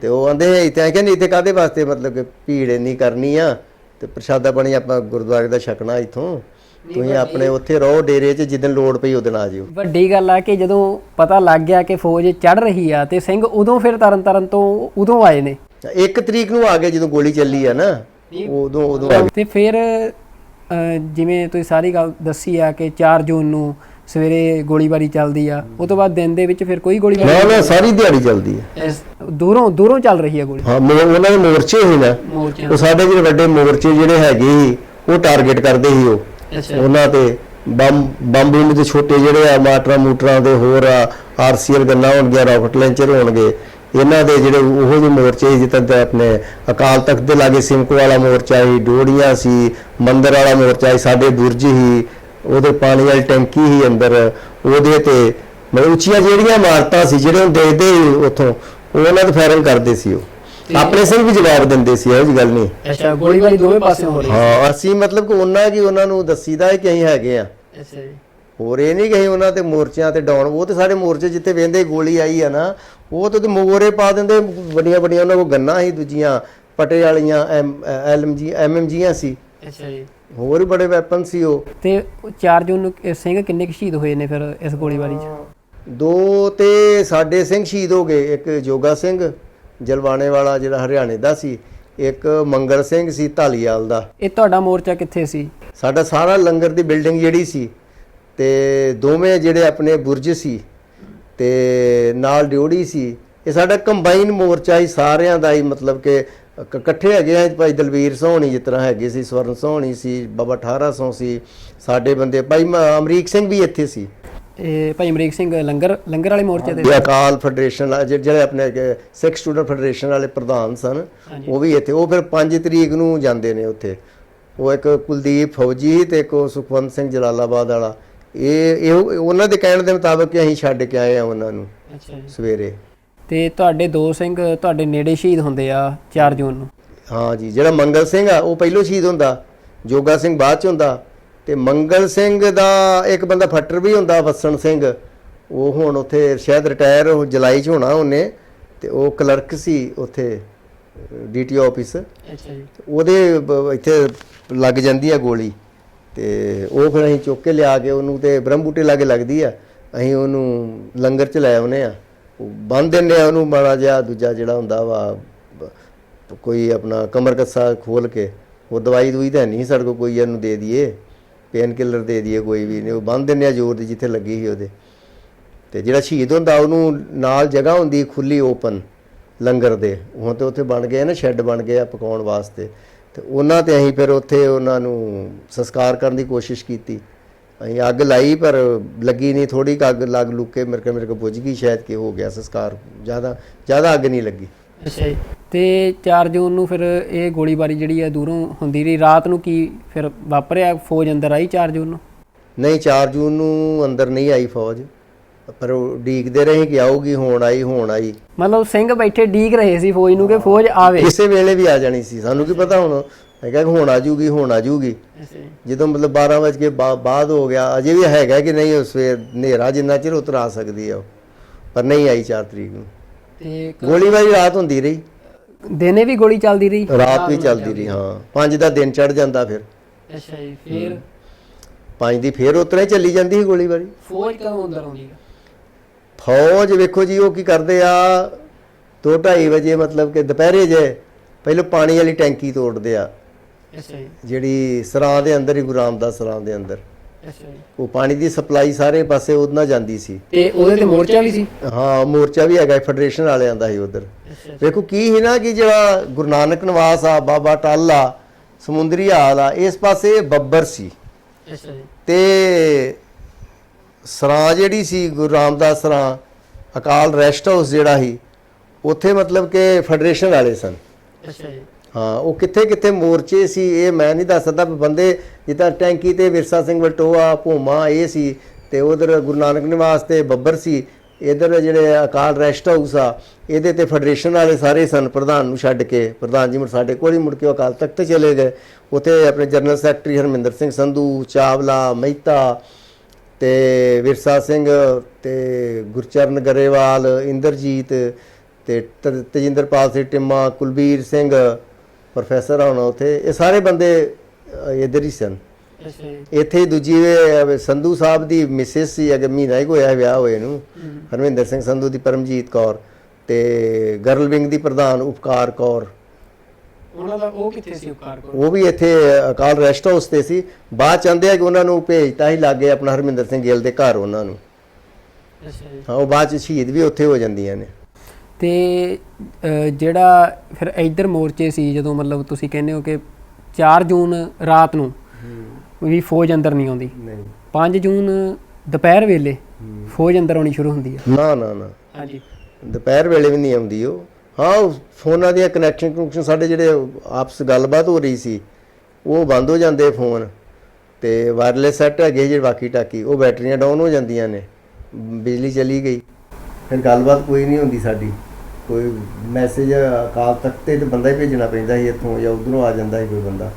ਤੇ ਉਹ ਆਂਦੇ ਇੱਥੇ ਕਹਿੰਦੇ ਇੱਥੇ ਕਾਹਦੇ ਵਾਸਤੇ, ਮਤਲਬ ਕਿ ਭੀੜ ਇੰਨੀ ਕਰਨੀ ਆ ਤੇ ਪ੍ਰਸ਼ਾਦਾ ਪਾਣੀ ਆਪਾਂ ਗੁਰਦੁਆਰੇ ਦਾ ਛਕਣਾ, ਇੱਥੋਂ ਤੁਸੀਂ ਆਪਣੇ ਉੱਥੇ ਰਹੋ ਡੇਰੇ 'ਚ, ਜਿੱਦਣ ਲੋੜ ਪਈ ਉਦਣ ਆ ਜਿਓ। ਵੱਡੀ ਗੱਲ ਆ ਕਿ ਜਦੋਂ ਪਤਾ ਲੱਗ ਗਿਆ ਕਿ ਫੌਜ ਚੜ ਰਹੀ ਆ ਤੇ ਸਿੰਘ ਉਦੋਂ ਫਿਰ ਤਰਨਤਾਰਨ ਤੋਂ ਉਦੋਂ ਆਏ ਨੇ। 1 ਤਰੀਕ ਨੂੰ ਆ ਗਏ ਜਦੋਂ ਗੋਲੀ ਚੱਲੀ ਆ ਨਾ, ਉਦੋਂ ਆ ਗਏ। ਤੇ ਫਿਰ ਜਿਵੇਂ ਤੁਸੀਂ ਸਾਰੀ ਗੱਲ ਦੱਸੀ ਆ ਕਿ 4 ਜੂਨ ਨੂੰ ਸਵੇਰੇ ਗੋਲੀਬਾਰੀ ਚੱਲਦੀ ਆ, ਉਸ ਤੋਂ ਬਾਅਦ ਦਿਨ ਦੇ ਵਿੱਚ ਫਿਰ ਕੋਈ ਗੋਲੀਬਾਰੀ ਨਾ, ਸਾਰੀ ਦਿਹਾੜੀ ਚੱਲਦੀ ਹੈ। ਦੂਰੋਂ ਚੱਲ ਰਹੀ ਆ ਗੋਲੀ? ਹਾਂ, ਉਹਨਾਂ ਦੇ ਮੋਰਚੇ ਸੀ ਨਾ, ਉਹ ਸਾਡੇ ਜਿਹੜੇ ਵੱਡੇ ਮੋਰਚੇ ਜਿਹੜੇ ਹੈਗੇ ਸੀ ਉਹ ਟਾਰਗੇਟ ਕਰਦੇ ਸੀ। ਉਹ ਉਹਨਾਂ ਤੇ ਬੰਬ ਦੇ ਛੋਟੇ ਜਿਹੜੇ ਆ, ਮਾਟਰਾਂ ਮੂਟਰਾਂ ਦੇ ਹੋਰ ਆ, RCL ਗੰਨਾਂ ਹੋਣਗੀਆਂ, ਰਾਕਟ ਲਾਂਚਰ ਹੋਣਗੇ, ਇਹਨਾਂ ਦੇ ਜਿਹੜੇ ਉਹੋ ਜਿਹੇ ਮੋਰਚੇ ਸੀ, ਜਿੱਦਾਂ ਤੇ ਆਪਣੇ ਅਕਾਲ ਤਖਤ ਦੇ ਲਾਗੇ ਸਿੰਮਕੋ ਵਾਲਾ ਮੋਰਚਾ ਸੀ, ਡੋੜੀਆਂ ਸੀ, ਮੰਦਰ ਵਾਲਾ ਮੋਰਚਾ ਸੀ, ਸਾਡੇ ਬੁਰਜ ਸੀ, ਉਹਦੇ ਪਾਣੀ ਵਾਲੀ ਟੈਂਕੀ ਸੀ ਅੰਦਰ, ਉਹਦੇ ਤੇ ਮਤਲਬ ਉੱਚੀਆਂ ਜਿਹੜੀਆਂ ਇਮਾਰਤਾਂ ਸੀ, ਜਿਹੜੇ ਉਹ ਦੇਖਦੇ ਉੱਥੋਂ ਉਹਨਾਂ ਤੇ ਫਾਇਰਿੰਗ ਕਰਦੇ ਸੀ। ਉਹ ਆਪਣੇ ਸਿੰਘ ਵੀ ਜਵਾਬ ਦਿੰਦੇ ਸੀ, ਇਹੋ ਜਿਹੀ ਗੱਲ ਨਹੀਂ। ਅੱਛਾ, ਗੋਲੀਬਾਰੀ ਦੋਵੇਂ ਪਾਸੇ ਹੋ ਰਹੀ ਹਾਂ, ਅਸੀਂ ਮਤਲਬ ਕਿ ਉਹਨਾਂ ਨੂੰ ਦੱਸੀਦਾ ਹੈ ਕਿ ਅਸੀਂ ਹੈਗੇ ਆ। ਅੱਛਾ ਜੀ। ਹੋਰ ਇਹ ਨਹੀਂ ਕਿ ਅਸੀਂ ਉਹਨਾਂ ਤੇ ਮੋਰਚਿਆਂ ਤੇ ਡਾਉਣ, ਉਹ ਤੇ ਸਾਡੇ ਮੋਰਚੇ ਜਿੱਥੇ ਵੇਂਦੇ ਗੋਲੀ ਆਈ ਆ ਨਾ, ਉਹ ਤੇ ਮੋਰੇ ਪਾ ਦਿੰਦੇ, ਵੱਡੀਆਂ ਵੱਡੀਆਂ ਉਹਨਾਂ ਕੋਲ ਗੰਨਾਂ ਸੀ, ਦੂਜੀਆਂ ਪਟੇ ਵਾਲੀਆਂ MMGਆਂ ਸੀ। ਅੱਛਾ ਜੀ। ਹੋਰ ਵੀ ਬੜੇ ਵੈਪਨ ਸੀ ਉਹ। ਤੇ 4 ਜੂਨ ਨੂੰ ਇਹ ਸਿੰਘ ਕਿੰਨੇ ਕੁ ਸ਼ਹੀਦ ਹੋਏ ਨੇ ਫਿਰ ਇਸ ਗੋਲੀਬਾਰੀ 'ਚ? 2 ਤੇ ਸਾਡੇ ਸਿੰਘ ਸ਼ਹੀਦ ਹੋ ਗਏ, ਇੱਕ ਜੋਗਾ ਸਿੰਘ ਜਲਵਾਣੇ ਵਾਲਾ ਜਿਹੜਾ ਹਰਿਆਣੇ ਦਾ ਸੀ, ਇੱਕ ਮੰਗਲ ਸਿੰਘ ਸੀ ਢਾਲੀਵਾਲ ਦਾ। ਇਹ ਤੁਹਾਡਾ ਮੋਰਚਾ ਕਿੱਥੇ ਸੀ? ਸਾਡਾ ਸਾਰਾ ਲੰਗਰ ਦੀ ਬਿਲਡਿੰਗ ਜਿਹੜੀ ਸੀ, ਤੇ ਦੋਵੇਂ ਜਿਹੜੇ ਆਪਣੇ ਬੁਰਜ ਸੀ ਤੇ ਨਾਲ ਡਿਓੜੀ ਸੀ, ਇਹ ਸਾਡਾ ਕੰਬਾਈਨ ਮੋਰਚਾ ਹੀ ਸਾਰਿਆਂ ਦਾ ਹੀ, ਮਤਲਬ ਕਿ ਇਕੱਠੇ ਹੈਗੇ ਆ। ਭਾਈ ਦਲਵੀਰ ਸੋਹਣੀ ਜਿਸ ਤਰ੍ਹਾਂ ਹੈਗੇ ਸੀ, ਸਵਰਨ ਸੋਹਣੀ ਸੀ, ਬਾਬਾ 1800 ਸੀ ਸਾਡੇ ਬੰਦੇ, ਭਾਈ ਅਮਰੀਕ ਸਿੰਘ ਵੀ ਇੱਥੇ ਸੀ। ਇਹ ਭਾਈ ਅਮਰੀਕ ਸਿੰਘ ਲੰਗਰ ਵਾਲੇ ਮੋਰਚੇ ਦੇ ਅਕਾਲ ਫੈਡਰੇਸ਼ਨ ਜਿਹੜੇ ਆਪਣੇ ਸਿੱਖ ਸਟੂਡੈਂਟ ਫੈਡਰੇਸ਼ਨ ਵਾਲੇ ਪ੍ਰਧਾਨ ਸਨ, ਉਹ ਵੀ ਇੱਥੇ। ਉਹ ਫਿਰ 5 ਤਰੀਕ ਨੂੰ ਜਾਂਦੇ ਨੇ ਉੱਥੇ। ਉਹ ਇੱਕ ਕੁਲਦੀਪ ਫੌਜੀ ਤੇ ਇੱਕ ਸੁਖਵੰਤ ਸਿੰਘ ਜਲਾਲਾਬਾਦ ਵਾਲਾ, ਇਹ ਉਹਨਾਂ ਦੇ ਕਹਿਣ ਦੇ ਮੁਤਾਬਕ ਅਸੀਂ ਛੱਡ ਕੇ ਆਏ ਆ ਉਹਨਾਂ ਨੂੰ ਸਵੇਰੇ। ਤੇ ਤੁਹਾਡੇ 2 ਸਿੰਘ ਤੁਹਾਡੇ ਨੇੜੇ ਸ਼ਹੀਦ ਹੁੰਦੇ ਆ 4 ਜੂਨ ਨੂੰ? ਹਾਂ ਜੀ, ਜਿਹੜਾ ਮੰਗਲ ਸਿੰਘ ਆ ਉਹ ਪਹਿਲੋਂ ਸ਼ਹੀਦ ਹੁੰਦਾ, ਜੋਗਾ ਸਿੰਘ ਬਾਅਦ ਚ ਹੁੰਦਾ, ਤੇ ਮੰਗਲ ਸਿੰਘ ਦਾ ਇੱਕ ਬੰਦਾ ਫੱਟਰ ਵੀ ਹੁੰਦਾ, ਵਸਣ ਸਿੰਘ, ਉਹ ਹੁਣ ਉੱਥੇ ਸ਼ਾਇਦ ਰਿਟਾਇਰ ਜੁਲਾਈ ਚ ਹੋਣਾ ਉਹਨੇ, ਤੇ ਉਹ ਕਲਰਕ ਸੀ ਉੱਥੇ DTO ਆਫਿਸ। ਅੱਛਾ ਜੀ। ਉਹਦੇ ਇੱਥੇ ਲੱਗ ਜਾਂਦੀ ਆ ਗੋਲੀ, ਤੇ ਉਹ ਫਿਰ ਅਸੀਂ ਚੁੱਕ ਕੇ ਲਿਆ ਕੇ ਉਹਨੂੰ, ਤੇ ਬ੍ਰਹਮ ਬੂਟੇ ਲਾਗੇ ਲੱਗਦੀ ਆ, ਅਸੀਂ ਉਹਨੂੰ ਲੰਗਰ ਚ ਲੈ ਆਉਨੇ ਆ, ਬੰਨ ਦਿੰਦੇ ਆ ਉਹਨੂੰ ਮਾੜਾ ਜਿਹਾ, ਦੂਜਾ ਜਿਹੜਾ ਹੁੰਦਾ ਵਾ ਕੋਈ ਆਪਣਾ ਕਮਰ ਕੱਸਾ ਖੋਲ ਕੇ, ਉਹ ਦਵਾਈ ਦੂਈ ਤਾਂ ਨਹੀਂ ਸਾਡੇ ਕੋਲ ਕੋਈ, ਇਹਨੂੰ ਦੇ ਦਈਏ ਪੇਨ ਕਿਲਰ ਦੇ ਦਈਏ, ਕੋਈ ਵੀ ਨਹੀਂ, ਉਹ ਬੰਨ ਦਿੰਦੇ ਆ ਜ਼ੋਰ ਦੀ ਜਿੱਥੇ ਲੱਗੀ ਸੀ ਉਹਦੇ। ਤੇ ਜਿਹੜਾ ਸ਼ਹੀਦ ਹੁੰਦਾ ਉਹਨੂੰ ਨਾਲ ਜਗ੍ਹਾ ਹੁੰਦੀ ਖੁੱਲੀ ਓਪਨ ਲੰਗਰ ਦੇ, ਹੁਣ ਤੇ ਉੱਥੇ ਬਣ ਗਏ ਨਾ ਸ਼ੈੱਡ ਬਣ ਗਏ ਆ ਪਕਾਉਣ ਵਾਸਤੇ, ਤੇ ਉਹਨਾਂ ਤੇ ਅਸੀਂ ਫਿਰ ਉੱਥੇ ਉਹਨਾਂ ਨੂੰ ਸੰਸਕਾਰ ਕਰਨ ਦੀ ਕੋਸ਼ਿਸ਼ ਕੀਤੀ। ਅਸੀਂ ਅੱਗ ਲਾਈ ਪਰ ਲੱਗੀ ਨਹੀਂ, ਥੋੜੀ ਅੱਗ ਲੱਗ ਲੁੱਕ ਕੇ ਮੇਰੇ ਕੋ ਪੁੱਜ ਗਈ ਸ਼ਾਇਦ, ਕਿ ਹੋ ਗਿਆ ਸੰਸਕਾਰ, ਜ਼ਿਆਦਾ ਅੱਗ ਨਹੀਂ ਲੱਗੀ। ਅੱਛਾ ਜੀ। ਤੇ 4 ਜੂਨ ਨੂੰ ਫਿਰ ਇਹ ਗੋਲੀਬਾਰੀ ਜਿਹੜੀ ਹੈ ਦੂਰੋਂ ਹੁੰਦੀ ਰਹੀ, ਰਾਤ ਨੂੰ ਕੀ ਫਿਰ ਵਾਪਰਿਆ? ਫੌਜ ਅੰਦਰ ਆਈ 4 ਜੂਨ ਨੂੰ? ਨਹੀਂ, 4 ਜੂਨ ਨੂੰ ਅੰਦਰ ਨਹੀਂ ਆਈ ਫੌਜ, ਪਰ ਉਹ ਡੀਕਦੇ ਰਹੇ ਕਿ ਆਊਗੀ, ਹੁਣ ਆਈ। ਮਤਲਬ ਸਿੰਘ ਬੈਠੇ ਡੀਕ ਰਹੇ ਸੀ ਫੌਜ ਨੂੰ ਕਿ ਫੌਜ ਆਵੇ? ਕਿਸੇ ਵੇਲੇ ਵੀ ਆ ਜਾਣੀ ਸੀ, ਸਾਨੂੰ ਕੀ ਪਤਾ ਹੁਣ ਹੈਗਾ ਕਿ ਹੁਣ ਆ ਜੂਗੀ। ਜਦੋਂ ਮਤਲਬ 12 ਵਜੇ ਕੇ ਬਾਅਦ ਹੋ ਗਿਆ, ਅਜੇ ਵੀ ਹੈਗਾ ਕਿ ਨਹੀਂ, ਸਵੇਰ ਹਨੇਰਾ ਜਿੰਨਾ ਚਿਰ ਉਤਰ ਆ ਸਕਦੀ ਆ, ਪਰ ਨਹੀਂ ਆਈ 4 ਤਰੀਕ ਨੂੰ। ਤੇ ਗੋਲੀਬਾਰੀ ਰਾਤ ਹੁੰਦੀ ਰਹੀ, ਦਿਨੇ ਵੀ ਗੋਲੀ ਚੱਲਦੀ ਰਹੀ? ਰਾਤ ਵੀ ਚੱਲਦੀ ਰਹੀ, ਹਾਂ। 5 ਦਾ ਦਿਨ ਚੜ ਜਾਂਦਾ ਫਿਰ। ਅੱਛਾ ਜੀ। ਫਿਰ 5 ਦੀ ਫਿਰ ਉਤਰਾ ਹੀ ਚੱਲੀ ਜਾਂਦੀ ਸੀ ਗੋਲੀਬਾਰੀ। ਫੌਜ ਕਦੋਂ ਅੰਦਰ ਆਉਂਦੀ? ਫੌਜ ਵੇਖੋ ਜੀ, ਉਹ ਕੀ ਕਰਦੇ ਆ, 2-2:30 ਵਜੇ, ਮਤਲਬ ਕਿ ਦੁਪਹਿਰੇ ਜੇ ਪਹਿਲਾਂ ਪਾਣੀ ਵਾਲੀ ਟੈਂਕੀ ਤੋੜਦੇ ਆ। ਅੱਛਾ ਜੀ। ਜਿਹੜੀ ਸਰਾਂ ਦੇ ਅੰਦਰ ਹੀ, ਗੁਰੂ ਰਾਮਦਾਸ ਸਰਾਂ ਦੇ ਅੰਦਰ। ਅੱਛਾ ਜੀ। ਉਹ ਪਾਣੀ ਦੀ ਸਪਲਾਈ ਸਾਰੇ ਪਾਸੇ ਉਹਦੇ ਨਾਲ ਜਾਂਦੀ ਸੀ। ਤੇ ਉਹਦੇ ਤੇ ਮੋਰਚਾ ਵੀ ਸੀ? ਹਾਂ, ਮੋਰਚਾ ਵੀ ਹੈਗਾ, ਫੈਡਰੇਸ਼ਨ ਵਾਲਿਆਂ ਦਾ ਸੀ ਉਧਰ। ਵੇਖੋ ਕੀ ਸੀ ਨਾ, ਕਿ ਜਿਹੜਾ ਗੁਰੂ ਨਾਨਕ ਨਿਵਾਸ ਆ, ਬਾਬਾ ਟੱਲ ਆ, ਸਮੁੰਦਰੀ ਹਾਲ ਆ, ਇਸ ਪਾਸੇ ਬੱਬਰ ਸੀ। ਅੱਛਾ ਜੀ। ਤੇ ਸਰਾਂ ਜਿਹੜੀ ਸੀ ਗੁਰੂ ਰਾਮਦਾਸ ਸਰਾਂ, ਅਕਾਲ ਰੈਸਟ ਹਾਊਸ ਜਿਹੜਾ ਸੀ, ਉੱਥੇ ਮਤਲਬ ਕਿ ਫੈਡਰੇਸ਼ਨ ਵਾਲੇ ਸਨ। ਅੱਛਾ ਜੀ। ਹਾਂ, ਉਹ ਕਿੱਥੇ ਮੋਰਚੇ ਸੀ ਇਹ ਮੈਂ ਨਹੀਂ ਦੱਸ ਸਕਦਾ। ਬੰਦੇ ਜਿੱਦਾਂ ਟੈਂਕੀ ਤੇ ਵਿਰਸਾ ਸਿੰਘ ਵਲਟੋਆ, ਭੂਮਾ, ਇਹ ਸੀ, ਤੇ ਉਧਰ ਗੁਰੂ ਨਾਨਕ ਨਿਵਾਸ ਤੇ ਬੱਬਰ ਸੀ। ਇਧਰ ਜਿਹੜੇ ਅਕਾਲ ਰੈਸਟ ਹਾਊਸ ਆ, ਇਹਦੇ ਤੇ ਫੈਡਰੇਸ਼ਨ ਵਾਲੇ ਸਾਰੇ ਸਨ, ਪ੍ਰਧਾਨ ਨੂੰ ਛੱਡ ਕੇ। ਪ੍ਰਧਾਨ ਜੀ ਸਾਡੇ ਕੋਲ ਹੀ ਮੁੜ ਕੇ ਅਕਾਲ ਤਖਤ ਚਲੇ ਗਏ। ਉੱਥੇ ਆਪਣੇ ਜਨਰਲ ਸੈਕਟਰੀ ਹਰਮਿੰਦਰ ਸਿੰਘ ਸੰਧੂ, ਚਾਵਲਾ, ਮਹਿਤਾ, ਤੇ ਵਿਰਸਾ ਸਿੰਘ, ਤੇ ਗੁਰਚਰਨ ਗਰੇਵਾਲ, ਇੰਦਰਜੀਤ, ਤੇ ਤੇਜਿੰਦਰਪਾਲ ਸਿੰਘ ਟਿੰਮਾ, ਕੁਲਬੀਰ ਸਿੰਘ ਪ੍ਰੋਫੈਸਰ ਹੋਣਾ ਉੱਥੇ, ਇਹ ਸਾਰੇ ਬੰਦੇ ਇੱਧਰ ਹੀ ਸਨ। ਇੱਥੇ ਦੂਜੀ ਸੰਧੂ ਸਾਹਿਬ ਦੀ ਮਿਸਿਸ ਸੀ, ਅਗੇ ਮਹੀਨਾ ਹੀ ਹੋਇਆ ਵਿਆਹ ਹੋਏ ਨੂੰ, ਹਰਮਿੰਦਰ ਸਿੰਘ ਸੰਧੂ ਦੀ ਪਰਮਜੀਤ ਕੌਰ, ਤੇ ਗਰਲ ਵਿੰਗ ਦੀ ਪ੍ਰਧਾਨ ਉਪਕਾਰ ਕੌਰ। ਉਹਨਾਂ ਦਾ ਉਹ ਕਿੱਥੇ ਸੀ ਉਪਕਾਰ ਕੌਰ? ਉਹ ਵੀ ਇੱਥੇ ਅਕਾਲ ਰੈਸਟ ਹਾਊਸ ਤੇ ਸੀ। ਬਾਅਦ ਚਾਹੁੰਦੇ ਆ ਕਿ ਉਹਨਾਂ ਨੂੰ ਭੇਜਤਾ ਹੀ ਲਾਗੇ ਆਪਣਾ ਹਰਮਿੰਦਰ ਸਿੰਘ ਗਿੱਲ ਦੇ ਘਰ ਉਹਨਾਂ ਨੂੰ। ਹਾਂ, ਉਹ ਬਾਅਦ ਚ ਸ਼ਹੀਦ ਵੀ ਉੱਥੇ ਹੋ ਜਾਂਦੀਆਂ ਨੇ। ਤੇ ਜਿਹੜਾ ਫਿਰ ਇੱਧਰ ਮੋਰਚੇ ਸੀ, ਜਦੋਂ ਮਤਲਬ ਤੁਸੀਂ ਕਹਿੰਦੇ ਹੋ ਕਿ 4 ਜੂਨ ਰਾਤ ਨੂੰ ਵੀ ਫੌਜ ਅੰਦਰ ਨਹੀਂ ਆਉਂਦੀ, 5 ਜੂਨ ਦੁਪਹਿਰ ਵੇਲੇ ਫੌਜ ਅੰਦਰ ਆਉਣੀ ਸ਼ੁਰੂ ਹੁੰਦੀ ਹੈ? ਨਾ। ਹਾਂਜੀ। ਦੁਪਹਿਰ ਵੇਲੇ ਵੀ ਨਹੀਂ ਆਉਂਦੀ ਉਹ। ਹਾਂ, ਉਹ ਫੋਨਾਂ ਦੀਆਂ ਕਨੈਕਸ਼ਨ ਸਾਡੇ ਜਿਹੜੇ ਆਪਸ ਗੱਲਬਾਤ ਹੋ ਰਹੀ ਸੀ ਉਹ ਬੰਦ ਹੋ ਜਾਂਦੇ ਫੋਨ, ਤੇ ਵਾਇਰਲੈਸ ਸੈੱਟ ਹੈਗੇ ਜਿਹੜੇ ਬਾਕੀ ਟਾਕੀ, ਉਹ ਬੈਟਰੀਆਂ ਡਾਊਨ ਹੋ ਜਾਂਦੀਆਂ ਨੇ, ਬਿਜਲੀ ਚਲੀ ਗਈ, ਫਿਰ ਗੱਲਬਾਤ ਕੋਈ ਨਹੀਂ ਹੁੰਦੀ ਸਾਡੀ। ਕੋਈ ਮੈਸੇਜ ਅਕਾਲ ਤਖਤ ਤੇ ਬੰਦਾ ਹੀ ਭੇਜਣਾ ਪੈਂਦਾ ਸੀ ਇੱਥੋਂ, ਜਾਂ ਉੱਧਰੋਂ ਆ ਜਾਂਦਾ ਸੀ ਕੋਈ ਬੰਦਾ।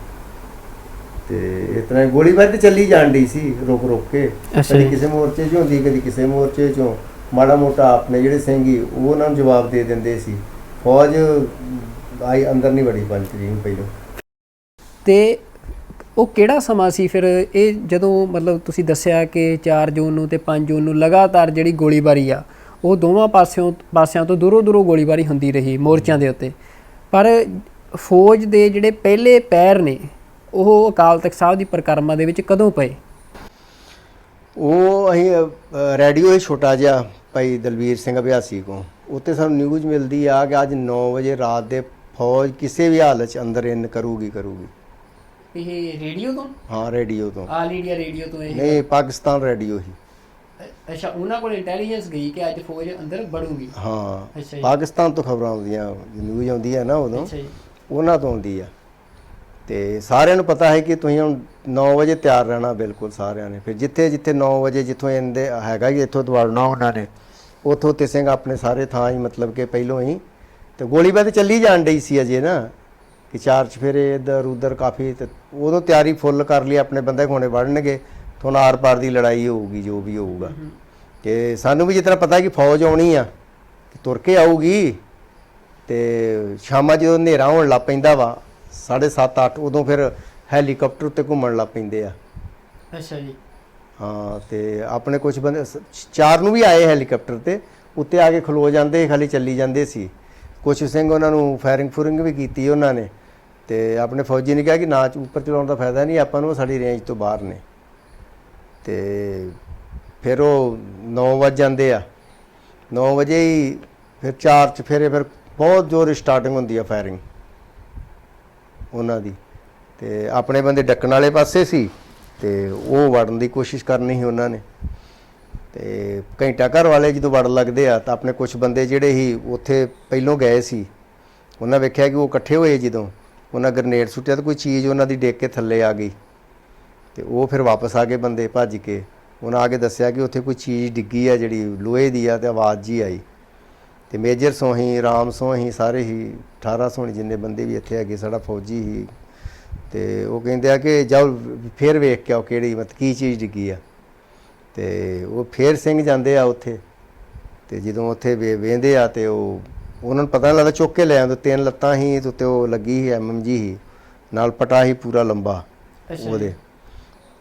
ਤੇ ਇਸ ਤਰ੍ਹਾਂ ਗੋਲੀਬਾਰੀ ਤੇ ਚੱਲੀ ਜਾਣ ਡਈ ਸੀ ਰੁਕ ਰੁਕ ਕੇ, ਕਦੀ ਕਿਸੇ ਮੋਰਚੇ 'ਚ ਹੁੰਦੀ, ਕਦੀ ਕਿਸੇ ਮੋਰਚੇ 'ਚੋਂ। ਮਾੜਾ ਮੋਟਾ ਆਪਣੇ ਜਿਹੜੇ ਸਿੰਘ ਸੀ ਉਹ ਉਹਨਾਂ ਨੂੰ ਜਵਾਬ ਦੇ ਦਿੰਦੇ ਸੀ। ਫੌਜ ਆਈ ਅੰਦਰ ਨਹੀਂ ਵੜੀ 5 ਤਰੀਕ ਨੂੰ ਪਹਿਲੋਂ। ਤੇ ਉਹ ਕਿਹੜਾ ਸਮਾਂ ਸੀ ਫਿਰ ਇਹ, ਜਦੋਂ ਮਤਲਬ ਤੁਸੀਂ ਦੱਸਿਆ ਕਿ 4 ਜੂਨ ਨੂੰ ਤੇ 5 ਜੂਨ ਨੂੰ ਲਗਾਤਾਰ ਜਿਹੜੀ ਗੋਲੀਬਾਰੀ ਆ ਉਹ ਦੋਵਾਂ ਪਾਸਿਆਂ ਤੋਂ ਦੂਰੋਂ ਗੋਲੀਬਾਰੀ ਹੁੰਦੀ ਰਹੀ ਮੋਰਚਿਆਂ ਦੇ ਉੱਤੇ, ਪਰ ਫੌਜ ਦੇ ਜਿਹੜੇ ਪਹਿਲੇ ਪੈਰ ਨੇ ਉਹ ਅਕਾਲ ਤਖਤ ਸਾਹਿਬ ਦੀ ਪਰਿਕਰਮਾ ਦੇ ਵਿੱਚ ਕਦੋਂ ਪਏ? ਉਹ ਅਸੀਂ ਰੇਡੀਓ ਹੀ ਛੋਟਾ ਜਿਹਾ ਭਾਈ ਦਲਵੀਰ ਸਿੰਘ ਅਭਿਆਸੀ ਕੋਲ, ਉੱਤੇ ਸਾਨੂੰ ਨਿਊਜ਼ ਮਿਲਦੀ ਆ ਕਿ ਅੱਜ 9 ਵਜੇ ਰਾਤ ਦੇ ਫੌਜ ਕਿਸੇ ਵੀ ਹਾਲਤ 'ਚ ਅੰਦਰ ਇਨ ਕਰੂਗੀ। ਇਹ ਰੇਡੀਓ ਤੋਂ? ਹਾਂ, ਰੇਡੀਓ ਤੋਂ। ਆਲ ਇੰਡੀਆ ਰੇਡੀਓ ਤੋਂ? ਇਹ ਨਹੀਂ, ਪਾਕਿਸਤਾਨ ਰੇਡੀਓ ਹੀ। ਅੱਛਾ, ਉਹਨਾਂ ਕੋਲ ਇੰਟੈਲੀਜੈਂਸ ਗਈ ਕਿ ਅੱਜ ਫੌਜ ਅੰਦਰ ਵੜੂਗੀ? ਹਾਂ, ਅੱਛਾ ਜੀ। ਪਾਕਿਸਤਾਨ ਤੋਂ ਖਬਰਾਂ ਆਉਂਦੀਆਂ, ਨਿਊਜ਼ ਆਉਂਦੀ ਹੈ ਨਾ ਉਦੋਂ, ਅੱਛਾ ਜੀ। ਉਹਨਾਂ ਤੋਂ ਆਉਂਦੀ ਆ। ਤੇ ਸਾਰਿਆਂ ਨੂੰ ਪਤਾ ਹੈ ਕਿ ਤੁਸੀਂ ਹੁਣ 9 ਵਜੇ ਤਿਆਰ ਰਹਿਣਾ, ਬਿਲਕੁਲ ਸਾਰਿਆਂ ਨੇ। ਫਿਰ ਜਿੱਥੇ 9 ਵਜੇ ਜਿੱਥੋਂ ਇਹਦੇ ਹੈਗਾ ਕਿ ਇੱਥੋਂ ਦਵਾੜਨਾ ਉਹਨਾਂ ਨੇ, ਉੱਥੋਂ ਤੇ ਸਿੰਘ ਆਪਣੇ ਸਾਰੇ ਥਾਂ ਹੀ ਮਤਲਬ ਕਿ ਪਹਿਲੋਂ ਹੀ, ਤੇ ਗੋਲੀਬਾਰੀ ਚੱਲੀ ਜਾਣ ਡਈ ਸੀ ਅਜੇ ਨਾ, ਕਿ 4 ਚੁਫੇਰੇ ਇੱਧਰ ਉੱਧਰ ਕਾਫੀ, ਤੇ ਉਦੋਂ ਤਿਆਰੀ ਫੁੱਲ ਕਰ ਲਈ, ਆਪਣੇ ਬੰਦੇ ਘੋਣੇ ਵੜਨਗੇ, ਤੁਹਾਨੂੰ ਆਰ ਪਾਰ ਦੀ ਲੜਾਈ ਹੋਊਗੀ, ਜੋ ਵੀ ਹੋਊਗਾ। ਕਿ ਸਾਨੂੰ ਵੀ ਜਿਸ ਤਰ੍ਹਾਂ ਪਤਾ ਕਿ ਫੌਜ ਆਉਣੀ ਆ, ਕਿ ਤੁਰ ਕੇ ਆਊਗੀ, ਤੇ ਸ਼ਾਮਾਂ ਜਦੋਂ ਹਨੇਰਾ ਹੋਣ ਲੱਗ ਪੈਂਦਾ ਵਾ 7:30 8, ਉਦੋਂ ਫਿਰ ਹੈਲੀਕਾਪਟਰ ਉੱਤੇ ਘੁੰਮਣ ਲੱਗ ਪੈਂਦੇ ਆ। ਅੱਛਾ ਜੀ। ਹਾਂ, ਤੇ ਆਪਣੇ ਕੁਝ ਬੰਦੇ 4 ਨੂੰ ਵੀ ਆਏ ਹੈਲੀਕਾਪਟਰ ਤੇ, ਉੱਤੇ ਆ ਕੇ ਖਲੋ ਜਾਂਦੇ, ਖਾਲੀ ਚੱਲੀ ਜਾਂਦੇ ਸੀ। ਕੁਛ ਸਿੰਘ ਉਹਨਾਂ ਨੂੰ ਫਾਇਰਿੰਗ ਵੀ ਕੀਤੀ ਉਹਨਾਂ ਨੇ, ਤੇ ਆਪਣੇ ਫੌਜੀ ਨੇ ਕਿਹਾ ਕਿ ਨਾ ਉੱਪਰ ਚਲਾਉਣ ਦਾ ਫਾਇਦਾ ਨਹੀਂ, ਆਪਾਂ ਨੂੰ ਸਾਡੀ ਰੇਂਜ ਤੋਂ ਬਾਹਰ ਨੇ। ਤੇ ਫਿਰ ਉਹ 9 ਵਜ ਜਾਂਦੇ ਆ, 9 ਵਜੇ ਹੀ ਫਿਰ 4 ਚੁਫੇਰੇ, ਫਿਰ ਬਹੁਤ ਜ਼ੋਰ ਸਟਾਰਟਿੰਗ ਹੁੰਦੀ ਆ ਫਾਇਰਿੰਗ ਉਹਨਾਂ ਦੀ। ਤੇ ਆਪਣੇ ਬੰਦੇ ਡੱਕਣ ਵਾਲੇ ਪਾਸੇ ਸੀ, ਤੇ ਉਹ ਵੜਨ ਦੀ ਕੋਸ਼ਿਸ਼ ਕਰਨੀ ਸੀ ਉਹਨਾਂ ਨੇ। ਤੇ ਘੰਟਾ ਘਰ ਵਾਲੇ ਜਦੋਂ ਵੜ ਲੱਗਦੇ ਆ, ਤਾਂ ਆਪਣੇ ਕੁਝ ਬੰਦੇ ਜਿਹੜੇ ਸੀ ਉੱਥੇ ਪਹਿਲੋਂ ਗਏ ਸੀ, ਉਹਨਾਂ ਵੇਖਿਆ ਕਿ ਉਹ ਇਕੱਠੇ ਹੋਏ, ਜਦੋਂ ਉਹਨਾਂ ਗਰਨੇਡ ਸੁੱਟਿਆ ਤਾਂ ਕੋਈ ਚੀਜ਼ ਉਹਨਾਂ ਦੀ ਡਿੱਗ ਕੇ ਥੱਲੇ ਆ ਗਈ, ਤੇ ਉਹ ਫਿਰ ਵਾਪਸ ਆ ਗਏ ਬੰਦੇ ਭੱਜ ਕੇ। ਉਹਨਾਂ ਆ ਕੇ ਦੱਸਿਆ ਕਿ ਉੱਥੇ ਕੋਈ ਚੀਜ਼ ਡਿੱਗੀ ਆ ਜਿਹੜੀ ਲੋਹੇ ਦੀ ਆ, ਤੇ ਆਵਾਜ਼ ਜੀ ਆਈ। ਤੇ ਮੇਜਰ ਸੋਹੀ, ਰਾਮ ਸੋਹੀ, ਸਾਰੇ ਹੀ 18 ਸੋਹਣੀ ਜਿੰਨੇ ਬੰਦੇ ਵੀ ਇੱਥੇ ਹੈਗੇ, ਸਾਡਾ ਫੌਜੀ ਹੀ। ਤੇ ਉਹ ਕਹਿੰਦੇ ਆ ਕਿ ਜਾਓ ਫਿਰ ਵੇਖ ਕੇ ਆਓ ਕਿਹੜੀ ਕੀ ਚੀਜ਼ ਡਿੱਗੀ ਆ। ਤੇ ਉਹ ਫਿਰ ਸਿੰਘ ਜਾਂਦੇ ਆ ਉੱਥੇ, ਤੇ ਜਦੋਂ ਉੱਥੇ ਵੇਂਦੇ ਆ, ਤੇ ਉਹਨਾਂ ਨੂੰ ਪਤਾ ਨਹੀਂ ਲੱਗਦਾ, ਚੁੱਕ ਕੇ ਲੈ ਆਉਂਦੇ। 3 ਲੱਤਾਂ ਹੀ ਉੱਤੇ ਉਹ ਲੱਗੀ ਸੀ, MMG ਹੀ ਨਾਲ, ਪਟਾ ਹੀ ਪੂਰਾ ਲੰਬਾ ਉਹਦੇ।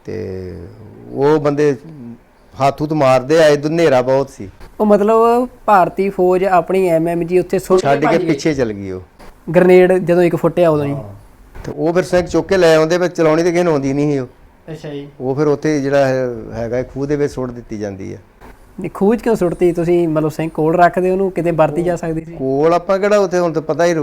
ਤੇ ਉਹ ਬੰਦੇ ਹੱਥ ਹੁੱਥ ਮਾਰਦੇ ਆਏ, ਹਨੇਰਾ ਬਹੁਤ ਸੀ। ਉਹ ਮਤਲਬ ਭਾਰਤੀ ਫੌਜ ਆਪਣੀ MMG ਉੱਥੇ ਛੱਡ ਕੇ ਪਿੱਛੇ ਚਲ ਗਈ। ਉਹ ਗ੍ਰਨੇਡ ਜਦੋਂ ਇੱਕ ਫੁੱਟਿਆ ਉਦੋਂ ਹੀ, ਤੇ ਉਹ ਫਿਰ ਸਿੰਘ ਚੁੱਕ ਕੇ ਲੈ ਆਉਂਦੇ, ਪਰ ਚਲਾਉਣੀ ਤੇ ਕਿਸੇ ਨੂੰ ਆਉਂਦੀ ਨਹੀਂ ਸੀ ਉਹ। ਅੱਛਾ ਜੀ। ਉਹ ਫਿਰ ਉੱਥੇ ਜਿਹੜਾ ਹੈਗਾ ਖੂਹ ਦੇ ਵਿੱਚ ਸੁੱਟ ਦਿੱਤੀ ਜਾਂਦੀ ਹੈ। ਖੂਹ 'ਚ ਕਿਉਂ ਸੁੱਟਤੀ ਤੁਸੀਂ? ਮਤਲਬ ਸਿੰਘ ਕੋਲ ਰੱਖਦੇ ਉਹਨੂੰ, ਕਿਤੇ ਵਰਤੀ ਜਾ ਸਕਦੀ ਸੀ ਕੋਲ। ਆਪਾਂ ਕਿਹੜਾ ਉੱਥੇ, ਹੁਣ ਤਾਂ ਪਤਾ ਹੀ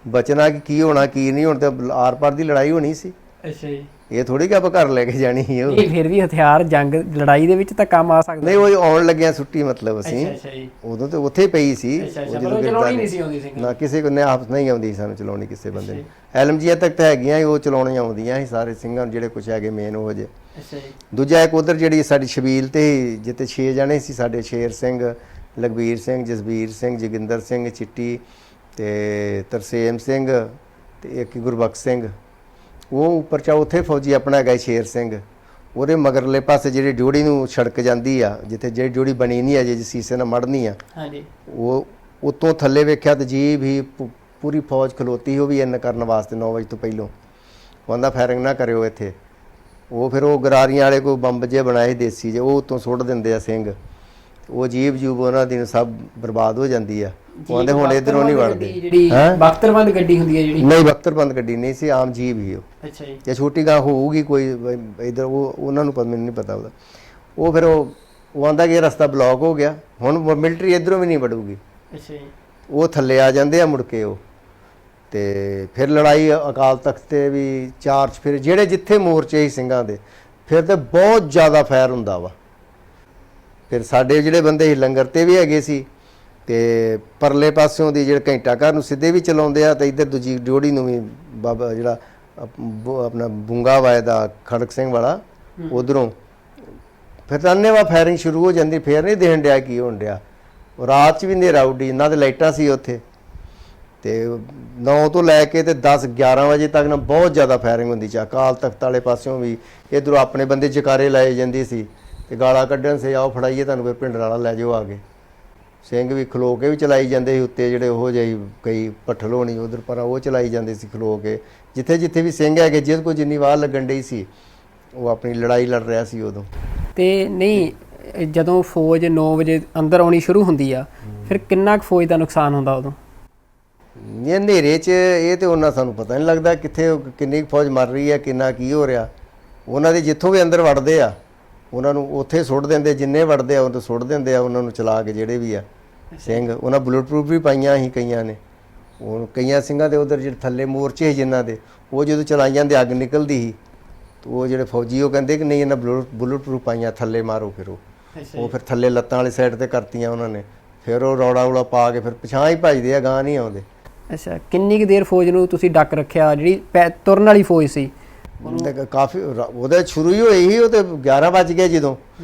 ਬਚਣਾ ਕਿ ਕੀ ਹੋਣਾ ਕੀ ਨਹੀਂ, ਹੁਣ ਤਾਂ ਆਰ ਪਾਰ ਦੀ ਲੜਾਈ ਹੋਣੀ ਸੀ। ਅੱਛਾ ਜੀ। ਇਹ ਥੋੜੀ ਕਿ ਆਪਾਂ ਘਰ ਲੈ ਕੇ ਜਾਣੀ ਸੀ ਉਹ। ਨਹੀਂ, ਫਿਰ ਵੀ ਹਥਿਆਰ ਜੰਗ ਲੜਾਈ ਦੇ ਵਿੱਚ ਤਾਂ ਕੰਮ ਆ ਸਕਦਾ। ਨਹੀਂ, ਉਹ ਆਉਣ ਲੱਗਿਆ ਸੁੱਟੀ, ਮਤਲਬ ਅਸੀਂ ਅੱਛਾ ਜੀ। ਉਦੋਂ ਤੇ ਉੱਥੇ ਹੀ ਪਈ ਸੀ। ਚਲਾਉਣੀ ਨਹੀਂ ਸੀ ਆਉਂਦੀ ਸੀ ਨਾ, ਕਿਸੇ ਕੋਲ ਆਪਸ ਨਹੀਂ ਆਉਂਦੀ ਸਾਨੂੰ ਚਲਾਉਣੀ ਕਿਸੇ ਬੰਦੇ ਨੂੰ। LMG ਤੱਕ ਤਾਂ ਹੈਗੀਆਂ, ਉਹ ਚਲਾਉਣੀਆਂ ਆਉਂਦੀਆਂ ਸੀ ਸਾਰੇ ਸਿੰਘਾਂ ਨੂੰ, ਜਿਹੜੇ ਕੁਛ ਹੈਗੇ ਮੇਨ ਉਹ ਜੇ। ਅੱਛਾ ਜੀ। ਦੂਜਾ ਇੱਕ ਉਧਰ ਜਿਹੜੀ ਸਾਡੀ ਛਬੀਲ ਤੇ ਜਿੱਥੇ 6 ਜਣੇ ਸੀ ਸਾਡੇ, ਸ਼ੇਰ ਸਿੰਘ, ਲਖਬੀਰ ਸਿੰਘ, ਜਸਬੀਰ ਸਿੰਘ, ਜੋਗਿੰਦਰ ਸਿੰਘ, ਚਿੱਟੀ, ਤੇ ਤਰਸੇਮ ਸਿੰਘ, ਤੇ ਇੱਕ ਗੁਰਬਖਸ਼ ਸਿੰਘ। ਉਹ ਉੱਪਰ ਚਾ ਉੱਥੇ ਫੌਜੀ ਆਪਣਾ ਹੈਗਾ ਸ਼ੇਰ ਸਿੰਘ। ਉਹਦੇ ਮਗਰਲੇ ਪਾਸੇ ਜਿਹੜੀ ਡਿਊੜੀ ਨੂੰ ਸੜਕ ਜਾਂਦੀ ਆ, ਜਿੱਥੇ ਜਿਹੜੀ ਡਿਊੜੀ ਬਣੀ ਨਹੀਂ ਅਜੇ, ਸੀਸੇ ਨਾਲ ਮੜਨੀ ਆ, ਹਾਂਜੀ, ਉਹ ਉਤੋਂ ਥੱਲੇ ਵੇਖਿਆ ਤੇ ਜੀ ਵੀ ਪੂਰੀ ਫੌਜ ਖਲੋਤੀ, ਉਹ ਵੀ ਇੰਨ ਕਰਨ ਵਾਸਤੇ 9 ਵਜੇ ਤੋਂ ਪਹਿਲੋਂ। ਕਹਿੰਦਾ ਫਾਇਰਿੰਗ ਨਾ ਕਰਿਓ ਇੱਥੇ। ਉਹ ਫਿਰ ਉਹ ਗਰਾਰੀਆਂ ਵਾਲੇ ਕੋਈ ਬੰਬ ਜੇ ਬਣਾਏ ਦੇਸੀ ਜੇ, ਉਹ ਉਤੋਂ ਸੁੱਟ ਦਿੰਦੇ ਆ ਸਿੰਘ। ਉਹ ਜੀਬ ਜੂਬ ਉਹਨਾਂ ਦੀ ਸਭ ਬਰਬਾਦ ਹੋ ਜਾਂਦੀ ਆ। ਕਹਿੰਦੇ ਹੁਣ ਇਧਰੋਂ ਨਹੀਂ ਵੜਦੇ। ਜਿਹੜੀ ਬਖਤਰਬੰਦ ਗੱਡੀ ਹੁੰਦੀ ਹੈ ਜਿਹੜੀ? ਨਹੀਂ, ਬਖਤਰਬੰਦ ਗੱਡੀ ਨਹੀਂ ਸੀ, ਆਮ ਜੀਬ ਹੀ ਉਹ। ਅੱਛਾ ਜੀ। ਜਾਂ ਛੋਟੀ ਗਾਂ ਹੋਊਗੀ ਕੋਈ ਇਧਰ, ਉਹ ਉਹਨਾਂ ਨੂੰ ਮੈਨੂੰ ਨਹੀਂ ਪਤਾ ਉਹਦਾ। ਉਹ ਫਿਰ ਉਹ ਆਂਦਾ ਕਿ ਰਸਤਾ ਬਲੌਕ ਹੋ ਗਿਆ, ਹੁਣ ਮਿਲਟਰੀ ਇਧਰੋਂ ਵੀ ਨਹੀਂ ਵੜੂਗੀ। ਅੱਛਾ ਜੀ। ਉਹ ਥੱਲੇ ਆ ਜਾਂਦੇ ਆ ਮੁੜ ਕੇ ਉਹ। ਤੇ ਫਿਰ ਲੜਾਈ ਅਕਾਲ ਤਖਤ ਤੇ ਵੀ 4 ਚ, ਫਿਰ ਜਿਹੜੇ ਜਿੱਥੇ ਮੋਰਚੇ ਸੀ ਸਿੰਘਾਂ ਦੇ, ਫਿਰ ਤੇ ਬਹੁਤ ਜ਼ਿਆਦਾ ਫਾਇਰ ਹੁੰਦਾ ਵਾ। ਫਿਰ ਸਾਡੇ ਜਿਹੜੇ ਬੰਦੇ ਸੀ ਲੰਗਰ ਤੇ ਵੀ ਹੈਗੇ ਸੀ, ਤੇ ਪਰਲੇ ਪਾਸਿਓਂ ਦੀ ਜਿਹੜਾ ਘੰਟਾ ਘਰ ਨੂੰ ਸਿੱਧੇ ਵੀ ਚਲਾਉਂਦੇ ਆ ਤੇ ਇੱਧਰ ਦੂਜੀ ਡਿਓੜੀ ਨੂੰ ਵੀ ਬਾਬਾ ਜਿਹੜਾ ਆਪਣਾ ਬੁੰਗਾ ਵਾਇਦਾ ਖੜਕ ਸਿੰਘ ਵਾਲਾ ਉਧਰੋਂ ਫਿਰ ਤਾਂ ਅੰਨ੍ਹੇਵਾਹ ਫਾਇਰਿੰਗ ਸ਼ੁਰੂ ਹੋ ਜਾਂਦੀ। ਫੇਰ ਨਹੀਂ ਦੇਣ ਡਿਆ ਕੀ ਹੋਣ ਡਿਆ। ਰਾਤ 'ਚ ਵੀ ਹਨੇਰਾ ਉੱਡੀ, ਇਹਨਾਂ ਦੇ ਲਾਈਟਾਂ ਸੀ ਉੱਥੇ ਤੇ 9 ਤੋਂ ਲੈ ਕੇ ਤੇ 10-11 ਵਜੇ ਤੱਕ ਨਾ ਬਹੁਤ ਜ਼ਿਆਦਾ ਫਾਇਰਿੰਗ ਹੁੰਦੀ ਸੀ। ਅਕਾਲ ਤਖਤ ਵਾਲੇ ਪਾਸਿਓਂ ਵੀ ਇੱਧਰੋਂ ਆਪਣੇ ਬੰਦੇ ਜਕਾਰੇ ਲਾਏ ਜਾਂਦੀ ਸੀ ਤੇ ਗਾਲਾਂ ਕੱਢਣ ਸੇ ਆਓ ਫੜਾਈਏ ਤੁਹਾਨੂੰ ਫਿਰ ਪਿੰਡ ਵਾਲਾ ਲੈ ਜਾਓ ਆ ਕੇ। ਸਿੰਘ ਵੀ ਖਲੋ ਕੇ ਵੀ ਚਲਾਈ ਜਾਂਦੇ ਸੀ ਉੱਤੇ, ਜਿਹੜੇ ਉਹੋ ਜਿਹੀ ਕਈ ਭੱਠਲ ਹੋਣੀ ਉਧਰ ਪਰ ਉਹ ਚਲਾਈ ਜਾਂਦੇ ਸੀ ਖਲੋ ਕੇ। ਜਿੱਥੇ ਜਿੱਥੇ ਵੀ ਸਿੰਘ ਹੈਗੇ ਜਿਹਦੇ ਕੋਲ ਜਿੰਨੀ ਵਾਰ ਲੱਗਣ ਡਈ ਸੀ ਉਹ ਆਪਣੀ ਲੜਾਈ ਲੜ ਰਿਹਾ ਸੀ ਉਦੋਂ। ਤੇ ਨਹੀਂ ਜਦੋਂ ਫੌਜ 9 ਵਜੇ ਅੰਦਰ ਆਉਣੀ ਸ਼ੁਰੂ ਹੁੰਦੀ ਆ ਫਿਰ ਕਿੰਨਾ ਕੁ ਫੌਜ ਦਾ ਨੁਕਸਾਨ ਹੁੰਦਾ ਉਦੋਂ? ਇਹ ਹਨੇਰੇ 'ਚ ਇਹ ਤੇ ਉਹਨਾਂ ਸਾਨੂੰ ਪਤਾ ਨਹੀਂ ਲੱਗਦਾ ਕਿੱਥੇ ਕਿੰਨੀ ਕੁ ਫੌਜ ਮਰ ਰਹੀ ਹੈ, ਕਿੰਨਾ ਕੀ ਹੋ ਰਿਹਾ। ਉਹਨਾਂ ਦੇ ਜਿੱਥੋਂ ਵੀ ਅੰਦਰ ਵੜਦੇ ਆ ਉਹਨਾਂ ਨੂੰ ਉੱਥੇ ਸੁੱਟ ਦਿੰਦੇ, ਜਿੰਨੇ ਵੜਦੇ ਆ ਉਹ ਸੁੱਟ ਦਿੰਦੇ ਆ ਉਹਨਾਂ ਨੂੰ ਚਲਾ ਕੇ। ਜਿਹੜੇ ਵੀ ਆ ਸਿੰਘ ਉਹਨਾਂ ਬੁਲਟ ਪ੍ਰੂਫ ਵੀ ਪਾਈਆਂ ਸੀ ਕਈਆਂ ਨੇ। ਉਹ ਕਈਆਂ ਸਿੰਘਾਂ ਦੇ ਉਧਰ ਜਿਹੜੇ ਥੱਲੇ ਮੋਰਚੇ ਸੀ ਜਿਨ੍ਹਾਂ ਦੇ, ਉਹ ਜਦੋਂ ਚਲਾਈ ਜਾਂਦੇ ਅੱਗ ਨਿਕਲਦੀ ਸੀ ਤੇ ਉਹ ਜਿਹੜੇ ਫੌਜੀ ਉਹ ਕਹਿੰਦੇ ਕਿ ਨਹੀਂ ਇਹਨਾਂ ਬੁਲਟ ਪ੍ਰੂਫ ਪਾਈਆਂ, ਥੱਲੇ ਮਾਰੋ। ਫਿਰ ਉਹ ਫਿਰ ਥੱਲੇ ਲੱਤਾਂ ਵਾਲੀ ਸਾਈਡ ਤੇ ਕਰਤੀਆਂ ਉਹਨਾਂ ਨੇ। ਫਿਰ ਉਹ ਰੌਲਾ ਰੌਲਾ ਪਾ ਕੇ ਫਿਰ ਪਿਛਾਂ ਹੀ ਭੱਜਦੇ ਆ, ਗਾਂ ਨਹੀਂ ਆਉਂਦੇ। ਅੱਛਾ, ਕਿੰਨੀ ਕੁ ਦੇਰ ਫੌਜ ਨੂੰ ਤੁਸੀਂ ਡੱਕ ਰੱਖਿਆ ਜਿਹੜੀ ਤੁਰਨ ਵਾਲੀ ਫੌਜ ਸੀ? ਕਾਫੀ ਉਹਦੇ ਸ਼ੁਰੂ ਹੀ ਹੋਈ ਸੀ। ਉਹ ਤੇ 11 ਵੱਜ ਗਏ ਜਦੋਂ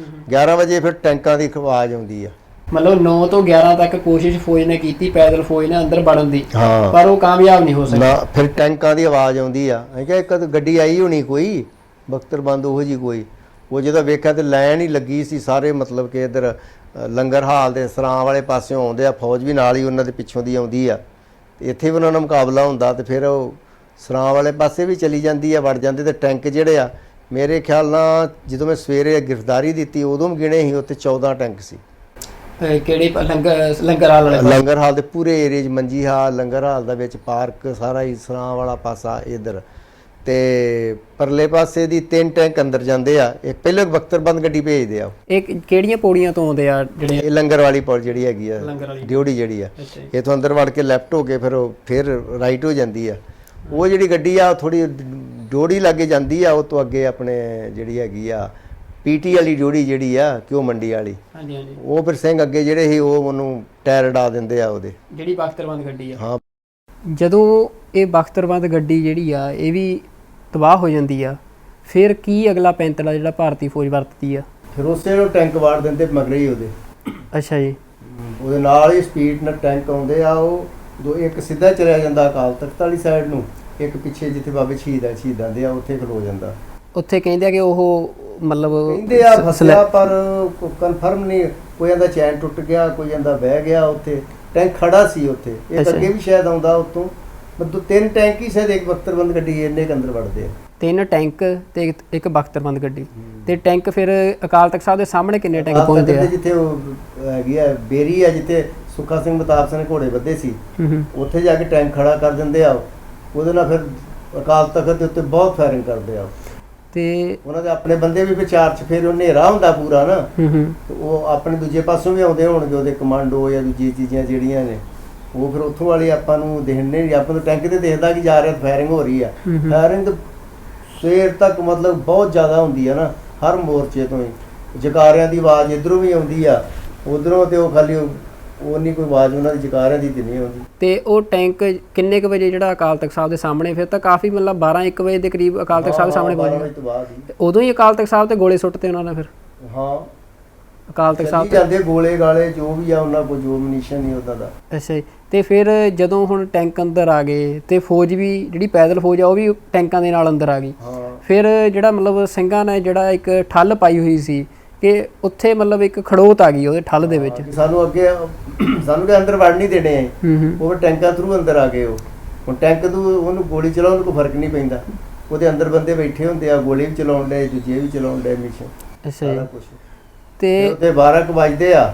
11 ਵਜੇ ਫਿਰ ਟੈਂਕਾਂ ਦੀ ਆਵਾਜ਼ ਆਉਂਦੀ ਆ। ਮਤਲਬ 9 ਤੋਂ 11 ਤੱਕ ਕੋਸ਼ਿਸ਼ ਫੌਜ ਨੇ ਕੀਤੀ, ਪੈਦਲ ਫੌਜ ਨੇ ਅੰਦਰ ਵੜਨ ਦੀ, ਹਾਂ, ਪਰ ਉਹ ਕਾਮਯਾਬ ਨਹੀਂ ਹੋ ਸਕੀ ਨਾ। ਫਿਰ ਟੈਂਕਾਂ ਦੀ ਆਵਾਜ਼ ਆਉਂਦੀ ਆ। ਅਸੀਂ ਕਿਹਾ ਇੱਕ ਗੱਡੀ ਆਈ ਹੋਣੀ ਕੋਈ ਬਖਤਰਬੰਦ ਉਹੋ ਜੀ ਕੋਈ। ਉਹ ਜਦੋਂ ਵੇਖਿਆ ਤੇ ਲਾਈਨ ਹੀ ਲੱਗੀ ਸੀ ਸਾਰੇ, ਮਤਲਬ ਕਿ ਇੱਧਰ ਲੰਗਰ ਹਾਲ ਦੇ ਸਰਾਂ ਵਾਲੇ ਪਾਸਿਓਂ ਆਉਂਦੇ ਆ, ਫੌਜ ਵੀ ਨਾਲ ਹੀ ਉਹਨਾਂ ਦੇ ਪਿੱਛੋਂ ਦੀ ਆਉਂਦੀ ਆ। ਤੇ ਇੱਥੇ ਵੀ ਉਹਨਾਂ ਨਾਲ ਮੁਕਾਬਲਾ ਹੁੰਦਾ ਤੇ ਫਿਰ ਉਹ ਸਰਾਂ ਵਾਲੇ ਪਾਸੇ ਵੀ ਚਲੀ ਜਾਂਦੀ ਆ, ਵੜ ਜਾਂਦੇ। ਤੇ ਟੈਂਕ ਜਿਹੜੇ ਆ ਮੇਰੇ ਖਿਆਲ ਨਾਲ ਜਦੋਂ ਮੈਂ ਸਵੇਰੇ ਗ੍ਰਿਫਤਾਰੀ ਦਿੱਤੀ ਉਦੋਂ ਵੀ ਗਿਣੇ ਸੀ ਉੱਥੇ 14 ਟੈਂਕ ਸੀ। ਕਿਹੜੇ ਲੰਗਰ ਹਾਲ ਵਾਲੇ? ਲੰਗਰ ਹਾਲ ਦੇ ਪੂਰੇ ਏਰੀਏ 'ਚ ਮੰਜੀ ਹਾਲ, ਲੰਗਰ ਹਾਲ ਦਾ ਵਿੱਚ ਪਾਰਕ ਸਾਰਾ ਹੀ, ਸਰਾਂ ਵਾਲਾ ਪਾਸਾ ਇੱਧਰ ਤੇ ਪਰਲੇ ਪਾਸੇ ਦੀ 3 ਟੈਂਕ ਅੰਦਰ ਜਾਂਦੇ ਆ। ਇੱਕ ਪਹਿਲਾਂ ਬਖਤਰਬੰਦ ਗੱਡੀ ਭੇਜਦੇ ਆ। ਇਹ ਕਿਹੜੀਆਂ ਪੌੜੀਆਂ ਤੋਂ ਆਉਂਦੇ ਆ ਜਿਹੜੇ? ਇਹ ਲੰਗਰ ਵਾਲੀ ਪੌੜ ਜਿਹੜੀ ਹੈਗੀ ਆ, ਡਿਓੜੀ ਜਿਹੜੀ ਆ, ਇੱਥੋਂ ਅੰਦਰ ਵੜ ਕੇ ਲੈਫਟ ਹੋ ਕੇ ਫਿਰ ਰਾਈਟ ਹੋ ਜਾਂਦੀ ਆ। ਉਹ ਜਿਹੜੀ ਗੱਡੀ ਆ ਥੋੜੀ ਡਿਓੜੀ ਲਾਗੇ ਜਾਂਦੀ ਆ। ਉਹ ਤੋਂ ਅੱਗੇ ਆਪਣੇ ਜਿਹੜੀ ਹੈਗੀ ਆ ਪੀਟੀ ਵਾਲੀ ਡਿਓੜੀ ਜਿਹੜੀ ਆ ਘਿਓ ਮੰਡੀ ਵਾਲੀ, ਉਹ ਫਿਰ ਸਿੰਘ ਅੱਗੇ ਜਿਹੜੇ ਸੀ ਉਹ ਉਹਨੂੰ ਟਾਇਰ ਡਾ ਦਿੰਦੇ ਆ ਉਹਦੇ, ਜਿਹੜੀ ਬਖਤਰਬੰਦ ਗੱਡੀ ਆ। ਹਾਂ, ਜਦੋਂ ਇਹ ਬਖਤਰਬੰਦ ਗੱਡੀ ਜਿਹੜੀ ਆ ਇਹ ਵੀ ਤਬਾਹ ਹੋ ਜਾਂਦੀ ਆ, ਫਿਰ ਕੀ ਅਗਲਾ ਪੈਂਤੜਾ ਜਿਹੜਾ ਭਾਰਤੀ ਫੌਜ ਵਰਤਦੀ ਆ? ਫਿਰ ਉਸੇ ਨੂੰ ਟੈਂਕ ਵਾੜ ਦਿੰਦੇ ਮਗਰੇ ਹੀ ਉਹਦੇ। ਅੱਛਾ ਜੀ। ਉਹਦੇ ਨਾਲ ਹੀ ਸਪੀਡ ਨਾਲ ਟੈਂਕ ਆਉਂਦੇ ਆ। ਉਹ ਦੋ ਇੱਕ ਸਿੱਧਾ ਚਲਿਆ ਜਾਂਦਾ ਅਕਾਲ ਤਖਤ ਵਾਲੀ ਸਾਈਡ ਨੂੰ, ਇੱਕ ਪਿੱਛੇ ਜਿੱਥੇ ਬਾਬੇ ਸ਼ਹੀਦਾਂ ਦੇ ਆ ਉੱਥੇ ਖਲੋ ਜਾਂਦਾ। ਉੱਥੇ ਕਹਿੰਦੇ ਆ ਕਿ ਉਹ ਮਤਲਬ ਕਹਿੰਦੇ ਆ ਫਸਿਆ, ਪਰ ਕਨਫਰਮ ਨਹੀਂ। ਕੋਈ ਕਹਿੰਦਾ ਚੈਨ ਟੁੱਟ ਗਿਆ, ਕੋਈ ਕਹਿੰਦਾ ਬਹਿ ਗਿਆ। ਉੱਥੇ ਟੈਂਕ ਖੜਾ ਸੀ ਉੱਥੇ। ਇੱਕ ਅੱਗੇ ਵੀ ਸ਼ਾਇਦ ਆਉਂਦਾ ਉੱਤੋਂ। ਮਤਲਬ 3 ਟੈਂਕ ਹੀ ਸ਼ਾਇਦ ਇੱਕ ਬਖਤਰਬੰਦ ਗੱਡੀ ਇੰਨੇ ਅੰਦਰ ਵੜਦੇ ਆ। 3 ਟੈਂਕ ਤੇ ਇੱਕ ਬਖਤਰਬੰਦ ਗੱਡੀ। ਤੇ ਟੈਂਕ ਫਿਰ ਅਕਾਲ ਤਖਤ ਸਾਹਿਬ ਦੇ ਸਾਹਮਣੇ ਕਿੰਨੇ ਟੈਂਕ ਪਹੁੰਚਦੇ ਆ? ਜਿੱਥੇ ਉਹ ਹੈਗੀ ਆ ਬੇਰੀ ਆ, ਜਿੱਥੇ ਸੁੱਖਾ ਸਿੰਘ ਮਤਾਬ ਸਿੰਘ ਨੇ ਘੋੜੇ ਬੱਧੇ ਸੀ, ਉੱਥੇ ਜਾ ਕੇ ਟੈਂਕ ਖੜਾ ਕਰ ਦਿੰਦੇ ਆ। ਉਹਦੇ ਨਾਲ ਫਿਰ ਅਕਾਲ ਤਖਤ ਦੇ ਉੱਤੇ ਬਹੁਤ ਫਾਇਰਿੰਗ ਕਰਦੇ ਆ। ਤੇ ਉਹਨਾਂ ਦੇ ਆਪਣੇ ਬੰਦੇ ਵੀ ਵਿਚਾਰ 'ਚ ਫਿਰ ਉਹ ਹਨੇਰਾ ਹੁੰਦਾ ਪੂਰਾ ਨਾ, ਤੇ ਉਹ ਆਪਣੇ ਦੂਜੇ ਪਾਸੋਂ ਵੀ ਆਉਂਦੇ ਹੋਣਗੇ ਉਹਦੇ ਕਮਾਂਡੋ ਜਾਂ ਦੂਜੀ ਚੀਜ਼ਾਂ ਜਿਹੜੀਆਂ ਨੇ। ਉਹ ਫਿਰ ਉੱਥੋਂ ਵਾਲੀ ਆਪਾਂ ਨੂੰ ਦੇਖਣੇ ਨਹੀਂ, ਆਪਾਂ ਨੂੰ ਟੈਂਕ ਤੇ ਦੇਖਦਾ ਕਿ ਜਾ ਰਿਹਾ ਫਾਇਰਿੰਗ ਹੋ ਰਹੀ ਆ। ਫਾਇਰਿੰਗ ਤਾਂ ਸਵੇਰ ਤੱਕ ਮਤਲਬ ਬਹੁਤ ਜ਼ਿਆਦਾ ਹੁੰਦੀ ਆ ਨਾ, ਹਰ ਮੋਰਚੇ ਤੋਂ ਹੀ ਜਕਾਰਿਆਂ ਦੀ ਆਵਾਜ਼ ਇੱਧਰੋਂ ਵੀ ਆਉਂਦੀ ਆ, ਉੱਧਰੋਂ ਤੇ ਉਹ ਖਾਲੀ ਉਹ ਨਹੀਂ ਕੋਈ ਆਵਾਜ਼ ਉਹਨਾਂ ਦੀ ਜਕਾਰਿਆਂ ਦੀ ਤੇ ਨਹੀਂ ਆਉਂਦੀ। ਤੇ ਉਹ ਟੈਂਕ ਕਿੰਨੇ ਕੁ ਵਜੇ ਜਿਹੜਾ ਅਕਾਲ ਤਖਤ ਸਾਹਿਬ ਦੇ ਸਾਹਮਣੇ? ਫਿਰ ਤਾਂ ਕਾਫੀ ਮਤਲਬ 12-1 ਵਜੇ ਦੇ ਕਰੀਬ ਅਕਾਲ ਤਖਤ ਸਾਹਿਬ ਦੇ ਸਾਹਮਣੇ ਪਹੁੰਚ। ਉਦੋਂ ਹੀ ਅਕਾਲ ਤਖਤ ਸਾਹਿਬ ਤੇ ਗੋਲੇ ਸੁੱਟਦੇ ਉਹਨਾਂ ਨੇ ਫਿਰ? ਹਾਂ, ਅਕਾਲ ਤਖਤ ਸਾਹਿਬ ਜਾਂਦੇ ਗੋਲੇ ਗਾਲੇ ਜੋ ਵੀ ਆ ਉਹਨਾਂ ਕੋਲ, ਜੋ ਮਨੀਸ਼ਨ ਨਹੀਂ ਉਹਨਾਂ ਦਾ। ਅੱਛਾ ਜੀ। ਤੇ ਫਿਰ ਜਦੋਂ ਹੁਣ ਟੈਂਕ ਅੰਦਰ ਆ ਗਏ ਤੇ ਫੌਜ ਵੀ ਜਿਹੜੀ ਪੈਦਲ ਫੌਜ ਆ ਉਹ ਵੀ ਟੈਂਕਾਂ ਦੇ ਨਾਲ ਅੰਦਰ ਆ ਗਈ। ਫਿਰ ਜਿਹੜਾ ਮਤਲਬ ਸਿੰਘਾਂ ਨੇ ਜਿਹੜਾ ਇੱਕ ਠੱਲ ਪਾਈ ਹੋਈ ਸੀ ਕਿ ਉੱਥੇ ਮਤਲਬ ਇੱਕ ਖੜੋਤ ਆ ਗਈ ਉਹਦੇ ਠੱਲ ਦੇ ਵਿੱਚ, ਸਾਨੂੰ ਅੱਗੇ ਸਾਨੂੰ ਦੇ ਅੰਦਰ ਵੜ ਨਹੀਂ ਦੇਣੇ ਆ। ਉਹ ਟੈਂਕਾਂ ਥਰੂ ਅੰਦਰ ਆ ਗਏ। ਉਹ ਹੁਣ ਟੈਂਕ ਤੋਂ ਉਹਨੂੰ ਗੋਲੀ ਚਲਾਉਣ ਨੂੰ ਕੋਈ ਫਰਕ ਨਹੀਂ ਪੈਂਦਾ। ਉਹਦੇ ਅੰਦਰ ਬੰਦੇ ਬੈਠੇ ਹੁੰਦੇ ਆ, ਗੋਲੀ ਵੀ ਚਲਾਉਣ ਦੇ, ਦੂਜੇ ਵੀ ਚਲਾਉਣ ਦੇ ਮਿਸ਼ਨ। ਅੱਛਾ ਜੀ। ਤੇ ਉੱਤੇ 12 ਵਜਦੇ ਆ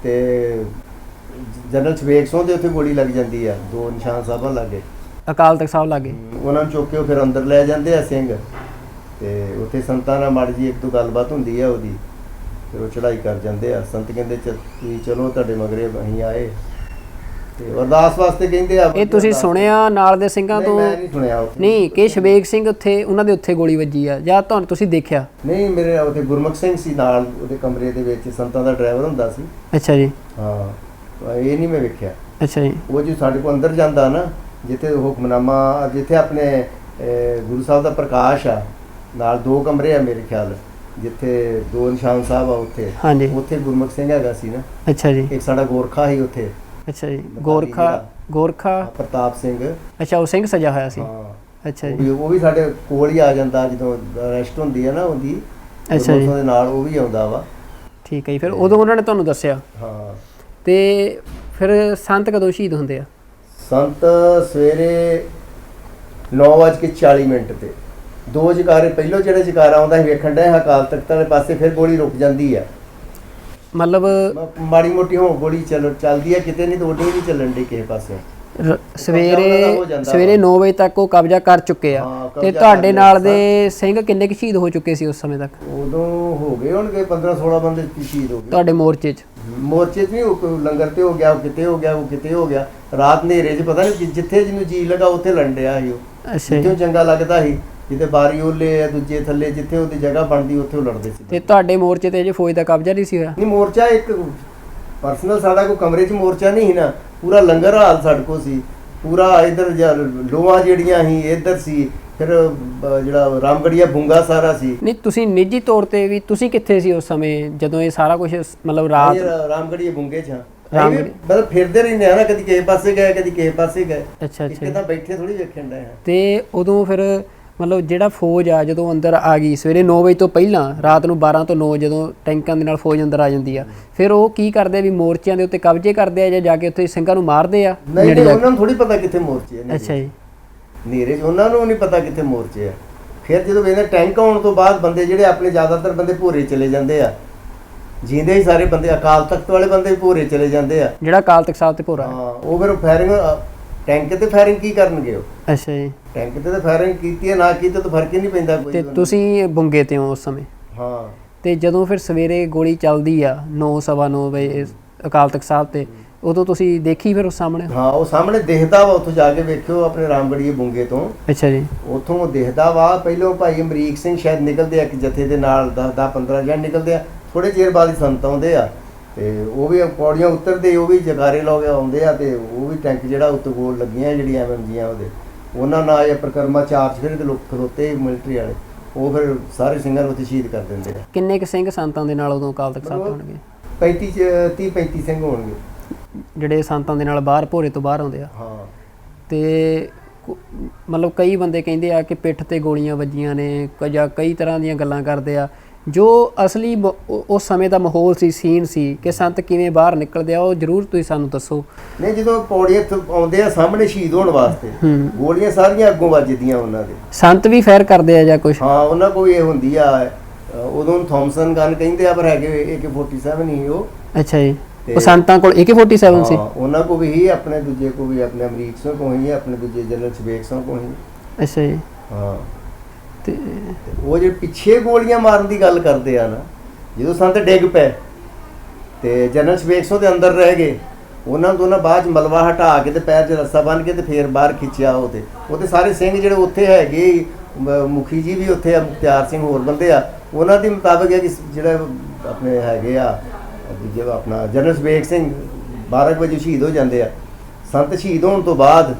ਤੇ ਜਨਰਲ ਸਵੇਗ ਸਿੰਘ ਦੇ ਉੱਥੇ ਗੋਲੀ ਲੱਗ ਜਾਂਦੀ ਆ। 2 ਨਿਸ਼ਾਨ ਸਾਹਿਬਾਂ ਲੱਗੇ, ਅਕਾਲ ਤਖਤ ਸਾਹਿਬ ਲੱਗੇ। ਉਹਨਾਂ ਨੂੰ ਚੁੱਕ ਕੇ ਫਿਰ ਅੰਦਰ ਲੈ ਜਾਂਦੇ ਆ ਸਿੰਘ। ਤੇ ਉੱਥੇ ਸੰਤਾਂ ਨਾਲ ਮਾੜੀ ਜੀ ਇੱਕ ਦੋ ਗੱਲਬਾਤ ਹੁੰਦੀ ਆ ਉਹਦੀ, ਫਿਰ ਉਹ ਚੜ੍ਹਾਈ ਕਰ ਜਾਂਦੇ ਆ। ਸੰਤ ਕਹਿੰਦੇ ਤੁਸੀਂ ਚਲੋ ਤੁਹਾਡੇ ਮਗਰੇ ਅਸੀਂ ਆਏ, ਤੇ ਅਰਦਾਸ ਵਾਸਤੇ ਕਹਿੰਦੇ ਆ। ਇਹ ਤੁਸੀਂ ਸੁਣਿਆ ਨਾਲ ਦੇ ਸਿੰਘਾਂ ਤੋਂ? ਮੈਂ ਨਹੀਂ ਸੁਣਿਆ। ਨਹੀਂ ਕਿ ਸ਼ਵੇਗ ਸਿੰਘ ਉੱਥੇ ਉਹਨਾਂ ਦੇ ਉੱਥੇ ਗੋਲੀ ਵੱਜੀ ਆ ਜਾਂ ਤੁਹਾਨੂੰ ਤੁਸੀਂ ਦੇਖਿਆ? ਨਹੀਂ, ਮੇਰੇ ਉੱਥੇ ਗੁਰਮੁਖ ਸਿੰਘ ਸੀ ਨਾਲ ਉਹਦੇ ਕਮਰੇ ਦੇ ਵਿੱਚ, ਸੰਤਾਂ ਦਾ ਡਰਾਈਵਰ ਹੁੰਦਾ ਸੀ। ਅੱਛਾ ਜੀ। ਹਾਂ, ਇਹ ਨਹੀਂ ਮੈਂ ਵੇਖਿਆ। ਅੱਛਾ ਜੀ। ਉਹ ਜੋ ਸਾਡੇ ਕੋਲ ਅੰਦਰ ਜਾਂਦਾ ਨਾ, ਜਿੱਥੇ ਹੁਕਮਨਾਮਾ, ਜਿੱਥੇ ਆਪਣੇ ਗੁਰੂ ਸਾਹਿਬ ਦਾ ਪ੍ਰਕਾਸ਼ ਆ, ਨਾਲ 2 ਕਮਰੇ ਆ ਮੇਰੇ ਖਿਆਲ, ਜਿੱਥੇ 2 ਨਿਸ਼ਾਨ ਸਾਹਿਬ ਆ, ਉੱਥੇ ਹਾਂਜੀ ਉੱਥੇ ਗੁਰਮੁਖ ਸਿੰਘ ਹੈਗਾ ਸੀ ਨਾ। ਅੱਛਾ ਜੀ। ਇੱਕ ਸਾਡਾ ਗੋਰਖਾ ਸੀ ਉੱਥੇ। ਅੱਛਾ ਜੀ। ਗੋਰਖਾ ਪ੍ਰਤਾਪ ਸਿੰਘ। ਅੱਛਾ, ਉਹ ਸਿੰਘ ਸਜਾ ਹੋਇਆ ਸੀ। ਹਾਂ। ਅੱਛਾ ਜੀ। ਉਹ ਵੀ ਸਾਡੇ ਕੋਲ ਹੀ ਆ ਜਾਂਦਾ ਜਦੋਂ ਰੈਸਟ ਹੁੰਦੀ ਹੈ ਨਾ ਉਹਦੀ। ਅੱਛਾ ਜੀ। ਉਹਦੇ ਨਾਲ ਉਹ ਵੀ ਆਉਂਦਾ ਵਾ। ਠੀਕ ਹੈ ਜੀ। ਫਿਰ ਉਦੋਂ ਉਹਨਾਂ ਨੇ ਤੁਹਾਨੂੰ ਦੱਸਿਆ? ਹਾਂ। ਤੇ ਫਿਰ ਸੰਤ ਕਦੋਂ ਸ਼ਹੀਦ ਹੁੰਦੇ ਆ? ਸੰਤ ਸਵੇਰੇ 9:40 ਤੇ 2 ਜਕਾਰੇ, ਪਹਿਲੋਂ ਜਿਹੜਾ ਜਕਾਰਾ ਆਉਂਦਾ ਸੀ ਵੇਖਣ ਡਿਆ ਅਕਾਲ ਤਖਤ ਵਾਲੇ ਪਾਸੇ, ਫਿਰ ਗੋਲੀ ਰੁਕ ਜਾਂਦੀ ਆ। ਮਤਲਬ ਮਾੜੀ ਮੋਟੀ ਹੋ ਗੋਲੀ ਚੱਲਦੀ ਆ ਕਿਤੇ, ਨਹੀਂ ਤਾਂ ਉਹਦੀ ਨਹੀਂ ਚੱਲਣ ਦੀ ਕਿਸੇ ਪਾਸੇ। ਸਵੇਰੇ 9 ਵਜੇ ਤੱਕ ਉਹ ਕਬਜ਼ਾ ਕਰ ਚੁੱਕੇ ਆ। ਤੇ ਤੁਹਾਡੇ ਨਾਲ ਦੇ ਸਿੰਘ ਕਿੰਨੇ ਕੁ ਸ਼ਹੀਦ ਹੋ ਚੁੱਕੇ ਸੀ ਉਸ ਸਮੇਂ ਤੱਕ? ਉਦੋਂ ਹੋ ਗਏ ਹੋਣਗੇ 15-16 ਬੰਦੇ ਸ਼ਹੀਦ ਹੋ ਗਏ ਤੁਹਾਡੇ ਮੋਰਚੇ 'ਚ? ਮੋਰਚੇ 'ਚ ਨਹੀਂ, ਲੰਗਰ ਤੇ ਹੋ ਗਿਆ, ਉਹ ਕਿਤੇ ਹੋ ਗਿਆ, ਉਹ ਕਿਤੇ ਹੋ ਗਿਆ। ਰਾਤ ਹਨੇਰੇ 'ਚ ਪਤਾ ਨਹੀਂ ਜਿੱਥੇ ਜਿਹਨੂੰ ਜੀ ਲੱਗਾ ਉੱਥੇ ਲੰਡਿਆ ਸੀ ਉਹ। ਅੱਛਾ। ਜਿੱਥੇ ਚੰਗਾ ਲੱਗਦਾ ਸੀ, ਜਿੱਥੇ ਬਾਰੀ ਉਹਲੇ ਆ ਦੂਜੇ ਥੱਲੇ, ਜਿੱਥੇ ਉਹਦੀ ਜਗ੍ਹਾ ਬਣਦੀ ਉੱਥੇ ਉਹ ਲੜਦੇ ਸੀ। ਤੇ ਤੁਹਾਡੇ ਮੋਰਚੇ ਤੇ ਜੇ ਫੌਜ ਦਾ ਕਬਜ਼ਾ ਨਹੀਂ ਸੀ ਹੋਇਆ? ਨਹੀਂ, ਮੋਰਚਾ ਇੱਕ ਪਰਸਨਲ ਸਾਡਾ ਕੋਈ ਕਮਰੇ 'ਚ ਮੋਰਚਾ ਨਹੀਂ ਸੀ ਨਾ, ਪੂਰਾ ਲੰਗਰ ਹਾਲ ਸਾਡੇ ਕੋਲ ਸੀ। ਪੂਰਾ ਇਧਰ ਲੋਹਾਂ ਜਿਹੜੀਆਂ ਸੀ ਇੱਧਰ ਸੀ, ਫਿਰ ਜਿਹੜਾ ਰਾਮਗੜੀਆ ਬੁੰਗਾ ਸਾਰਾ ਸੀ। ਨਹੀਂ, ਤੁਸੀਂ ਨਿੱਜੀ ਤੌਰ ਤੇ ਵੀ ਤੁਸੀਂ ਕਿੱਥੇ ਸੀ ਉਸ ਸਮੇਂ ਜਦੋਂ ਇਹ ਸਾਰਾ ਕੁਝ ਮਤਲਬ ਰਾਤ? ਰਾਮਗੜੀਆ ਬੁੰਗੇ 'ਚ ਹਾਂ। ਮਤਲਬ ਫਿਰਦੇ ਰਹਿੰਦੇ ਆ ਨਾ, ਕਦੀ ਕਿਸੇ ਪਾਸੇ ਗਏ, ਕਦੀ ਕਿਸੇ ਪਾਸੇ ਗਏ। ਅੱਛਾ ਅੱਛਾ। ਕਿਤੇ ਤਾਂ ਬੈਠੇ ਥੋੜੀ ਵੇਖਣ ਡਏ ਆ। ਤੇ ਉਦੋਂ ਫਿਰ ਮਤਲਬ ਜਿਹੜਾ ਫੌਜ ਆ ਜਦੋਂ ਅੰਦਰ ਆ ਗਈ ਸਵੇਰੇ 9 ਵਜੇ ਤੋਂ ਪਹਿਲਾਂ, ਰਾਤ ਨੂੰ 12 ਤੋਂ 9 ਜਦੋਂ ਟੈਂਕਾਂ ਦੇ ਨਾਲ ਫੌਜ ਅੰਦਰ ਆ ਜਾਂਦੀ ਆ, ਫਿਰ ਉਹ ਕੀ ਕਰਦੇ ਆ ਵੀ ਮੋਰਚਿਆਂ ਦੇ ਉੱਤੇ ਕਬਜ਼ੇ ਕਰਦੇ ਆ ਜਾਂ ਜਾ ਕੇ ਉੱਥੇ ਸਿੰਘਾਂ ਨੂੰ ਮਾਰਦੇ ਆ? ਨਹੀਂ, ਉਹਨਾਂ ਨੂੰ ਥੋੜੀ ਪਤਾ ਕਿੱਥੇ ਮੋਰਚੇ ਆ। ਅੱਛਾ ਜੀ। ਨੇਰੇ 'ਚ ਉਹਨਾਂ ਨੂੰ ਨਹੀਂ ਪਤਾ ਕਿੱਥੇ ਮੋਰਚੇ ਆ। ਫਿਰ ਜਦੋਂ ਵੇਲੇ ਟੈਂਕ ਆਉਣ ਤੋਂ ਬਾਅਦ ਬੰਦੇ ਜਿਹੜੇ ਆਪਣੇ ਜ਼ਿਆਦਾਤਰ ਬੰਦੇ ਭੋਰੇ ਚਲੇ ਜਾਂਦੇ ਆ, ਜੀਂਦੇ ਹੀ ਸਾਰੇ ਬੰਦੇ, ਅਕਾਲ ਤਖਤ ਵਾਲੇ ਬੰਦੇ ਭੋਰੇ ਚਲੇ ਜਾਂਦੇ ਆ। ਜਿਹੜਾ ਅਕਾਲ ਤਖਤ ਸਾਹਿਬ ਤੇ ਭੋਰਾ? ਹਾਂ। ਉਹ ਫਿਰ ਫਾਇਰਿੰਗ, ਟੈਂਕ ਤੇ ਫਾਇਰਿੰਗ ਕੀ ਕਰਨਗੇ ਉਹ? ਅੱਛਾ ਜੀ। ਟੈਂਕ ਤੇ ਤਾਂ ਫਾਇਰਿੰਗ ਕੀਤੀ ਹੈ, ਨਾ ਕੀਤੀ ਤਾਂ ਫਰਕ ਹੀ ਨਹੀਂ ਪੈਂਦਾ ਕੋਈ। ਤੇ ਤੁਸੀਂ ਬੁੰਗੇ ਤੇ ਹੋ ਉਸ ਸਮੇਂ? ਹਾਂ। ਤੇ ਜਦੋਂ ਫਿਰ ਸਵੇਰੇ ਗੋਲੀ ਚੱਲਦੀ ਆ 9:15 ਵਜੇ ਅਕਾਲ ਤਖਤ ਸਾਹਿਬ ਤੇ, ਉਦੋਂ ਤੁਸੀਂ ਦੇਖੀ ਫਿਰ ਉਸ ਸਾਹਮਣੇ? ਹਾਂ, ਉਹ ਸਾਹਮਣੇ ਦਿਖਦਾ ਵਾ, ਉੱਥੋਂ ਜਾ ਕੇ ਵੇਖਿਓ ਆਪਣੇ ਰਾਮਗੜੀਏ ਬੁੰਗੇ ਤੋਂ। ਅੱਛਾ ਜੀ। ਉੱਥੋਂ ਦਿਖਦਾ ਵਾ। ਪਹਿਲੋਂ ਭਾਈ ਅਮਰੀਕ ਸਿੰਘ ਸ਼ਾਇਦ ਨਿਕਲਦੇ ਆ ਇੱਕ ਜਥੇ ਦੇ ਨਾਲ, 10-15 ਜਣ ਨਿਕਲਦੇ ਆ। ਥੋੜੇ ਚਿਰ ਬਾਅਦ ਹੀ ਸੰਤ ਆਉਂਦੇ ਆ, ਤੇ ਉਹ ਵੀ ਪੌੜੀਆਂ ਉਤਰਦੇ, ਉਹ ਵੀ ਜਗਾਰੇ ਲਾ ਕੇ ਆਉਂਦੇ ਆ। ਤੇ ਉਹ ਵੀ ਟੈਂਕ ਜਿਹੜਾ ਉੱਤੇ ਗੋਲ ਲੱਗੀਆਂ ਜਿਹੜੀਆਂ ਐਮਐਮਜੀਆਂ ਉਹਦੇ, ਉਹਨਾਂ ਨਾਲ ਇਹ ਪ੍ਰਕਰਮਾ ਚਾਰਜ ਫਿਰ ਦੇ ਲੋਕ ਖਲੋਤੇ ਮਿਲਟਰੀ ਵਾਲੇ, ਉਹ ਫਿਰ ਸਾਰੇ ਸਿੰਘਾਂ ਨੂੰ ਉੱਥੇ ਸ਼ਹੀਦ ਕਰ ਦਿੰਦੇ ਆ। ਕਿੰਨੇ ਕੁ ਸਿੰਘ ਸੰਤਾਂ ਦੇ ਨਾਲ ਉਦੋਂ ਅਕਾਲ ਤਖਤ ਸਾਹਿਬ ਹੋਣਗੇ? 30-35 ਸਿੰਘ ਹੋਣਗੇ ਜਿਹੜੇ ਸੰਤਾਂ ਦੇ ਨਾਲ ਬਾਹਰ ਭੋਰੇ ਤੋਂ ਬਾਹਰ ਆਉਂਦੇ ਆ। ਹਾਂ। ਤੇ ਮਤਲਬ ਕਈ ਬੰਦੇ ਕਹਿੰਦੇ ਆ ਕਿ ਪਿੱਠ ਤੇ ਗੋਲੀਆਂ ਵੱਜੀਆਂ ਨੇ, ਜਾਂ ਕਈ ਤਰ੍ਹਾਂ ਦੀਆਂ ਗੱਲਾਂ ਕਰਦੇ ਆ। ਜੋ ਅਸਲੀ ਉਸ ਸਮੇਂ ਦਾ ਮਾਹੌਲ ਸੀ, ਸੀਨ ਸੀ ਕਿ ਸੰਤ ਕਿਵੇਂ ਬਾਹਰ ਨਿਕਲਦੇ ਆ, ਉਹ ਜ਼ਰੂਰ ਤੁਸੀਂ ਸਾਨੂੰ ਦੱਸੋ। ਨਹੀਂ, ਜਦੋਂ ਪੌੜੀਆਂ ਆਉਂਦੇ ਆ ਸਾਹਮਣੇ ਸ਼ਹੀਦ ਹੋਣ ਵਾਸਤੇ, ਗੋਲੀਆਂ ਸਾਰੀਆਂ ਅੱਗੋਂ ਵੱਜਦੀਆਂ ਉਹਨਾਂ ਦੇ। ਸੰਤ ਵੀ ਫਾਇਰ ਕਰਦੇ ਆ ਜਾਂ ਕੁਝ? ਹਾਂ, ਉਹਨਾਂ ਕੋਲ ਇਹ ਹੁੰਦੀ ਆ, ਉਦੋਂ ਥੌਮਸਨ ਗਨ ਕਹਿੰਦੇ ਆ, ਪਰ ਹੈਗੇ AK-47 ਹੀ ਉਹ। ਅੱਛਾ ਜੀ। ਉਹ ਸੰਤਾਂ ਕੋਲ AK-47 ਸੀ? ਉਹਨਾਂ ਕੋਲ ਵੀ, ਆਪਣੇ ਦੂਜੇ ਕੋਲ ਵੀ, ਆਪਣੇ ਅਮਰੀਕ ਸਿੰਘ ਕੋਲ ਹੀ, ਆਪਣੇ ਦੂਜੇ ਜਨਰਲ ਸ਼ਬੇਕ ਸਿੰਘ ਕੋਲ ਹੀ। ਅੱਛਾ ਜੀ। ਹਾਂ। ਤੇ ਉਹ ਜਿਹੜੇ ਪਿੱਛੇ ਗੋਲੀਆਂ ਮਾਰਨ ਦੀ ਗੱਲ ਕਰਦੇ ਆ ਨਾ, ਜਦੋਂ ਸੰਤ ਡਿੱਗ ਪਏ ਤੇ ਜਨਰਲ ਸ਼ਬੇਕ ਸਿੰਘ ਦੇ ਅੰਦਰ ਰਹਿ ਗਏ, ਉਹਨਾਂ ਦੋਨਾਂ ਬਾਅਦ 'ਚ ਮਲਵਾ ਹਟਾ ਕੇ ਤੇ ਪੈਰ 'ਚ ਰੱਸਾ ਬੰਨ੍ਹ ਕੇ ਤੇ ਫੇਰ ਬਾਹਰ ਖਿੱਚਿਆ। ਉਹਦੇ ਸਾਰੇ ਸਿੰਘ ਜਿਹੜੇ ਉੱਥੇ ਹੈਗੇ, ਮੁਖੀ ਜੀ ਵੀ ਉੱਥੇ ਆ, ਮੁਖਤਿਆਰ ਸਿੰਘ, ਹੋਰ ਬੰਦੇ ਆ, ਉਹਨਾਂ ਦੇ ਮੁਤਾਬਕ ਹੈ ਕਿ ਜਿਹੜੇ ਆਪਣੇ ਹੈਗੇ ਆ, ਜਿਹੜਾ ਆਪਣਾ ਜਨਰਲ ਸ਼ਬੇਕ ਸਿੰਘ 12 ਵਜੇ ਸ਼ਹੀਦ ਹੋ ਜਾਂਦੇ ਆ। ਸੰਤ ਸ਼ਹੀਦ ਹੋਣ ਤੋਂ ਬਾਅਦ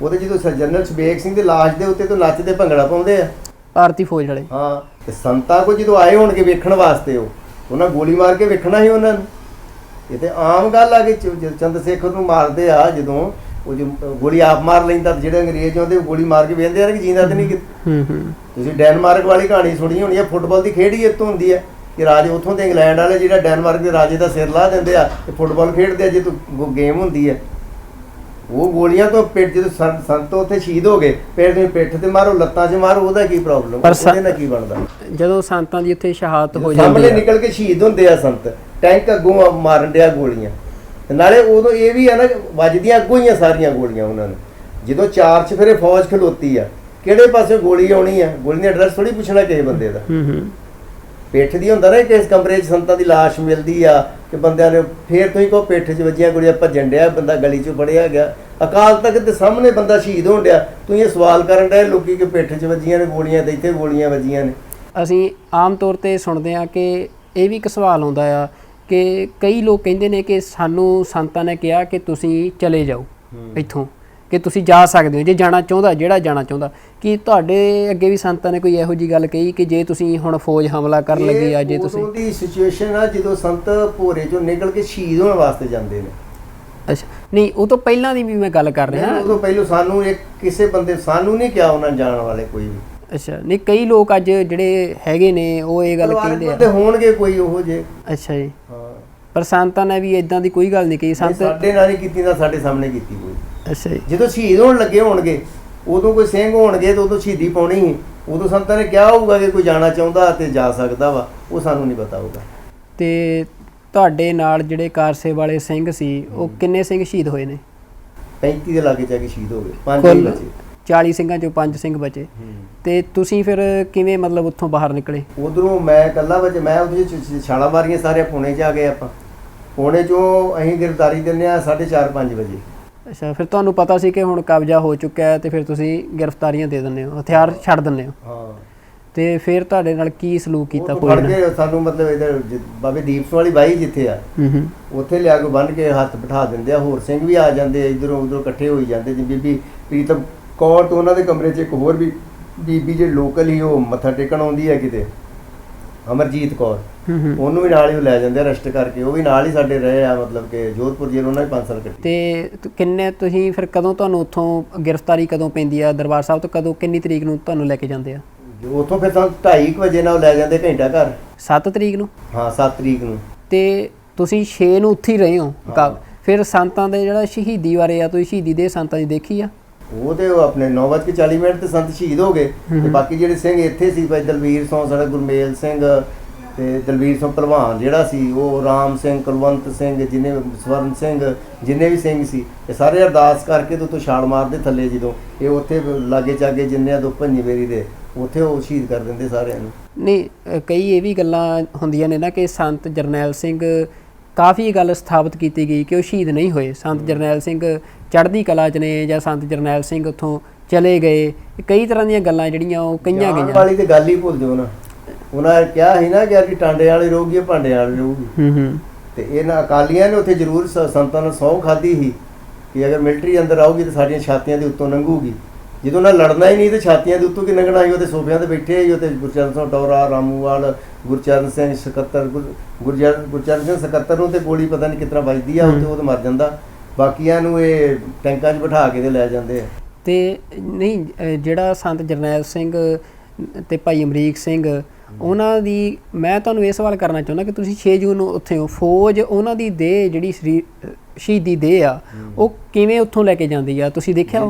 ਉਹਦੇ ਜਦੋਂ ਜਨਰਲ ਸ਼ਬੇਕ ਸਿੰਘ ਦੇ ਲਾਸ਼ ਦੇ ਉੱਤੇ ਤੋਂ ਨੱਚਦੇ ਭੰਗੜਾ ਪਾਉਂਦੇ ਆ ਭਾਰਤੀ ਫੌਜ ਵਾਲੇ। ਹਾਂ। ਤੇ ਸੰਤਾਂ ਕੋ ਜਦੋਂ ਆਏ ਹੋਣਗੇ ਵੇਖਣ ਵਾਸਤੇ, ਉਹਨਾਂ ਗੋਲੀ ਮਾਰ ਕੇ ਵੇਖਣਾ ਸੀ ਉਹਨਾਂ ਨੂੰ। ਇਹ ਤੇ ਆਮ ਗੱਲ ਆ ਕਿ ਚੰਦ ਸੇਖਰ ਨੂੰ ਮਾਰਦੇ ਆ, ਜਦੋਂ ਉਹ ਗੋਲੀ ਆਪ ਮਾਰ ਲੈਂਦਾ, ਜਿਹੜੇ ਅੰਗਰੇਜ਼ ਆਉਂਦੇ ਗੋਲੀ ਮਾਰ ਕੇ ਵੇਖਦੇ ਆ ਕਿ ਜਿੰਦਾ ਤੇ ਨਹੀਂ। ਤੁਸੀਂ ਡੈਨਮਾਰਕ ਵਾਲੀ ਕਹਾਣੀ ਸੁਣੀ ਹੋਣੀ ਆ, ਫੁੱਟਬਾਲ ਦੀ ਖੇਡ ਹੀ ਇੱਥੋਂ ਹੁੰਦੀ ਹੈ ਕਿ ਰਾਜੇ ਉੱਥੋਂ ਦੇ ਇੰਗਲੈਂਡ ਵਾਲੇ ਜਿਹੜਾ ਡੈਨਮਾਰਕ ਦੇ ਰਾਜੇ ਦਾ ਸਿਰ ਲਾ ਦਿੰਦੇ ਆ ਤੇ ਫੁੱਟਬਾਲ ਖੇਡਦੇ ਆ, ਜੇ ਤੂੰ ਗੇਮ ਹੁੰਦੀ ਹੈ। ਉਹ ਗੋਲੀਆਂ ਤੋਂ ਪਿੱਠ, ਜਦੋਂ ਸੰਤ ਉੱਥੇ ਸ਼ਹੀਦ ਹੋ ਗਏ, ਫਿਰ ਤੁਸੀਂ ਪਿੱਠ ਤੇ ਮਾਰੋ, ਲੱਤਾਂ 'ਚ ਮਾਰੋ, ਉਹਦਾ ਕੀ ਪ੍ਰੋਬਲਮ? ਉਹਦੇ ਨਾਲ ਕੀ ਬਣਦਾ? ਜਦੋਂ ਸੰਤਾਂ ਦੀ ਉੱਥੇ ਸ਼ਹਾਦਤ ਹੋ ਜਾਂਦੀ ਹੈ, ਸਾਹਮਣੇ ਨਿਕਲ ਕੇ ਸ਼ਹੀਦ ਹੁੰਦੇ ਆ ਸੰਤ, ਟੈਂਕ ਅੱਗੋਂ ਮਾਰਨ ਡਿਆ ਗੋਲੀਆਂ, ਤੇ ਨਾਲੇ ਉਦੋਂ ਇਹ ਵੀ ਆ ਨਾ, ਵੱਜਦੀਆਂ ਅੱਗੋਂ ਹੀ ਆ ਸਾਰੀਆਂ ਗੋਲੀਆਂ ਉਹਨਾਂ ਨੂੰ। ਜਦੋਂ 4 ਚੁਫੇਰੇ ਫੌਜ ਖਲੋਤੀ ਆ, ਕਿਹੜੇ ਪਾਸੇ ਗੋਲੀ ਆਉਣੀ ਆ? ਗੋਲੀ ਦਾ ਐਡਰੈਸ ਥੋੜੀ ਪੁੱਛਣਾ ਕਿਸੇ ਬੰਦੇ ਦਾ। ਪਿੱਠ ਦੀ ਹੁੰਦਾ ਨਾ, ਕਿਸ ਕਮਰੇ 'ਚ ਸੰਤਾਂ ਦੀ ਲਾਸ਼ ਮਿਲਦੀ ਆ ਕਿ ਬੰਦਿਆਂ ਨੇ, ਫੇਰ ਤੁਸੀਂ ਕਹੋ ਪਿੱਠ 'ਚ ਵੱਜੀਆਂ ਗੋਲੀਆਂ, ਭੱਜਣ ਡਿਆ ਬੰਦਾ, ਗਲੀ 'ਚੋਂ ਫੜਿਆ ਗਿਆ, ਅਕਾਲ ਤਖਤ ਦੇ ਸਾਹਮਣੇ ਬੰਦਾ ਸ਼ਹੀਦ ਹੋਣ ਡਿਆ, ਤੁਸੀਂ ਇਹ ਸਵਾਲ ਕਰਨ ਡਏ ਲੋਕੀ ਕਿ ਪਿੱਠ 'ਚ ਵੱਜੀਆਂ ਨੇ ਗੋਲੀਆਂ ਤੇ ਇੱਥੇ ਗੋਲੀਆਂ ਵੱਜੀਆਂ ਨੇ। ਅਸੀਂ ਆਮ ਤੌਰ ਤੇ ਸੁਣਦੇ ਆ ਕਿ ਇਹ ਵੀ ਇੱਕ ਸਵਾਲ ਆਉਂਦਾ ਆ ਕਿ ਕਈ ਲੋਕ ਕਹਿੰਦੇ ਨੇ ਕਿ ਸਾਨੂੰ ਸੰਤਾਂ ਨੇ ਕਿਹਾ ਕਿ ਤੁਸੀਂ ਚਲੇ ਜਾਓ ਇੱਥੋਂ, ਕਿ ਤੁਸੀਂ ਜਾ ਸਕਦੇ ਹੋ ਜੇ ਜਾਣਾ ਚਾਹੁੰਦਾ, ਜਿਹੜਾ ਜਾਣਾ ਚਾਹੁੰਦਾ। ਕਿ ਤੁਹਾਡੇ ਅੱਗੇ ਵੀ ਸੰਤਾਂ ਨੇ ਕੋਈ ਇਹੋ ਜੀ ਗੱਲ ਕਹੀ ਕਿ ਜੇ ਤੁਸੀਂ ਹੁਣ ਫੌਜ ਹਮਲਾ ਕਰਨ ਲੱਗੀ ਆ, ਜੇ ਤੁਸੀਂ ਉਦੋਂ ਦੀ ਸਿਚੁਏਸ਼ਨ ਆ ਜਦੋਂ ਸੰਤ ਭੋਰੇ ਚੋਂ ਨਿਕਲ ਕੇ ਸ਼ਹੀਦ ਹੋਣ ਵਾਸਤੇ ਜਾਂਦੇ ਨੇ। ਅੱਛਾ, ਨਹੀਂ ਉਹ ਤੋਂ ਪਹਿਲਾਂ ਦੀ ਵੀ ਮੈਂ ਗੱਲ ਕਰ ਰਿਹਾ। ਉਦੋਂ ਪਹਿਲਾਂ ਸਾਨੂੰ ਕਿਸੇ ਬੰਦੇ ਸਾਨੂੰ ਨਹੀਂ ਕਿਹਾ ਉਹਨਾਂ ਜਾਣ ਵਾਲੇ ਕੋਈ ਵੀ। ਅੱਛਾ, ਨਹੀਂ ਕਈ ਲੋਕ ਅੱਜ ਜਿਹੜੇ ਹੈਗੇ ਨੇ ਉਹ ਇਹ ਗੱਲ ਕਹਿੰਦੇ ਆ ਤੇ ਹੋਣਗੇ ਕੋਈ ਉਹੋ ਜੇ। ਅੱਛਾ ਜੀ, ਹਾਂ, ਪਰ ਸੰਤਾਂ ਨੇ ਵੀ ਇਦਾਂ ਦੀ ਕੋਈ ਗੱਲ ਨਹੀਂ ਕਹੀ। ਸੰਤ ਸਾਡੇ ਨਾਲ ਨਹੀਂ ਕੀਤੀ ਨਾ ਸਾਡੇ ਸਾਹਮਣੇ ਕੀਤੀ ਕੋਈ। ਅੱਛਾ ਜੀ, ਜਦੋਂ ਸ਼ਹੀਦ ਹੋਣ ਲੱਗੇ ਹੋਣਗੇ ਉਦੋਂ ਕੋਈ ਸਿੰਘ ਹੋਣਗੇ ਤੇ ਉਦੋਂ ਸ਼ਹੀਦੀ ਪਾਉਣੀ ਸੀ, ਉਦੋਂ ਸੰਤਾਂ ਨੇ ਕਿਹਾ ਹੋਊਗਾ ਕਿ ਕੋਈ ਜਾਣਾ ਚਾਹੁੰਦਾ ਤੇ ਜਾ ਸਕਦਾ ਵਾ, ਉਹ ਸਾਨੂੰ ਨਹੀਂ ਪਤਾ ਹੋਊਗਾ। ਤੇ ਤੁਹਾਡੇ ਨਾਲ ਜਿਹੜੇ ਕਾਰਸੇ ਵਾਲੇ ਸਿੰਘ ਸੀ ਉਹ ਕਿੰਨੇ ਸਿੰਘ ਸ਼ਹੀਦ ਹੋਏ ਨੇ? 35 ਦੇ ਲਾਗੇ ਜਾ ਕੇ ਸ਼ਹੀਦ ਹੋ ਗਏ, 5 ਕੁੱਲ ਹੀ ਬਚੇ। 40 ਸਿੰਘਾਂ ਚੋਂ 5 ਸਿੰਘ ਬਚੇ। ਤੇ ਤੁਸੀਂ ਫਿਰ ਕਿਵੇਂ ਮਤਲਬ ਉੱਥੋਂ ਬਾਹਰ ਨਿਕਲੇ? ਉਧਰੋਂ ਮੈਂ ਇਕੱਲਾ ਬਚੇ, ਮੈਂ ਉਹਦੇ ਛਾਲਾਂ ਮਾਰੀਆਂ ਸਾਰੇ ਪੁਣੇ 'ਚ ਆ ਗਏ ਆਪਾਂ। ਪੁਣੇ 'ਚੋਂ ਅਸੀਂ ਗ੍ਰਿਫਤਾਰੀ ਦਿੰਦੇ ਹਾਂ 4:30-5 ਵਜੇ। ਅੱਛਾ, ਫਿਰ ਤੁਹਾਨੂੰ ਪਤਾ ਸੀ ਕਿ ਹੁਣ ਕਬਜ਼ਾ ਹੋ ਚੁੱਕਿਆ ਹੈ ਤੇ ਫਿਰ ਤੁਸੀਂ ਗ੍ਰਿਫਤਾਰੀਆਂ ਦੇ ਦਿੰਦੇ ਹੋ, ਹਥਿਆਰ ਛੱਡ ਦਿੰਦੇ ਹੋ। ਹਾਂ, ਤੇ ਫਿਰ ਤੁਹਾਡੇ ਨਾਲ ਕੀ ਸਲੂਕ ਕੀਤਾ ਫੜ ਕੋਈ ਨਾ? ਕੇ ਸਾਨੂੰ ਮਤਲਬ ਇਧਰ ਬਾਬੇ ਦੀਪ ਸਿੰਘ ਵਾਲੀ ਬਾਈ ਜਿੱਥੇ ਆ ਉੱਥੇ ਲਿਆ ਕੇ ਬੰਨ੍ਹ ਕੇ ਹੱਥ ਬਿਠਾ ਦਿੰਦੇ ਆ। ਹੋਰ ਸਿੰਘ ਵੀ ਆ ਜਾਂਦੇ ਆ, ਇਧਰੋਂ ਉਧਰੋਂ ਇਕੱਠੇ ਹੋਈ ਜਾਂਦੇ ਜੀ। ਬੀਬੀ ਪ੍ਰੀਤਮ ਕੌਰ ਤੋਂ ਉਹਨਾਂ ਦੇ ਕਮਰੇ 'ਚ ਇੱਕ ਹੋਰ ਵੀ ਬੀਬੀ ਜਿਹੜੀ ਲੋਕਲ ਹੀ ਉਹ ਮੱਥਾ ਟੇਕਣ ਆਉਂਦੀ ਹੈ ਕਿਤੇ, ਅਮਰਜੀਤ ਕੌਰ, ਉਹਨੂੰ ਵੀ ਨਾਲ ਹੀ ਲੈ ਜਾਂਦੇ ਆ ਅਰੈਸਟ ਕਰਕੇ। ਉਹ ਵੀ ਨਾਲ ਹੀ ਸਾਡੇ ਰਹੇ ਆ, ਮਤਲਬ ਕਿ ਜੋਧਪੁਰ ਜੇਲ੍ਹ ਉਹਨਾਂ ਨੇ 5 ਸਾਲ ਕੱਟੀ। ਤੇ ਕਿੰਨੇ ਤੁਸੀਂ ਫਿਰ ਕਦੋਂ ਤੁਹਾਨੂੰ ਉੱਥੋਂ ਗ੍ਰਿਫਤਾਰੀ ਕਦੋਂ ਪੈਂਦੀ ਆ ਦਰਬਾਰ ਸਾਹਿਬ ਤੋਂ? ਕਦੋਂ ਕਿੰਨੀ ਤਰੀਕ ਨੂੰ ਤੁਹਾਨੂੰ ਲੈ ਕੇ ਜਾਂਦੇ ਆ? ਉੱਥੋਂ ਫਿਰ ਸਾਨੂੰ 2:30 ਵਜੇ ਨਾਲ ਲੈ ਜਾਂਦੇ ਘੰਟਾ ਘਰ। 7 ਤਰੀਕ ਨੂੰ? ਹਾਂ, 7 ਤਰੀਕ ਨੂੰ। ਤੇ ਤੁਸੀਂ 6 ਨੂੰ ਉੱਥੇ ਹੀ ਰਹੇ ਹੋ। ਫਿਰ ਸੰਤਾਂ ਦੇ ਜਿਹੜਾ ਸ਼ਹੀਦੀ ਬਾਰੇ ਆ, ਤੁਸੀਂ ਸ਼ਹੀਦੀ ਦੇ ਸੰਤਾਂ ਦੀ ਦੇਖੀ ਆ? ਉਹ ਤੇ ਆਪਣੇ 9:40 ਤੇ ਸੰਤ ਸ਼ਹੀਦ ਹੋ ਗਏ ਤੇ ਬਾਕੀ ਜਿਹੜੇ ਸਿੰਘ ਇੱਥੇ ਸੀ ਭਾਈ ਦਲਵੀਰ ਸਿੰਘ, ਸਾਡਾ ਗੁਰਮੇਲ ਸਿੰਘ ਤੇ ਦਲਵੀਰ ਸਿੰਘ ਭਲਵਾਨ ਜਿਹੜਾ ਸੀ, ਉਹ ਰਾਮ ਸਿੰਘ, ਕੁਲਵੰਤ ਸਿੰਘ, ਜਿੰਨੇ ਸਵਰਨ ਸਿੰਘ, ਜਿੰਨੇ ਵੀ ਸਿੰਘ ਸੀ, ਇਹ ਸਾਰੇ ਅਰਦਾਸ ਕਰਕੇ ਤੋਂ ਛਾਲ ਮਾਰਦੇ ਥੱਲੇ। ਜਦੋਂ ਇਹ ਉੱਥੇ ਲਾਗੇ ਚਾਗੇ ਜਿੰਨੇ ਆ ਦੋ ਭੰਜੀ ਮੇਰੀ ਦੇ ਉੱਥੇ ਉਹ ਸ਼ਹੀਦ ਕਰ ਦਿੰਦੇ ਸਾਰਿਆਂ ਨੂੰ। ਨਹੀਂ ਕਈ ਇਹ ਵੀ ਗੱਲਾਂ ਹੁੰਦੀਆਂ ਨੇ ਨਾ ਕਿ ਸੰਤ ਜਰਨੈਲ ਸਿੰਘ, ਕਾਫੀ ਗੱਲ ਸਥਾਪਿਤ ਕੀਤੀ ਗਈ ਕਿ ਉਹ ਸ਼ਹੀਦ ਨਹੀਂ ਹੋਏ। ਸੰਤ ਜਰਨੈਲ ਸਿੰਘ ਚੜ੍ਹਦੀ ਕਲਾ 'ਚ ਨੇ ਜਾਂ ਸੰਤ ਜਰਨੈਲ ਸਿੰਘ ਉੱਥੋਂ ਚਲੇ ਗਏ। ਕਈ ਤਰ੍ਹਾਂ ਦੀਆਂ ਗੱਲਾਂ ਜਿਹੜੀਆਂ ਉਹ ਕਈਆਂ ਗਈਆਂ। ਵਾਲੀ ਤੇ ਗੱਲ ਹੀ ਭੁੱਲ ਜਾਓ ਨਾ। ਉਹਨਾਂ ਨੇ ਕਿਹਾ ਸੀ ਨਾ ਕਿ ਟਾਂਡੇ ਵਾਲੀ ਰਹੂਗੀ, ਭਾਂਡੇ ਵਾਲੀ ਰਹੂਗੀ। ਤੇ ਇਹਨਾਂ ਅਕਾਲੀਆਂ ਨੇ ਉੱਥੇ ਜ਼ਰੂਰ ਸੰਤਾਂ ਨੂੰ ਸਹੁੰ ਖਾਧੀ ਸੀ ਕਿ ਅਗਰ ਮਿਲਟਰੀ ਅੰਦਰ ਆਊਗੀ ਤਾਂ ਸਾਡੀਆਂ ਛਾਤੀਆਂ ਦੇ ਉੱਤੋਂ ਲੰਘੂਗੀ। ਜਦੋਂ ਉਹਨਾਂ ਲੜਨਾ ਹੀ ਨਹੀਂ ਤੇ ਛਾਤੀਆਂ ਦੇ ਉੱਤੋਂ ਕੀ ਲੰਘਣਾ ਸੀ? ਉਹਦੇ ਸੋਫਿਆਂ ਤੇ ਬੈਠੇ ਸੀ। ਉੱਥੇ ਗੁਰਚਰਨ ਸਿੰਘ ਟੌਰਾ, ਰਾਮੂਵਾਲ, ਗੁਰਚਰਨ ਸਿੰਘ ਸਕੱਤਰ, ਗੁਰਚਰਨ ਸਿੰਘ ਸਕੱਤਰ ਨੂੰ ਤੇ ਗੋਲੀ ਪਤਾ ਨਹੀਂ ਕਿਤਨਾ ਵੱਜਦੀ ਆ, ਉੱਥੇ ਉਹ ਤਾਂ ਮਰ ਜਾਂਦਾ। ਬਾਕੀਆਂ ਨੂੰ ਇਹ ਟੈਂਕਾਂ 'ਚ ਬਿਠਾ ਕੇ ਤੇ ਲੈ ਜਾਂਦੇ ਆ। ਤੇ ਨਹੀਂ ਜਿਹੜਾ ਸੰਤ ਜਰਨੈਲ ਸਿੰਘ ਤੇ ਭਾਈ ਅਮਰੀਕ ਸਿੰਘ, ਉਹਨਾਂ ਦੀ ਮੈਂ ਤੁਹਾਨੂੰ ਇਹ ਸਵਾਲ ਕਰਨਾ ਚਾਹੁੰਦਾ ਕਿ ਤੁਸੀਂ 6 ਜੂਨ ਨੂੰ ਉੱਥੇ ਹੋ, ਫੌਜ ਉਹਨਾਂ ਦੀ ਦੇਹ ਜਿਹੜੀ ਸ਼ਹੀਦੀ ਦੇਹ ਆ ਉਹ ਕਿਵੇਂ ਉੱਥੋਂ ਲੈ ਕੇ ਜਾਂਦੀ ਆ? ਤੁਸੀਂ ਦੇਖਿਆ?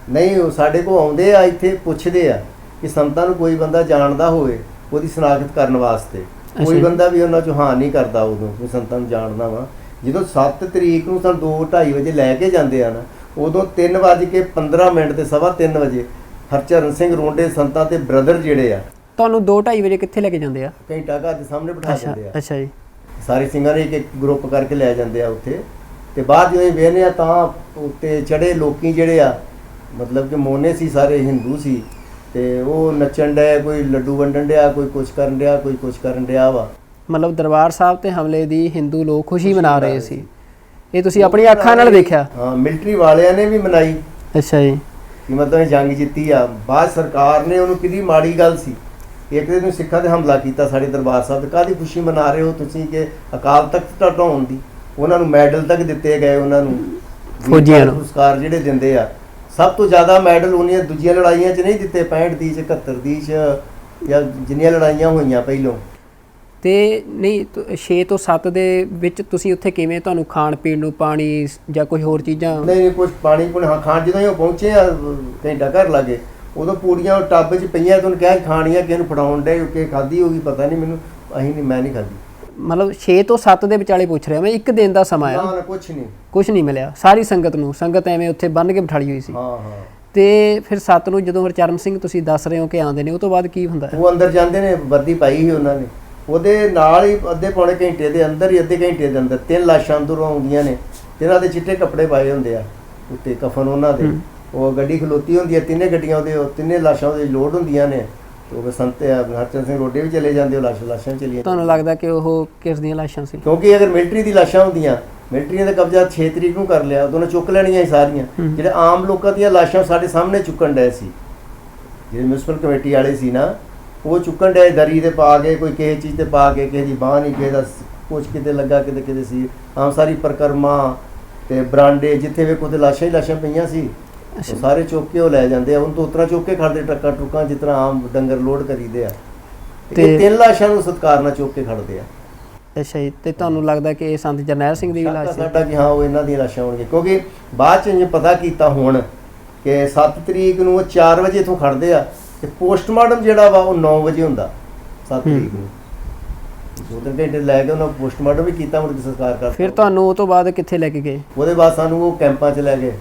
ਨਹੀਂ, ਉਹ ਸਾਡੇ ਕੋਲ ਆਉਂਦੇ ਆ, ਇੱਥੇ ਪੁੱਛਦੇ ਆ ਕਿ ਸੰਤਾਂ ਨੂੰ ਕੋਈ ਬੰਦਾ ਜਾਣਦਾ ਹੋਵੇ ਉਹਦੀ ਸ਼ਨਾਖਤ ਕਰਨ ਵਾਸਤੇ। ਕੋਈ ਬੰਦਾ ਵੀ ਉਹਨਾਂ 'ਚੋਂ ਹਾਂ ਨਹੀਂ ਕਰਦਾ ਉਦੋਂ ਕੋਈ ਸੰਤਾਂ ਨੂੰ ਜਾਣਦਾ ਵਾ। ਜਦੋਂ 7 ਤਰੀਕ ਨੂੰ ਸਾਨੂੰ 2:30 ਵਜੇ ਲੈ ਕੇ ਜਾਂਦੇ ਆ ਨਾ, ਉਦੋਂ 3:15 ਤੇ 3:15 ਵਜੇ ਹਰਚਰਨ ਸਿੰਘ ਰੋਂਡੇ ਸੰਤਾਂ ਤੇ ਬ੍ਰਦਰ ਜਿਹੜੇ ਆ, ਤੁਹਾਨੂੰ 2:30 ਵਜੇ ਕਿੱਥੇ ਲੈ ਕੇ ਜਾਂਦੇ ਆ? ਘੰਟਾ ਘਰ ਦੇ ਸਾਹਮਣੇ ਬਿਠਾ ਦਿੰਦੇ ਆ। ਅੱਛਾ ਜੀ। ਸਾਰੇ ਸਿੰਘਾਂ ਨੇ ਇੱਕ ਗਰੁੱਪ ਕਰਕੇ ਲੈ ਜਾਂਦੇ ਆ ਉੱਥੇ। ਤੇ ਬਾਅਦ ਜਦੋਂ ਵੇਖਦੇ ਆ ਤਾਂ ਉੱਤੇ ਚੜੇ ਲੋਕੀ ਜਿਹੜੇ ਆ, ਮਤਲਬ ਕਿ ਮੋਨੇ ਸੀ, ਸਾਰੇ ਹਿੰਦੂ ਸੀ, ਤੇ ਉਹ ਨੱਚਣ ਡਿਆ, ਕੋਈ ਲੱਡੂ ਵੰਡਣ ਡਿਆ, ਕੋਈ ਕੁਛ ਕਰਨ ਡਿਆ, ਕੋਈ ਕੁਛ ਕਰਨ ਡਿਆ ਵਾ। ਮਤਲਬ ਦਰਬਾਰ ਸਾਹਿਬ ਤੇ ਹਮਲੇ ਦੀ ਹਿੰਦੂ ਲੋਕ ਖੁਸ਼ੀ ਮਨਾ ਰਹੇ ਸੀ। ਇਹ ਤੁਸੀਂ ਆਪਣੀ ਅੱਖਾਂ ਨਾਲ ਦੇਖਿਆ? ਹਾਂ, ਮਿਲਟਰੀ ਵਾਲਿਆਂ ਨੇ ਵੀ ਮਨਾਈ। ਅੱਛਾ ਜੀ। ਕਿ ਮਤਲਬ ਜੰਗ ਜਿੱਤੀ ਆ। ਬਾਅਦ ਸਰਕਾਰ ਨੇ ਉਹਨੂੰ ਕਿਹਦੀ ਮਾੜੀ ਗੱਲ ਸੀ, ਇੱਕ ਦਿਨ ਨੂੰ ਸਿੱਖਾਂ ਤੇ ਹਮਲਾ ਕੀਤਾ ਸਾਡੇ ਦਰਬਾਰ ਸਾਹਿਬ ਤੇ। ਕਾਹਦੀ ਖੁਸ਼ੀ ਮਨਾ ਰਹੇ ਹੋ ਤੁਸੀਂ ਕਿ ਅਕਾਲ ਤਖਤ ਢਾਉਣ ਦੀ? ਉਹਨਾਂ ਨੂੰ ਮੈਡਲ ਤੱਕ ਦਿੱਤੇ ਗਏ, ਉਹਨਾਂ ਨੂੰ ਫੌਜੀਆਂ ਨੂੰ ਪੁਰਸਕਾਰ ਜਿਹੜੇ ਦਿੰਦੇ ਆ। ਸਭ ਤੋਂ ਜ਼ਿਆਦਾ ਮੈਡਲ ਉਹਨੀਆਂ ਦੂਜੀਆਂ ਲੜਾਈਆਂ 'ਚ ਨਹੀਂ ਦਿੱਤੇ, 65 ਦੀ 'ਚ, 71 ਦੀ 'ਚ, ਜਾਂ ਜਿੰਨੀਆਂ ਲੜਾਈਆਂ ਹੋਈਆਂ ਪਹਿਲੋਂ। ਤੇ ਨਹੀਂ 6 ਤੋਂ 7 ਦੇ ਵਿੱਚ ਤੁਸੀਂ ਉੱਥੇ ਕਿਵੇਂ, ਤੁਹਾਨੂੰ ਖਾਣ ਪੀਣ ਨੂੰ ਪਾਣੀ ਜਾਂ ਕੋਈ ਹੋਰ ਚੀਜ਼ਾਂ? ਨਹੀਂ, ਕੁਛ ਪਾਣੀ ਪੁਣ ਹਾਂ ਖਾਣ। ਜਦੋਂ ਉਹ ਪਹੁੰਚੇ ਆ ਘੰਟਾ ਘਰ ਲਾਗੇ, ਉਦੋਂ ਪੂੜੀਆਂ ਟੱਬ 'ਚ ਪਈਆਂ, ਤੁਹਾਨੂੰ ਕਿਹਾ ਖਾਣੀਆਂ, ਕਿਸੇ ਨੂੰ ਫੜਾਉਣ ਡੇ, ਕਿ ਖਾਧੀ ਹੋਗੀ ਪਤਾ ਨਹੀਂ ਮੈਨੂੰ, ਮੈਂ ਨਹੀਂ ਖਾਧੀ। ਮਤਲਬ 6 ਤੋਂ 7 ਦੇ ਵਿਚਾਲੇ ਪੁੱਛ ਰਿਹਾ ਮੈਂ, ਇੱਕ ਦਿਨ ਦਾ ਸਮਾਂ ਆ? ਨਾ, ਕੁਛ ਨਹੀਂ ਮਿਲਿਆ ਸਾਰੀ ਸੰਗਤ ਨੂੰ? ਸੰਗਤ ਐਵੇਂ ਉੱਥੇ ਬੰਨ੍ਹ ਕੇ ਬਿਠਾਲੀ ਹੋਈ ਸੀ? ਹਾਂ। ਤੇ ਫਿਰ 7 ਨੂੰ ਜਦੋਂ ਹਰਚਰਨ ਸਿੰਘ ਤੁਸੀਂ ਦੱਸ ਰਹੇ ਹੋ ਕਿ ਆਉਂਦੇ ਨੇ, ਉਹ ਤੋਂ ਬਾਅਦ ਕੀ ਹੁੰਦਾ? ਉਹ ਅੰਦਰ ਜਾਂਦੇ ਨੇ, ਵਰਦੀ ਪਾਈ ਸੀ ਉਹਨਾਂ ਨੇ, ਉਹਦੇ ਨਾਲ ਹੀ ਅੱਧੇ ਪੌਣੇ ਘੰਟੇ ਦੇ ਅੰਦਰ ਹੀ, ਅੱਧੇ ਘੰਟੇ ਦੇ ਅੰਦਰ 3 ਲਾਸ਼ਾਂ ਅੰਦਰੋਂ ਆਉਂਦੀਆਂ ਨੇ। ਤੇ ਇਹਨਾਂ ਦੇ ਚਿੱਟੇ ਕੱਪੜੇ ਪਾਏ ਹੁੰਦੇ ਆ ਉੱਤੇ, ਕਫਨ ਉਹਨਾਂ ਦੇ। ਉਹ ਗੱਡੀ ਖਲੋਤੀ ਹੁੰਦੀ ਹੈ, 3 ਗੱਡੀਆਂ ਉਹਦੇ, 3 ਲਾਸ਼ਾਂ ਉਹਦੇ ਲੋਡ ਹੁੰਦੀਆਂ ਨੇ। ਉਹ ਫਿਰ ਸੰਤ ਹਰਚੰਦ ਸਿੰਘ ਰੋਡੇ ਵੀ ਚਲੇ ਜਾਂਦੇ, ਉਹ ਲਾਸ਼ਾਂ ਚਲੀਆਂ। ਤੁਹਾਨੂੰ ਲੱਗਦਾ ਕਿ ਉਹ ਕਿਸ ਦੀਆਂ ਲਾਸ਼ਾਂ ਸੀ? ਕਿਉਂਕਿ ਅਗਰ ਮਿਲਟਰੀ ਦੀ ਲਾਸ਼ਾਂ ਹੁੰਦੀਆਂ, ਮਿਲਟਰੀ ਦਾ ਕਬਜ਼ਾ 6 ਤਰੀਕ ਨੂੰ ਕਰ ਲਿਆ, ਉਦੋਂ ਨੇ ਚੁੱਕ ਲੈਣੀਆਂ ਸੀ ਸਾਰੀਆਂ। ਜਿਹੜੇ ਆਮ ਲੋਕਾਂ ਦੀਆਂ ਲਾਸ਼ਾਂ ਸਾਡੇ ਸਾਹਮਣੇ ਚੁੱਕਣ ਡਏ ਸੀ, ਜਿਹੜੇ ਮਿਊਨਿਸਪਲ ਕਮੇਟੀ ਵਾਲੇ ਸੀ ਨਾ, ਉਹ ਚੁੱਕਣ ਡਏ ਦਰੀ ਤੇ ਪਾ ਕੇ, ਕੋਈ ਕਿਸੇ ਚੀਜ਼ ਤੇ ਪਾ ਕੇ, ਕਿਸੇ ਦੀ ਬਾਂਹ ਨਹੀਂ, ਕਿਸੇ ਦਾ ਕੁਛ ਕਿਤੇ ਲੱਗਾ, ਕਿਤੇ ਸੀ। ਆਮ ਸਾਰੀ ਪਰਿਕਰਮਾ ਤੇ ਬਰਾਂਡੇ ਜਿੱਥੇ ਵੇਖੋ ਤੇ ਲਾਸ਼ਾਂ ਹੀ ਲਾਸ਼ਾਂ ਪਈਆਂ ਸੀ। ਉਹ ਸਾਰੇ ਚੁੱਕ ਕੇ ਉਹ ਲੈ ਜਾਂਦੇ ਆ, ਹੁਣ ਤੋਂ ਉਤਰਾ ਚੁੱਕ ਕੇ ਖੜਦੇ ਟਰੱਕਾਂ ਟਰੁੱਕਾਂ ਜਿਸ ਤਰ੍ਹਾਂ ਆਮ ਡੰਗਰ ਲੋਡ ਕਰੀਦੇ ਆ, ਤੇ 3 ਲਾਸ਼ਾਂ ਨੂੰ ਸਤਿਕਾਰ ਨਾਲ ਚੁੱਕ ਕੇ ਖੜਦੇ ਆ। ਅੱਛਾ ਜੀ, ਤੇ ਤੁਹਾਨੂੰ ਲੱਗਦਾ ਕਿ ਇਹ ਸੰਤ ਜਰਨੈਲ ਸਿੰਘ ਦੀ ਵੀ ਲਾਸ਼ ਸੀ? ਸਾਡਾ ਕਿ ਹਾਂ ਉਹ ਇਹਨਾਂ ਦੀਆਂ ਲਾਸ਼ਾਂ ਹੋਣਗੀਆਂ, ਕਿਉਂਕਿ ਬਾਅਦ ਚ ਇਹ ਪਤਾ ਕੀਤਾ ਹੁਣ ਕਿ 7 ਤਰੀਕ ਨੂੰ ਉਹ 4 ਵਜੇ ਇੱਥੋਂ ਖੜਦੇ ਆ, ਤੇ ਪੋਸਟਮਾਰਟਮ ਜਿਹੜਾ ਵਾ ਉਹ 9 ਵਜੇ ਹੁੰਦਾ 7 ਤਰੀਕ ਨੂੰ। 2-3 ਘੰਟੇ ਲੈ ਕੇ ਉਹਨਾਂ ਪੋਸਟਮਾਰਟਮ ਵੀ ਕੀਤਾ, ਮੁੜ ਕੇ ਸੰਸਕਾਰ ਕਰਤਾ। ਫਿਰ ਤੁਹਾਨੂੰ ਉਹ ਤੋਂ ਬਾਅਦ ਕਿੱਥੇ ਲੈ ਕੇ ਗਏ? ਉਹਦੇ ਬਾਅਦ ਸਾਨੂੰ ਉਹ ਕੈਂਪਾਂ 'ਚ ਲੈ ਗਏ,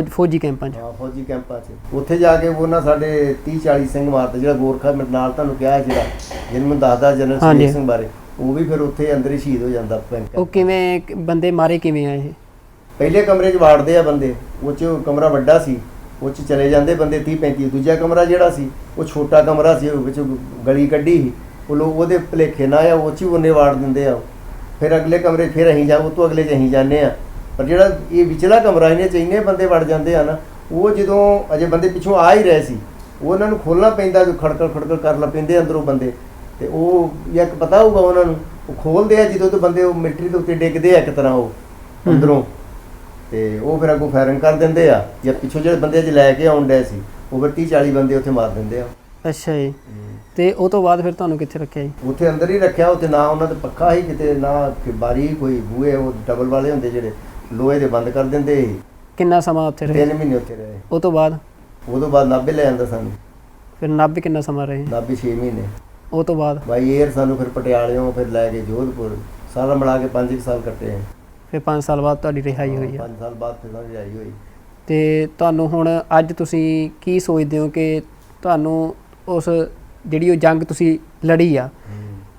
ਫੌਜੀ ਕੈਂਪਾਂ 'ਚ? ਹਾਂ, ਫੌਜੀ ਕੈਂਪਾਂ 'ਚ। ਉੱਥੇ ਜਾ ਕੇ ਉਹਨਾਂ ਸਾਡੇ 30-40 ਸਿੰਘ ਮਾਰਤੇ। ਜਿਹੜਾ ਗੋਰਖਾ ਨਾਲ ਤੁਹਾਨੂੰ ਕਿਹਾ, ਜਿਹੜਾ ਜਿਹਨੂੰ ਦੱਸਦਾ ਜਨਰਲ ਸੁਖਦੇਵ ਸਿੰਘ ਬਾਰੇ, ਉਹ ਵੀ ਫਿਰ ਉੱਥੇ ਅੰਦਰ ਹੀ ਸ਼ਹੀਦ ਹੋ ਜਾਂਦਾ। ਉਹ ਕਿਵੇਂ ਬੰਦੇ ਮਾਰੇ ਕਿਵੇਂ ਆ ਇਹ? ਪਹਿਲੇ ਕਮਰੇ 'ਚ ਵਾੜਦੇ ਆ ਬੰਦੇ, ਉਹ 'ਚ ਕਮਰਾ ਵੱਡਾ ਸੀ, ਉਹ 'ਚ ਚਲੇ ਜਾਂਦੇ ਬੰਦੇ 30-35। ਦੂਜਾ ਕਮਰਾ ਜਿਹੜਾ ਸੀ ਉਹ ਛੋਟਾ ਕਮਰਾ ਸੀ, ਉਹ ਵਿੱਚ ਗਲੀ ਕੱਢੀ ਸੀ, ਉਹ ਲੋਕ ਉਹਦੇ ਭੁਲੇਖੇ ਨਾ ਆ, ਉਹ 'ਚ ਹੀ ਉਹਨੇ ਵਾੜ ਦਿੰਦੇ ਆ। ਫਿਰ ਅਗਲੇ ਕਮਰੇ ਫਿਰ ਅਸੀਂ ਉਹ ਤੋਂ ਅਗਲੇ 'ਚ ਅਸੀਂ ਜਾਂਦੇ ਆ। ਪਰ ਜਿਹੜਾ ਇਹ ਵਿਚਲਾ ਕਮਰਾ, ਇਹਨੇ 'ਚ ਇੰਨੇ ਬੰਦੇ ਵੜ ਜਾਂਦੇ ਆ ਨਾ, ਉਹ ਜਦੋਂ ਅਜੇ ਬੰਦੇ ਪਿੱਛੋਂ ਆ ਹੀ ਰਹੇ ਸੀ, ਉਹ ਉਹਨਾਂ ਨੂੰ ਖੋਲ੍ਹਣਾ ਪੈਂਦਾ, ਖੜਕੜ ਕਰਨ ਲੱਗ ਪੈਂਦੇ ਅੰਦਰੋਂ ਬੰਦੇ। ਤੇ ਉਹ ਇੱਕ ਪਤਾ ਹੋਊਗਾ ਉਹਨਾਂ ਨੂੰ, ਉਹ ਖੋਲ੍ਹਦੇ ਆ ਜਦੋਂ ਤੋਂ ਬੰਦੇ ਉਹ ਮਿਲਟਰੀ ਦੇ ਉੱਤੇ ਡਿੱਗਦੇ ਆ ਇੱਕ ਤਰ੍ਹਾਂ ਉਹ ਅੰਦਰੋਂ, ਤੇ ਉਹ ਫਿਰ ਅੱਗੋਂ ਫਾਇਰਿੰਗ ਕਰ ਦਿੰਦੇ ਆ। ਜਾਂ ਪਿੱਛੋਂ ਜਿਹੜੇ ਬੰਦੇ ਅੱਜ ਲੈ ਕੇ ਆਉਣ ਡਏ ਸੀ, ਉਹ ਫਿਰ 30-40 ਬੰਦੇ ਉੱਥੇ ਮਾਰ ਦਿੰਦੇ ਆ। ਅੱਛਾ ਜੀ, ਤੇ ਉਹ ਤੋਂ ਬਾਅਦ ਫਿਰ ਤੁਹਾਨੂੰ ਕਿੱਥੇ ਰੱਖਿਆ ਜੀ? ਉੱਥੇ ਅੰਦਰ ਹੀ ਰੱਖਿਆ। ਉੱਥੇ ਨਾ ਉਹਨਾਂ ਦੇ ਪੱਖਾ ਹੀ ਕਿਤੇ, ਨਾ ਬਾਰੀ ਕੋਈ ਬੂਹੇ, ਉਹ ਡਬਲ ਵਾਲੇ ਹੁੰਦੇ ਜਿਹੜੇ ਲੋਹੇ ਦੇ ਬੰਦ ਕਰ ਦਿੰਦੇ ਸੀ। ਕਿੰਨਾ ਸਮਾਂ ਉੱਥੇ ਰਹੇ? 3 ਮਹੀਨੇ ਉੱਥੇ ਰਹੇ। ਉਹ ਤੋਂ ਬਾਅਦ ਨਾਭੇ ਲੈ ਜਾਂਦਾ ਸਾਨੂੰ। ਫਿਰ ਨਾਭੇ ਕਿੰਨਾ ਸਮਾਂ ਰਹੇ? ਨਾਭੇ 6 ਮਹੀਨੇ। ਉਹ ਤੋਂ ਬਾਅਦ ਬਾਈ ਏਅਰ ਸਾਨੂੰ ਫਿਰ ਪਟਿਆਲਿਓਂ ਫਿਰ ਲੈ ਕੇ ਜੋਧਪੁਰ, ਸਾਰਾ ਮਿਲਾ ਕੇ 5 ਸਾਲ ਕੱਟੇ ਆ। ਫਿਰ 5 ਸਾਲ ਬਾਅਦ ਤੁਹਾਡੀ ਰਿਹਾਈ ਹੋਈ ਆ? 5 ਸਾਲ ਬਾਅਦ ਫਿਰ ਰਿਹਾਈ ਹੋਈ। ਤੇ ਤੁਹਾਨੂੰ ਹੁਣ ਅੱਜ ਤੁਸੀਂ ਕੀ ਸੋਚਦੇ ਹੋ ਕਿ ਤੁਹਾਨੂੰ ਉਸ ਜਿਹੜੀ ਉਹ ਜੰਗ ਤੁਸੀਂ ਲੜੀ ਆ,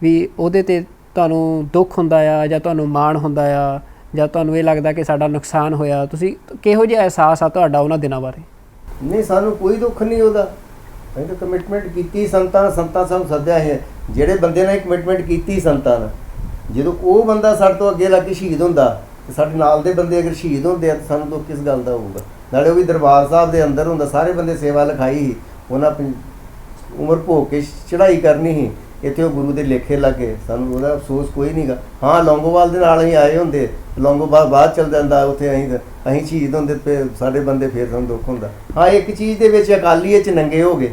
ਵੀ ਉਹਦੇ ਤੇ ਤੁਹਾਨੂੰ ਦੁੱਖ ਹੁੰਦਾ ਆ, ਜਾਂ ਤੁਹਾਨੂੰ ਮਾਣ ਹੁੰਦਾ ਆ, ਜਾਂ ਤੁਹਾਨੂੰ ਇਹ ਲੱਗਦਾ ਕਿ ਸਾਡਾ ਨੁਕਸਾਨ ਹੋਇਆ? ਤੁਸੀਂ ਕਿਹੋ ਜਿਹਾ ਅਹਿਸਾਸ ਆ ਤੁਹਾਡਾ ਉਹਨਾਂ ਦਿਨਾਂ ਬਾਰੇ? ਨਹੀਂ, ਸਾਨੂੰ ਕੋਈ ਦੁੱਖ ਨਹੀਂ ਉਹਦਾ। ਅਸੀਂ ਤਾਂ ਕਮਿਟਮੈਂਟ ਕੀਤੀ ਸੰਤਾਂ ਸਾਨੂੰ ਸੱਦਿਆ ਹੈ। ਜਿਹੜੇ ਬੰਦੇ ਨੇ ਕਮਿਟਮੈਂਟ ਕੀਤੀ ਸੰਤਾਂ ਨਾਲ, ਜਦੋਂ ਉਹ ਬੰਦਾ ਸਾਡੇ ਤੋਂ ਅੱਗੇ ਲੱਗ ਕੇ ਸ਼ਹੀਦ ਹੁੰਦਾ, ਤੇ ਸਾਡੇ ਨਾਲ ਦੇ ਬੰਦੇ ਅਗਰ ਸ਼ਹੀਦ ਹੁੰਦੇ ਆ, ਤਾਂ ਸਾਨੂੰ ਦੁੱਖ ਕਿਸ ਗੱਲ ਦਾ ਹੋਊਗਾ? ਨਾਲੇ ਉਹ ਵੀ ਦਰਬਾਰ ਸਾਹਿਬ ਦੇ ਅੰਦਰ ਹੁੰਦਾ, ਸਾਰੇ ਬੰਦੇ ਸੇਵਾ ਲਿਖਾਈ ਸੀ, ਉਹਨਾਂ ਉਮਰ ਭੋਗ ਕੇ ਚੜ੍ਹਾਈ ਕਰਨੀ ਸੀ। ਇੱਥੇ ਉਹ ਗੁਰੂ ਦੇ ਲੇਖੇ ਲੱਗੇ, ਸਾਨੂੰ ਉਹਦਾ ਅਫਸੋਸ ਕੋਈ ਨਹੀਂਗਾ। ਹਾਂ, ਲੌਂਗੋਵਾਲ ਦੇ ਨਾਲ ਅਸੀਂ ਆਏ ਹੁੰਦੇ, ਲੌਂਗੋਵਾਲ ਬਾਅਦ ਚੱਲ ਜਾਂਦਾ, ਉੱਥੇ ਅਸੀਂ ਸ਼ਹੀਦ ਹੁੰਦੇ ਤੇ ਸਾਡੇ ਬੰਦੇ ਫਿਰ ਸਾਨੂੰ ਦੁੱਖ ਹੁੰਦਾ। ਹਾਂ, ਇੱਕ ਚੀਜ਼ ਦੇ ਵਿੱਚ ਅਕਾਲੀ 'ਚ ਨੰਗੇ ਹੋ ਗਏ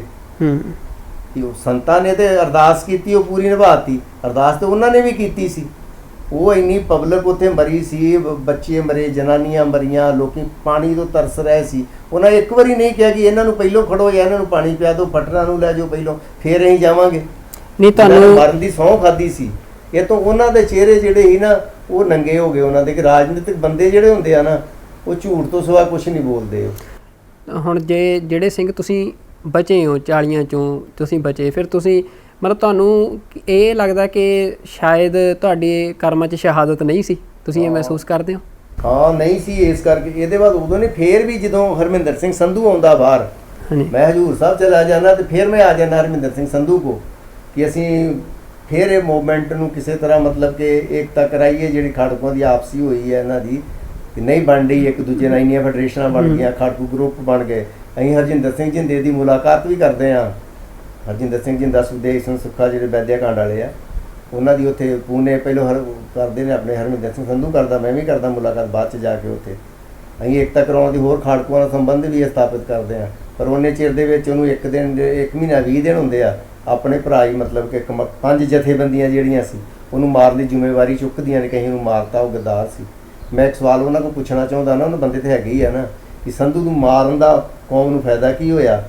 ਕਿ ਉਹ ਸੰਤਾਂ ਨੇ ਤੇ ਅਰਦਾਸ ਕੀਤੀ, ਉਹ ਪੂਰੀ ਨਿਭਾਤੀ। ਅਰਦਾਸ ਤੇ ਉਹਨਾਂ ਨੇ ਵੀ ਕੀਤੀ ਸੀ। ਉਹ ਇੰਨੀ ਪਬਲਿਕ ਉੱਥੇ ਮਰੀ ਸੀ, ਬੱਚੇ ਮਰੇ, ਜਨਾਨੀਆਂ ਮਰੀਆਂ, ਲੋਕੀ ਪਾਣੀ ਤੋਂ ਤਰਸ ਰਹੇ ਸੀ। ਉਹਨਾਂ ਇੱਕ ਵਾਰੀ ਨਹੀਂ ਕਿਹਾ ਕਿ ਇਹਨਾਂ ਨੂੰ ਪਹਿਲੋਂ ਖੜੋ ਜਾਂ ਇਹਨਾਂ ਨੂੰ ਪਾਣੀ ਪਿਆ ਦਿਓ, ਫਟਣਾ ਨੂੰ ਲੈ ਜਾਓ ਪਹਿਲੋਂ, ਫਿਰ ਅਸੀਂ ਜਾਵਾਂਗੇ। ਨਹੀਂ, ਤੁਹਾਨੂੰ ਮਰਨ ਦੀ ਸਹੁੰ ਖਾਧੀ ਸੀ। ਇਹ ਤੋਂ ਉਹਨਾਂ ਦੇ ਚਿਹਰੇ ਜਿਹੜੇ ਸੀ ਨਾ, ਉਹ ਨੰਗੇ ਹੋ ਗਏ ਉਹਨਾਂ ਦੇ। ਕਿ ਰਾਜਨੀਤਿਕ ਬੰਦੇ ਜਿਹੜੇ ਹੁੰਦੇ ਆ ਨਾ, ਉਹ ਝੂਠ ਤੋਂ ਸਿਵਾ ਕੁਝ ਨਹੀਂ ਬੋਲਦੇ। ਹੁਣ ਜਿਹੜੇ ਸਿੰਘ ਤੁਸੀਂ ਬਚੇ ਹੋ, 40 ਚੋਂ ਤੁਸੀਂ ਬਚੇ, ਫਿਰ ਤੁਸੀਂ ਮਤਲਬ ਤੁਹਾਨੂੰ ਇਹ ਲੱਗਦਾ ਕਿ ਸ਼ਾਇਦ ਤੁਹਾਡੇ ਕਰਮਾਂ 'ਚ ਸ਼ਹਾਦਤ ਨਹੀਂ ਸੀ? ਤੁਸੀਂ ਇਹ ਮਹਿਸੂਸ ਕਰਦੇ ਹੋ? ਹਾਂ, ਨਹੀਂ ਸੀ। ਇਸ ਕਰਕੇ ਇਹਦੇ ਬਾਅਦ ਉਦੋਂ ਨਹੀਂ, ਫੇਰ ਵੀ ਜਦੋਂ ਹਰਮਿੰਦਰ ਸਿੰਘ ਸੰਧੂ ਆਉਂਦਾ ਬਾਹਰ, ਮੈਂ ਹਜੂਰ ਸਾਹਿਬ ਚਲਾ ਜਾਣਾ, ਤੇ ਫਿਰ ਮੈਂ ਆ ਜਾਣਾ ਹਰਮਿੰਦਰ ਸਿੰਘ ਸੰਧੂ ਕੋ, ਕਿ ਅਸੀਂ ਫਿਰ ਇਹ ਮੂਵਮੈਂਟ ਨੂੰ ਕਿਸੇ ਤਰ੍ਹਾਂ ਮਤਲਬ ਕਿ ਏਕਤਾ ਕਰਾਈਏ। ਜਿਹੜੀ ਖਾੜਕੂਆਂ ਦੀ ਆਪਸੀ ਹੋਈ ਹੈ ਇਹਨਾਂ ਦੀ, ਤੇ ਨਹੀਂ ਬਣ ਰਹੀ, ਇੱਕ ਦੂਜੇ ਨਾਲ ਇੰਨੀਆਂ ਫੈਡਰੇਸ਼ਨਾਂ ਬਣ ਗਈਆਂ, ਖਾੜਕੂ ਗਰੁੱਪ ਬਣ ਗਏ। ਅਸੀਂ ਹਰਜਿੰਦਰ ਸਿੰਘ ਜਿੰਦੇ ਦੀ ਮੁਲਾਕਾਤ ਵੀ ਕਰਦੇ ਹਾਂ। ਹਰਜਿੰਦਰ ਸਿੰਘ ਜਿੰਦਾ, ਸੁਖਦੇਵ ਸਿੰਘ ਸੁੱਖਾ, ਜਿਹੜੇ ਵੈਦਿਆ ਕਾਂਡ ਵਾਲੇ ਆ, ਉਹਨਾਂ ਦੀ ਉੱਥੇ ਪੂਨੇ ਪਹਿਲੋਂ ਕਰਦੇ ਨੇ ਆਪਣੇ। ਹਰਮਿੰਦਰ ਸਿੰਘ ਸੰਧੂ ਕਰਦਾ, ਮੈਂ ਵੀ ਕਰਦਾ ਮੁਲਾਕਾਤ ਬਾਅਦ 'ਚ ਜਾ ਕੇ ਉੱਥੇ। ਅਸੀਂ ਏਕਤਾ ਕਰਾਉਣ ਦੀ, ਹੋਰ ਖਾੜਕੂਆਂ ਦਾ ਸੰਬੰਧ ਵੀ ਸਥਾਪਿਤ ਕਰਦੇ ਹਾਂ। ਪਰ ਉਹਨੇ ਚਿਰ ਦੇ ਵਿੱਚ ਉਹਨੂੰ 1 ਮਹੀਨਾ 20 ਦਿਨ ਹੁੰਦੇ ਆ, ਆਪਣੇ ਭਰਾ ਹੀ ਮਤਲਬ ਕਿ 5 ਜਥੇਬੰਦੀਆਂ ਜਿਹੜੀਆਂ ਸੀ ਉਹਨੂੰ ਮਾਰਨ ਦੀ ਜ਼ਿੰਮੇਵਾਰੀ ਚੁੱਕਦੀਆਂ ਨੇ। ਕਹੀਂ ਉਹਨੂੰ ਮਾਰਤਾ, ਉਹ ਗੱਦਾਰ ਸੀ। ਮੈਂ ਇੱਕ ਸਵਾਲ ਉਹਨਾਂ ਕੋਲ ਪੁੱਛਣਾ ਚਾਹੁੰਦਾ ਨਾ, ਉਹਨਾਂ ਬੰਦੇ ਤੇ ਹੈਗੇ ਹੀ ਆ ਨਾ, ਕਿ ਸੰਧੂ ਨੂੰ ਮਾਰਨ ਦਾ ਕੌਮ ਨੂੰ ਫਾਇਦਾ ਕੀ ਹੋਇਆ,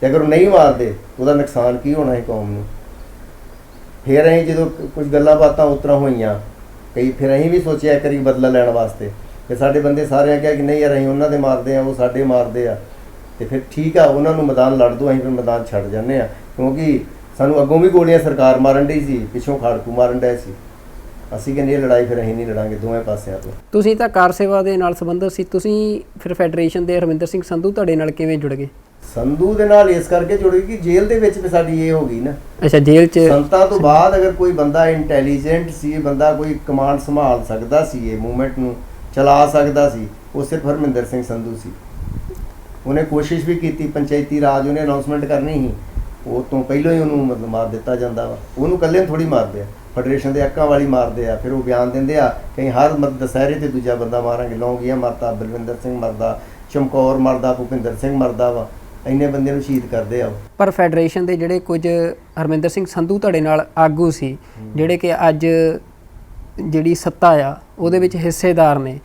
ਤੇ ਅਗਰ ਉਹ ਨਹੀਂ ਮਾਰਦੇ ਉਹਦਾ ਨੁਕਸਾਨ ਕੀ ਹੋਣਾ ਹੈ ਕੌਮ ਨੂੰ? ਫਿਰ ਅਸੀਂ ਜਦੋਂ ਕੁਝ ਗੱਲਾਂ ਬਾਤਾਂ ਉਸ ਤਰ੍ਹਾਂ ਹੋਈਆਂ ਕਈ, ਫਿਰ ਅਸੀਂ ਵੀ ਸੋਚਿਆ ਇੱਕ ਵਾਰੀ ਬਦਲਾ ਲੈਣ ਵਾਸਤੇ। ਫਿਰ ਸਾਡੇ ਬੰਦੇ ਸਾਰਿਆਂ ਕਿਹਾ ਕਿ ਨਹੀਂ ਯਾਰ, ਅਸੀਂ ਉਹਨਾਂ ਦੇ ਮਾਰਦੇ ਆ, ਉਹ ਸਾਡੇ ਮਾਰਦੇ ਆ, ਤੇ ਫਿਰ ਠੀਕ ਆ, ਉਹਨਾਂ ਨੂੰ ਮੈਦਾਨ ਲੜ ਦਿਓ, ਅਸੀਂ ਫਿਰ ਮੈਦਾਨ ਛੱਡ ਜਾਂਦੇ ਆ। ਕਿਉਂਕਿ ਸਾਨੂੰ ਅੱਗੋਂ ਵੀ ਗੋਲੀਆਂ ਸਰਕਾਰ ਮਾਰਨ ਡਈ ਸੀ, ਪਿੱਛੋਂ ਖਾੜਕੂ ਮਾਰਨ ਡਏ ਸੀ। ਅਸੀਂ ਕਹਿੰਦੇ ਇਹ ਲੜਾਈ ਫਿਰ ਅਸੀਂ ਨਹੀਂ ਲੜਾਂਗੇ ਦੋਵੇਂ ਪਾਸਿਆਂ ਤੋਂ। ਤੁਸੀਂ ਤਾਂ ਕਾਰ ਸੇਵਾ ਦੇ ਨਾਲ ਸੰਬੰਧਿਤ ਸੀ, ਤੁਸੀਂ ਫਿਰ ਫੈਡਰੇਸ਼ਨ ਦੇ ਹਰਮਿੰਦਰ ਸਿੰਘ ਸੰਧੂ ਤੁਹਾਡੇ ਨਾਲ ਕਿਵੇਂ ਜੁੜ ਗਏ? ਸੰਧੂ ਦੇ ਨਾਲ ਇਸ ਕਰਕੇ ਜੁੜੀ ਕਿ ਜੇਲ੍ਹ ਦੇ ਵਿੱਚ ਵੀ ਸਾਡੀ ਇਹ ਹੋ ਗਈ ਨਾ। ਅੱਛਾ, ਜੇਲ੍ਹ 'ਚ ਸੰਤਾਂ ਤੋਂ ਬਾਅਦ ਅਗਰ ਕੋਈ ਬੰਦਾ ਇੰਟੈਲੀਜੈਂਟ ਸੀ, ਬੰਦਾ ਕੋਈ ਕਮਾਂਡ ਸੰਭਾਲ ਸਕਦਾ ਸੀ, ਇਹ ਮੂਵਮੈਂਟ ਨੂੰ ਚਲਾ ਸਕਦਾ ਸੀ, ਉਹ ਸਿਰਫ ਹਰਮਿੰਦਰ ਸਿੰਘ ਸੰਧੂ ਸੀ। ਉਹਨੇ ਕੋਸ਼ਿਸ਼ ਵੀ ਕੀਤੀ, ਪੰਚਾਇਤੀ ਰਾਜ ਉਹਨੇ ਅਨਾਉਂਸਮੈਂਟ ਕਰਨੀ ਸੀ, ਉਹ ਤੋਂ ਪਹਿਲਾਂ ਹੀ ਉਹਨੂੰ ਮਤਲਬ ਮਾਰ ਦਿੱਤਾ ਜਾਂਦਾ ਵਾ। ਉਹਨੂੰ ਇਕੱਲੇ ਨੂੰ ਥੋੜੀ ਮਾਰਦੇ ਆ, ਫੈਡਰੇਸ਼ਨ ਦੇ ਅੱਕਾਂ ਵਾਲੀ ਮਾਰਦੇ ਆ। ਫਿਰ ਉਹ ਬਿਆਨ ਦਿੰਦੇ ਆ ਕਈ ਹਰ ਦੁਸਹਿਰੇ ਤੇ ਦੂਜਾ ਬੰਦਾ ਮਾਰਾਂਗੇ, ਲੌਂਗੀਆ ਮਰਦਾ, ਬਲਵਿੰਦਰ ਸਿੰਘ ਮਰਦਾ, ਚਮਕੌਰ ਮਰਦਾ, ਭੁਪਿੰਦਰ ਸਿੰਘ ਮਰਦਾ ਵਾ, ਇੰਨੇ ਬੰਦੇ ਨੂੰ ਸ਼ਹੀਦ ਕਰਦੇ ਆ ਉਹ। ਪਰ ਫੈਡਰੇਸ਼ਨ ਦੇ ਜਿਹੜੇ ਕੁਝ ਹਰਮਿੰਦਰ ਸਿੰਘ ਸੰਧੂ ਤੁਹਾਡੇ ਨਾਲ ਆਗੂ ਸੀ, ਜਿਹੜੇ ਕਿ ਅੱਜ ਜਿਹੜੀ ਸੱਤਾ ਆ ਉਹਦੇ ਵਿੱਚ ਹਿੱਸੇਦਾਰ ਨੇ,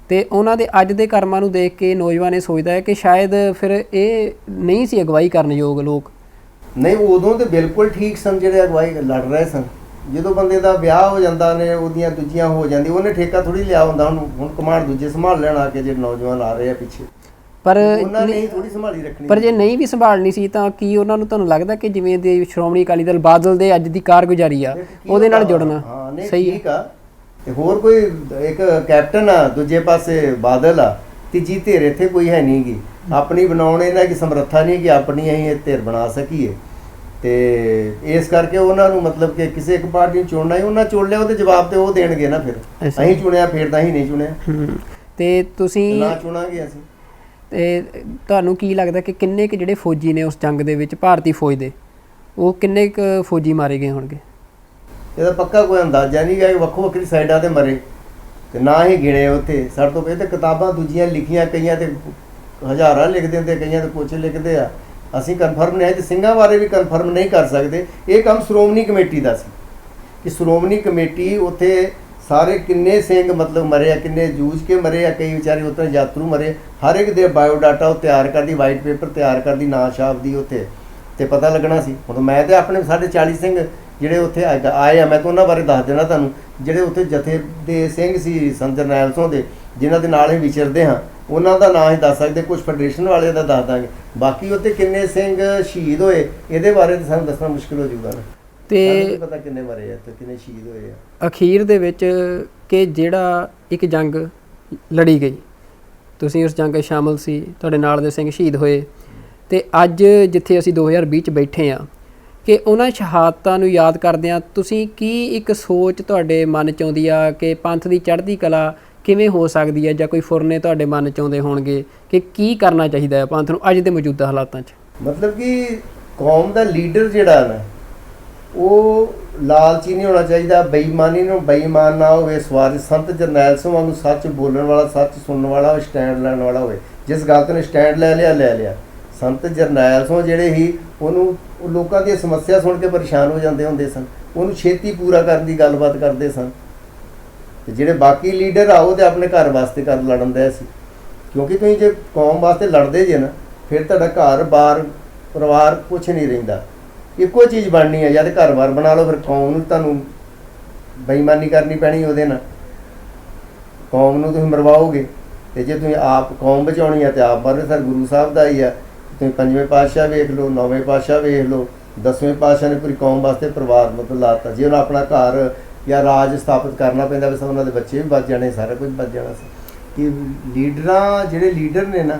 ਤੇ ਉਹਨਾਂ ਦੇ ਅੱਜ ਦੇ ਕਰਮਾਂ ਨੂੰ ਦੇਖ ਕੇ ਨੌਜਵਾਨ ਇਹ ਸੋਚਦਾ ਹੈ ਕਿ ਸ਼ਾਇਦ ਫਿਰ ਇਹ ਨਹੀਂ ਸੀ ਅਗਵਾਈ ਕਰਨ ਯੋਗ ਲੋਕ। ਨਹੀਂ, ਉਦੋਂ ਤੇ ਬਿਲਕੁਲ ਠੀਕ ਸਨ ਜਿਹੜੇ ਅਗਵਾਈ ਲੜ ਰਹੇ ਸਨ। ਜਦੋਂ ਬੰਦੇ ਦਾ ਵਿਆਹ ਹੋ ਜਾਂਦਾ ਨੇ, ਉਹਦੀਆਂ ਦੂਜੀਆਂ ਹੋ ਜਾਂਦੀ, ਉਹਨੇ ਠੇਕਾ ਥੋੜੀ ਲਿਆ ਹੁੰਦਾ। ਹੁਣ ਕਮਾਂਡ ਦੂਜੇ ਸੰਭਾਲ ਲੈਣ ਆ ਕੇ ਜਿਹੜੇ ਨੌਜਵਾਨ ਆ ਰਹੇ ਆ ਪਿੱਛੇ, ਪਰ ਉਹਨਾਂ ਨੇ ਥੋੜੀ ਸੰਭਾਲੀ ਰੱਖਣੀ। ਪਰ ਜੇ ਨਹੀਂ ਵੀ ਸੰਭਾਲਣੀ ਸੀ ਤਾਂ ਕੀ ਉਹਨਾਂ ਨੂੰ ਤੁਹਾਨੂੰ ਲੱਗਦਾ ਕਿ ਜਿਵੇਂ ਦੇ ਸ਼੍ਰੋਮਣੀ ਅਕਾਲੀ ਦਲ ਬਾਦਲ ਦੇ ਅੱਜ ਦੀ ਕਾਰਗੁਜ਼ਾਰੀ ਆ ਉਹਦੇ ਨਾਲ ਜੁੜਨਾ ਸਹੀ ਠੀਕ ਆ? ਤੇ ਹੋਰ ਕੋਈ ਇੱਕ ਕੈਪਟਨ ਆ, ਦੂਜੇ ਪਾਸੇ ਬਾਦਲ ਆ, ਤੀਜੀ ਧਿਰ ਇੱਥੇ ਕੋਈ ਹੈ ਨਹੀਂ ਗੀ। ਆਪਣੀ ਬਣਾਉਣ ਇਹਨਾਂ ਦੀ ਸਮਰੱਥਾ ਨਹੀਂ ਕਿ ਆਪਣੀ ਅਸੀਂ ਇਹ ਧਿਰ ਬਣਾ ਸਕੀਏ। ਤੇ ਇਸ ਕਰਕੇ ਉਹਨਾਂ ਨੂੰ ਮਤਲਬ ਕਿ ਕਿਸੇ ਇੱਕ ਪਾਰਟੀ ਨੂੰ ਚੁਣਨਾ ਹੀ, ਉਹਨਾਂ ਚੁਣ ਲਿਆ, ਉਹਦੇ ਜਵਾਬ ਤੇ ਉਹ ਦੇਣਗੇ ਨਾ। ਫਿਰ ਅਸੀਂ ਚੁਣਿਆ, ਫਿਰ ਤਾਂ ਅਸੀਂ ਨਹੀਂ ਚੁਣਿਆ ਤੇ ਤੁਸੀਂ ਨਾ ਚੁਣਾਂਗੇ ਅਸੀਂ। ਤੇ ਤੁਹਾਨੂੰ ਕੀ ਲੱਗਦਾ ਕਿ ਕਿੰਨੇ ਕੁ ਜਿਹੜੇ ਫੌਜੀ ਨੇ ਉਸ ਜੰਗ ਦੇ ਵਿੱਚ, ਭਾਰਤੀ ਫੌਜ ਦੇ, ਉਹ ਕਿੰਨੇ ਕੁ ਫੌਜੀ ਮਾਰੇ ਗਏ ਹੋਣਗੇ? ਇਹਦਾ ਪੱਕਾ ਕੋਈ ਅੰਦਾਜ਼ਾ ਨਹੀਂ ਗਾ। ਵੱਖੋ ਵੱਖਰੀ ਸਾਈਡਾਂ ਤੇ ਮਰੇ ਤੇ ਨਾ ਹੀ ਗਿਣੇ ਉੱਥੇ। ਸਾਡੇ ਤੋਂ ਪਹਿਲਾਂ ਕਿਤਾਬਾਂ ਦੂਜੀਆਂ ਲਿਖੀਆਂ, ਕਈਆਂ ਤੇ ਹਜ਼ਾਰਾਂ ਲਿਖ ਦਿੰਦੇ, ਕਈਆਂ ਤੇ ਕੁਛ ਲਿਖਦੇ ਆ। ਅਸੀਂ ਕਨਫਰਮ ਨਹੀਂ ਹੈ ਤੇ ਸਿੰਘਾਂ ਬਾਰੇ ਵੀ ਕਨਫਰਮ ਨਹੀਂ ਕਰ ਸਕਦੇ। ਇਹ ਕੰਮ ਸ਼੍ਰੋਮਣੀ ਕਮੇਟੀ ਦਾ ਸੀ ਕਿ ਸ਼੍ਰੋਮਣੀ ਕਮੇਟੀ ਉੱਥੇ ਸਾਰੇ ਕਿੰਨੇ ਸਿੰਘ ਮਤਲਬ ਮਰੇ ਆ, ਕਿੰਨੇ ਜੂਝ ਕੇ ਮਰੇ ਆ, ਕਈ ਵਿਚਾਰੇ ਉੱਥੇ ਯਾਤਰੂ ਮਰੇ, ਹਰ ਇੱਕ ਦੇ ਬਾਇਓਡਾਟਾ ਉਹ ਤਿਆਰ ਕਰਦੀ, ਵਾਈਟ ਪੇਪਰ ਤਿਆਰ ਕਰਦੀ, ਨਾਂ ਛਾਪਦੀ ਉੱਥੇ, ਤੇ ਪਤਾ ਲੱਗਣਾ ਸੀ। ਹੁਣ ਮੈਂ ਤੇ ਆਪਣੇ ਸਾਡੇ 40 ਸਿੰਘ ਜਿਹੜੇ ਉੱਥੇ ਆਏ ਆ, ਮੈਂ ਤਾਂ ਉਹਨਾਂ ਬਾਰੇ ਦੱਸ ਦੇਣਾ ਤੁਹਾਨੂੰ। ਜਿਹੜੇ ਉੱਥੇ ਜਥੇ ਦੇ ਸਿੰਘ ਸੀ ਸੰਤ ਜਰਨੈਲ ਸਿੰਘ ਦੇ, ਜਿਨ੍ਹਾਂ ਦੇ ਨਾਲ ਹੀ ਵਿਚਰਦੇ ਹਾਂ, ਉਹਨਾਂ ਦਾ ਨਾਂ ਹੀ ਦੱਸ ਸਕਦੇ, ਕੁਝ ਫੈਡਰੇਸ਼ਨ ਵਾਲੇ ਦਾ ਦੱਸ ਦਾਂਗੇ। ਬਾਕੀ ਉੱਥੇ ਕਿੰਨੇ ਸਿੰਘ ਸ਼ਹੀਦ ਹੋਏ ਇਹਦੇ ਬਾਰੇ ਤਾਂ ਸਾਨੂੰ ਦੱਸਣਾ ਮੁਸ਼ਕਿਲ ਹੋ ਜਾਊਗਾ ਨਾ। ਤੇ ਪਤਾ ਕਿੰਨੇ ਮਰੇ ਆ ਤੇ ਕਿੰਨੇ ਸ਼ਹੀਦ ਹੋਏ ਆ ਅਖੀਰ ਦੇ ਵਿੱਚ, ਕਿ ਜਿਹੜਾ ਇੱਕ ਜੰਗ ਲੜੀ ਗਈ, ਤੁਸੀਂ ਉਸ ਜੰਗ 'ਚ ਸ਼ਾਮਲ ਸੀ, ਤੁਹਾਡੇ ਨਾਲ ਦੇ ਸਿੰਘ ਸ਼ਹੀਦ ਹੋਏ, ਤੇ ਅੱਜ ਜਿੱਥੇ ਅਸੀਂ 2020 'ਚ ਬੈਠੇ ਹਾਂ, ਕਿ ਉਹਨਾਂ ਸ਼ਹਾਦਤਾਂ ਨੂੰ ਯਾਦ ਕਰਦਿਆਂ ਤੁਸੀਂ ਕੀ ਇੱਕ ਸੋਚ ਤੁਹਾਡੇ ਮਨ 'ਚ ਆਉਂਦੀ ਆ ਕਿ ਪੰਥ ਦੀ ਚੜ੍ਹਦੀ ਕਲਾ ਕਿਵੇਂ ਹੋ ਸਕਦੀ ਹੈ, ਜਾਂ ਕੋਈ ਫੁਰਨੇ ਤੁਹਾਡੇ ਮਨ 'ਚ ਆਉਂਦੇ ਹੋਣਗੇ ਕਿ ਕੀ ਕਰਨਾ ਚਾਹੀਦਾ ਹੈ ਪੰਥ ਨੂੰ ਅੱਜ ਦੇ ਮੌਜੂਦਾ ਹਾਲਾਤਾਂ 'ਚ? ਮਤਲਬ ਕਿ ਕੌਮ ਦਾ ਲੀਡਰ ਜਿਹੜਾ ਨਾ, ਉਹ ਲਾਲਚੀ ਨਹੀਂ ਹੋਣਾ ਚਾਹੀਦਾ, ਬੇਈਮਾਨੀ ਨੂੰ ਬੇਈਮਾਨ ਨਾ ਹੋਵੇ, ਸਵਾਰ ਸੰਤ ਜਰਨੈਲ ਸਿੰਘ ਵਾਂਗੂ ਸੱਚ ਬੋਲਣ ਵਾਲਾ, ਸੱਚ ਸੁਣਨ ਵਾਲਾ, ਸਟੈਂਡ ਲੈਣ ਵਾਲਾ ਹੋਵੇ। ਜਿਸ ਗੱਲ ਤੇ ਸਟੈਂਡ ਲੈ ਲਿਆ। ਸੰਤ ਜਰਨੈਲ ਸਿੰਘ ਜਿਹੜੇ ਹੀ, ਉਹਨੂੰ ਲੋਕਾਂ ਦੀਆਂ ਸਮੱਸਿਆ ਸੁਣ ਕੇ ਪਰੇਸ਼ਾਨ ਹੋ ਜਾਂਦੇ ਹੁੰਦੇ ਸਨ, ਉਹਨੂੰ ਛੇਤੀ ਪੂਰਾ ਕਰਨ ਦੀ ਗੱਲਬਾਤ ਕਰਦੇ ਸਨ। ਤੇ ਜਿਹੜੇ ਬਾਕੀ ਲੀਡਰ ਆ, ਉਹ ਤੇ ਆਪਣੇ ਘਰ ਵਾਸਤੇ ਲੜਨ ਦੇ ਸੀ। ਕਿਉਂਕਿ ਤੁਸੀਂ ਜੇ ਕੌਮ ਵਾਸਤੇ ਲੜਦੇ ਜੇ ਨਾ, ਫਿਰ ਤੁਹਾਡਾ ਘਰ ਬਾਰ ਪਰਿਵਾਰ ਕੁਛ ਨਹੀਂ ਰਹਿੰਦਾ। ਇੱਕੋ ਚੀਜ਼ ਬਣਨੀ ਹੈ, ਜਾਂ ਤਾਂ ਘਰ-ਬਾਰ ਬਣਾ ਲਓ, ਫਿਰ ਕੌਮ ਨੂੰ ਤੁਹਾਨੂੰ ਬੇਈਮਾਨੀ ਕਰਨੀ ਪੈਣੀ ਉਹਦੇ ਨਾਲ, ਕੌਮ ਨੂੰ ਤੁਸੀਂ ਮਰਵਾਓਗੇ। ਤੇ ਜੇ ਤੁਸੀਂ ਆਪ ਕੌਮ ਬਚਾਉਣੀ ਹੈ ਤੇ ਆਪ ਮਰੋ। ਸਰ ਗੁਰੂ ਸਾਹਿਬ ਦਾ ਹੀ ਆ, ਤੁਸੀਂ 5ਵੇਂ ਪਾਤਸ਼ਾਹ ਵੇਖ ਲਓ, 9ਵੇਂ ਪਾਤਸ਼ਾਹ ਵੇਖ ਲਓ, 10ਵੇਂ ਪਾਤਸ਼ਾਹ ਨੇ ਪੂਰੀ ਕੌਮ ਵਾਸਤੇ ਪਰਿਵਾਰ ਮਤਲਬ ਲਾਤਾ। ਜੇ ਉਹਨਾਂ ਆਪਣਾ ਘਰ ਜਾਂ ਰਾਜ ਸਥਾਪਿਤ ਕਰਨਾ ਪੈਂਦਾ ਵੈਸੇ ਉਹਨਾਂ ਦੇ ਬੱਚੇ ਵੀ ਬਚ ਜਾਣੇ, ਸਾਰਾ ਕੁਝ ਬਚ ਜਾਣਾ ਸੀ। ਕਿ ਲੀਡਰਾਂ, ਜਿਹੜੇ ਲੀਡਰ ਨੇ ਨਾ,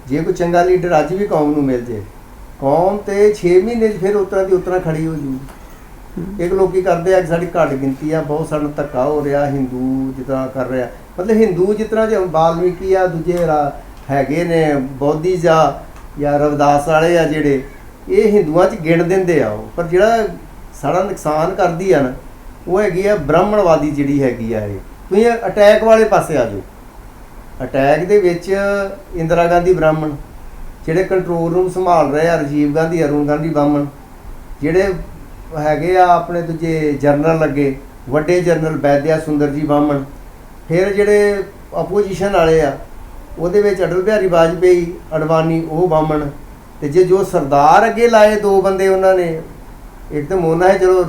ਜੇ ਕੋਈ ਚੰਗਾ ਲੀਡਰ ਅੱਜ ਵੀ ਕੌਮ ਨੂੰ ਮਿਲ ਜੇ, ਕੌਮ ਤੇ 6 ਮਹੀਨੇ 'ਚ ਫਿਰ ਉਤਰਾਂ ਦੀ ਉਤਰਾਂ ਖੜੀ ਹੋ ਜੂ। ਇੱਕ ਲੋਕੀ ਕਰਦੇ ਆ ਕਿ ਸਾਡੀ ਘੱਟ ਗਿਣਤੀ ਆ, ਬਹੁਤ ਸਾਨੂੰ ਧੱਕਾ ਹੋ ਰਿਹਾ, ਹਿੰਦੂ ਜਿਸ ਤਰ੍ਹਾਂ ਕਰ ਰਿਹਾ, ਮਤਲਬ ਹਿੰਦੂ ਜਿਸ ਤਰ੍ਹਾਂ ਜੇ ਬਾਲਮੀਕੀ ਆ, ਦੂਜੇ ਹੈਗੇ ਨੇ ਬੋਧੀ ਜਾਂ ਰਵਿਦਾਸ ਵਾਲੇ ਆ, ਜਿਹੜੇ ਇਹ ਹਿੰਦੂਆਂ 'ਚ ਗਿਣ ਦਿੰਦੇ ਆ ਉਹ। ਪਰ ਜਿਹੜਾ ਸਾਡਾ ਨੁਕਸਾਨ ਕਰਦੀ ਆ ਨਾ, ਉਹ ਹੈਗੀ ਆ ਬ੍ਰਾਹਮਣਵਾਦੀ ਜਿਹੜੀ ਹੈਗੀ ਆ। ਇਹ ਤੁਸੀਂ ਅਟੈਕ ਵਾਲੇ ਪਾਸੇ ਆ ਜਾਓ। ਅਟੈਕ ਦੇ ਵਿੱਚ ਇੰਦਰਾ ਗਾਂਧੀ ਬ੍ਰਾਹਮਣ, ਜਿਹੜੇ ਕੰਟਰੋਲ ਰੂਮ ਸੰਭਾਲ ਰਹੇ ਆ ਰਾਜੀਵ ਗਾਂਧੀ, ਅਰੁਣ ਗਾਂਧੀ ਬ੍ਰਾਹਮਣ, ਜਿਹੜੇ ਹੈਗੇ ਆ ਆਪਣੇ ਦੂਜੇ ਜਨਰਲ ਲੱਗੇ, ਵੱਡੇ ਜਨਰਲ ਵੈਦਿਆ ਸੁੰਦਰ ਜੀ ਬ੍ਰਾਹਮਣ। ਫਿਰ ਜਿਹੜੇ ਆਪੋਜੀਸ਼ਨ ਵਾਲੇ ਆ, ਉਹਦੇ ਵਿੱਚ ਅਟਲ ਬਿਹਾਰੀ ਵਾਜਪੇਈ, ਅਡਵਾਨੀ, ਉਹ ਬ੍ਰਾਹਮਣ। ਤੇ ਜੇ ਜੋ ਸਰਦਾਰ ਅੱਗੇ ਲਾਏ 2 ਬੰਦੇ ਉਹਨਾਂ ਨੇ, ਇੱਕ ਤਾਂ ਮੋਨਾ ਹੈ, ਚਲੋ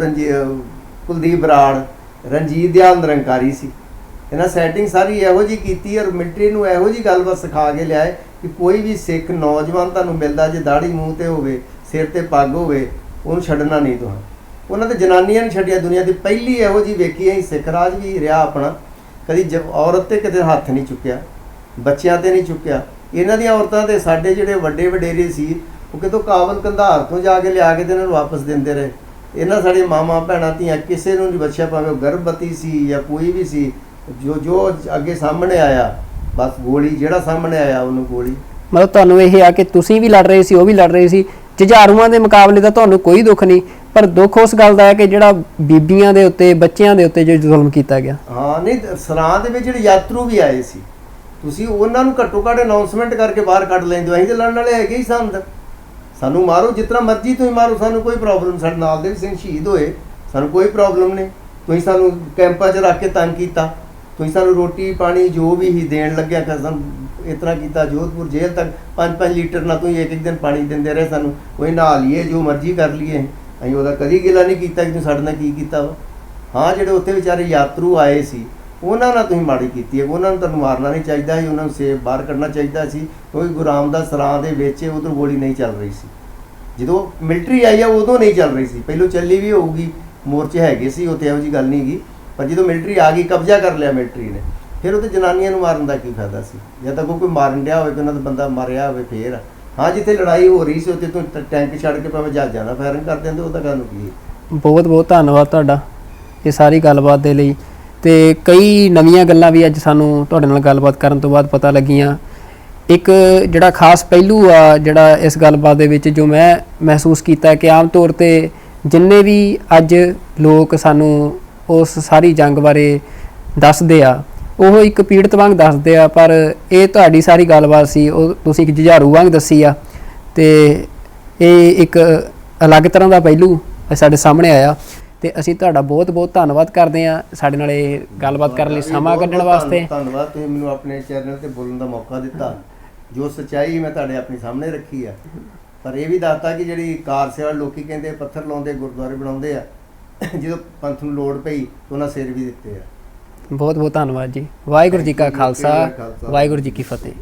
ਕੁਲਦੀਪ ਬਰਾੜ, ਰਣਜੀਤ ਦਿਆਲ ਨਿਰੰਕਾਰੀ ਸੀ। ਇਹਨਾਂ ਸੈਟਿੰਗ ਸਾਰੀ ਇਹੋ ਜਿਹੀ ਕੀਤੀ ਔਰ ਮਿਲਟਰੀ ਨੂੰ ਇਹੋ ਜਿਹੀ ਗੱਲਬਾਤ ਸਿਖਾ ਕੇ ਲਿਆਏ ਕਿ ਕੋਈ ਵੀ ਸਿੱਖ ਨੌਜਵਾਨ ਤੁਹਾਨੂੰ ਮਿਲਦਾ ਜੇ ਦਾੜੀ ਮੂੰਹ ਤੇ ਹੋਵੇ, ਸਿਰ ਤੇ ਪੱਗ ਹੋਵੇ, ਉਹਨੂੰ ਛੱਡਣਾ ਨਹੀਂ ਤੁਹਾਨੂੰ। ਉਹਨਾਂ ਤੇ ਜਨਾਨੀਆਂ ਨੇ ਛੱਡਿਆ, ਦੁਨੀਆ ਦੀ ਪਹਿਲੀ ਇਹੋ ਜਿਹੀ ਵੇਖੀ ਅਸੀਂ। ਸਿੱਖ ਰਾਜ ਵੀ ਰਿਹਾ ਆਪਣਾ, ਕਦੀ ਔਰਤ ਤੇ ਕਿਤੇ ਹੱਥ ਨਹੀਂ ਚੁੱਕਿਆ, ਬੱਚਿਆਂ ਤੇ ਨਹੀਂ ਚੁੱਕਿਆ। ਇਹਨਾਂ ਦੀਆਂ ਔਰਤਾਂ ਤੇ ਸਾਡੇ ਜਿਹੜੇ ਵੱਡੇ ਵਡੇਰੇ ਸੀ ਉਹ ਕਿਤੋਂ ਕਾਬਲ ਕੰਧਾਰ ਤੋਂ ਜਾ ਕੇ ਲਿਆ ਕੇ ਤੇ ਇਹਨਾਂ ਨੂੰ ਵਾਪਸ ਦਿੰਦੇ ਰਹੇ। ਇਹਨਾਂ ਸਾਡੇ ਮਾਮਾ ਭੈਣਾਂ ਧੀਆਂ ਕਿਸੇ ਨੂੰ ਨਹੀਂ ਬਚਿਆ, ਭਾਵੇਂ ਉਹ ਗਰਭਵਤੀ ਸੀ ਜਾਂ ਕੋਈ ਵੀ ਸੀ, ਜੋ ਅੱਗੇ ਸਾਹਮਣੇ ਆਇਆ ਬਸ ਗੋਲੀ, ਜਿਹੜਾ ਸਾਹਮਣੇ ਆਇਆ ਉਹਨੂੰ ਗੋਲੀ। ਮਤਲਬ ਤੁਹਾਨੂੰ ਇਹ ਆ ਕਿ ਤੁਸੀਂ ਵੀ ਲੜ ਰਹੇ ਸੀ, ਉਹ ਵੀ ਲੜ ਰਹੇ ਸੀ, ਜੁਝਾਰੂਆਂ ਦੇ ਮੁਕਾਬਲੇ ਤਾਂ ਤੁਹਾਨੂੰ ਕੋਈ ਦੁੱਖ ਨਹੀਂ, ਪਰ ਦੁੱਖ ਉਸ ਗੱਲ ਦਾ ਹੈ ਕਿ ਜਿਹੜਾ ਬੀਬੀਆਂ ਦੇ ਉੱਤੇ, ਬੱਚਿਆਂ ਦੇ ਉੱਤੇ ਜੋ ਜ਼ੁਲਮ ਕੀਤਾ ਗਿਆ। ਹਾਂ ਨਹੀਂ, ਸਰਾਂ ਦੇ ਵਿੱਚ ਜਿਹੜੇ ਯਾਤਰੂ ਵੀ ਆਏ ਸੀ, ਤੁਸੀਂ ਉਹਨਾਂ ਨੂੰ ਘੱਟੋ ਘੱਟ ਅਨਾਉਂਸਮੈਂਟ ਕਰਕੇ ਬਾਹਰ ਕੱਢ ਲੈਂਦੇ ਹੋ। ਅਸੀਂ ਤੇ ਲੜਨ ਵਾਲੇ ਹੈਗੇ ਹੀ ਸਾਂ ਅੰਦਰ, ਸਾਨੂੰ ਮਾਰੋ ਜਿਤਨਾ ਮਰਜ਼ੀ ਤੁਸੀਂ ਮਾਰੋ, ਸਾਨੂੰ ਕੋਈ ਪ੍ਰੋਬਲਮ। ਸਾਡੇ ਨਾਲ ਦੇ ਵੀ ਸਿੰਘ ਸ਼ਹੀਦ ਹੋਏ, ਸਾਨੂੰ ਕੋਈ ਪ੍ਰੋਬਲਮ ਨਹੀਂ। ਤੁਸੀਂ ਸਾਨੂੰ ਕੈਂਪਾਂ 'ਚ ਰੱਖ ਕੇ ਤੰਗ ਕੀਤਾ, ਤੁਸੀਂ ਸਾਨੂੰ ਰੋਟੀ ਪਾਣੀ ਜੋ ਵੀ ਹੀ ਦੇਣ ਲੱਗਿਆ ਕਸਮ ਇਸ ਤਰ੍ਹਾਂ ਕੀਤਾ। ਜੋਧਪੁਰ ਜੇਲ੍ਹ ਤੱਕ 5-5 ਲੀਟਰ ਨਾਲ ਤੁਸੀਂ ਇੱਕ ਦਿਨ ਪਾਣੀ ਦਿੰਦੇ ਰਹੇ ਸਾਨੂੰ, ਕੋਈ ਨਹਾ ਲਈਏ ਜੋ ਮਰਜ਼ੀ ਕਰ ਲਈਏ, ਅਸੀਂ ਉਹਦਾ ਕਦੀ ਗਿਲਾ ਨਹੀਂ ਕੀਤਾ ਕਿ ਤੁਸੀਂ ਸਾਡੇ ਨਾਲ ਕੀ ਕੀਤਾ ਵਾ। ਹਾਂ ਜਿਹੜੇ ਉੱਥੇ ਵਿਚਾਰੇ ਯਾਤਰੂ ਆਏ ਸੀ ਉਹਨਾਂ ਨਾਲ ਤੁਸੀਂ ਮਾੜੀ ਕੀਤੀ ਹੈ, ਉਹਨਾਂ ਨੂੰ ਤੁਹਾਨੂੰ ਮਾਰਨਾ ਨਹੀਂ ਚਾਹੀਦਾ ਸੀ, ਉਹਨਾਂ ਨੂੰ ਸੇਫ ਬਾਹਰ ਕੱਢਣਾ ਚਾਹੀਦਾ ਸੀ, ਕਿਉਂਕਿ ਗੁਰੂ ਰਾਮਦਾਸ ਸਰਾਂ ਦੇ ਵਿੱਚ ਉਧਰ ਗੋਲੀ ਨਹੀਂ ਚੱਲ ਰਹੀ ਸੀ। ਜਦੋਂ ਮਿਲਟਰੀ ਆਈ ਆ ਉਦੋਂ ਨਹੀਂ ਚੱਲ ਰਹੀ ਸੀ, ਪਹਿਲੋਂ ਚੱਲੀ ਵੀ ਹੋਊਗੀ, ਮੋਰਚੇ ਹੈਗੇ ਸੀ ਉੱਥੇ, ਇਹੋ ਜਿਹੀ ਗੱਲ ਨਹੀਂ ਹੈਗੀ। ਪਰ ਜਦੋਂ ਮਿਲਟਰੀ ਆ ਗਈ, ਕਬਜ਼ਾ ਕਰ ਲਿਆ ਮਿਲਟਰੀ ਨੇ, ਫਿਰ ਉਹਦੇ ਜਨਾਨੀਆਂ ਨੂੰ ਮਾਰਨ ਦਾ ਕੀ ਫਾਇਦਾ ਸੀ? ਜਾਂ ਤਾਂ ਕੋਈ ਮਾਰਨ ਡਿਆ ਹੋਵੇ ਕਿ ਉਹਨਾਂ ਦਾ ਬੰਦਾ ਮਾਰਿਆ ਹੋਵੇ ਫੇਰ। ਹਾਂ ਜਿੱਥੇ ਲੜਾਈ ਹੋ ਰਹੀ ਸੀ ਉੱਥੇ ਤੋਂ ਟੈਂਕ ਛੱਡ ਕੇ ਭਾਵੇਂ ਜਹਾਜ਼ਾਂ ਨਾਲ ਫਾਇਰਿੰਗ ਕਰ ਦਿੰਦੇ, ਉਹਦਾ ਕਾਹਨੂੰ ਕੀ? ਬਹੁਤ ਬਹੁਤ ਧੰਨਵਾਦ ਤੁਹਾਡਾ ਇਹ ਸਾਰੀ ਗੱਲਬਾਤ ਦੇ ਲਈ। ਤੇ ਕਈ ਨਵੀਆਂ ਗੱਲਾਂ ਵੀ ਅੱਜ ਸਾਨੂੰ ਤੁਹਾਡੇ ਨਾਲ ਗੱਲਬਾਤ ਕਰਨ ਤੋਂ ਬਾਅਦ ਪਤਾ ਲੱਗੀਆਂ। ਇੱਕ ਜਿਹੜਾ ਖਾਸ ਪਹਿਲੂ ਆ ਜਿਹੜਾ ਇਸ ਗੱਲਬਾਤ ਦੇ ਵਿੱਚ ਜੋ ਮੈਂ ਮਹਿਸੂਸ ਕੀਤਾ ਕਿ ਆਮ ਤੌਰ ਤੇ ਜਿੰਨੇ ਵੀ ਅੱਜ ਲੋਕ ਸਾਨੂੰ ਉਸ ਸਾਰੀ ਜੰਗ ਬਾਰੇ ਦੱਸਦੇ ਆ ਉਹ ਇੱਕ ਪੀੜਤ ਵਾਂਗ ਦੱਸਦੇ ਆ, ਪਰ ਇਹ ਤੁਹਾਡੀ ਸਾਰੀ ਗੱਲਬਾਤ ਸੀ ਉਹ ਤੁਸੀਂ ਇੱਕ ਜੁਝਾਰੂ ਵਾਂਗ ਦੱਸੀ ਆ, ਤੇ ਇਹ ਇੱਕ ਅਲੱਗ ਤਰ੍ਹਾਂ ਦਾ ਪਹਿਲੂ ਸਾਡੇ ਸਾਹਮਣੇ ਆਇਆ। ਤੇ ਅਸੀਂ ਤੁਹਾਡਾ ਬਹੁਤ ਬਹੁਤ ਧੰਨਵਾਦ ਕਰਦੇ ਹਾਂ ਸਾਡੇ ਨਾਲ ਇਹ ਗੱਲਬਾਤ ਕਰਨ ਲਈ ਸਮਾਂ ਕੱਢਣ ਵਾਸਤੇ। ਧੰਨਵਾਦ, ਤੁਸੀਂ ਮੈਨੂੰ ਆਪਣੇ ਚੈਨਲ ਤੇ ਬੋਲਣ ਦਾ ਮੌਕਾ ਦਿੱਤਾ। ਜੋ ਸੱਚਾਈ ਮੈਂ ਤੁਹਾਡੇ ਆਪਣੇ ਸਾਹਮਣੇ ਰੱਖੀ ਆ, ਪਰ ਇਹ ਵੀ ਦੱਸਤਾ ਕਿ ਜਿਹੜੀ ਕਾਰ ਸੇਵਾ ਲੋਕੀ ਕਹਿੰਦੇ ਪੱਥਰ ਲਾਉਂਦੇ ਗੁਰਦੁਆਰੇ ਬਣਾਉਂਦੇ ਆ, ਜਦੋਂ ਪੰਥ ਨੂੰ ਲੋੜ ਪਈ ਉਹਨਾਂ ਸਿਰ ਵੀ ਦਿੱਤੇ ਆ। ਬਹੁਤ ਬਹੁਤ ਧੰਨਵਾਦ ਜੀ। ਵਾਹਿਗੁਰੂ ਜੀ ਕਾ ਖਾਲਸਾ, ਵਾਹਿਗੁਰੂ ਜੀ ਕੀ ਫਤਿਹ।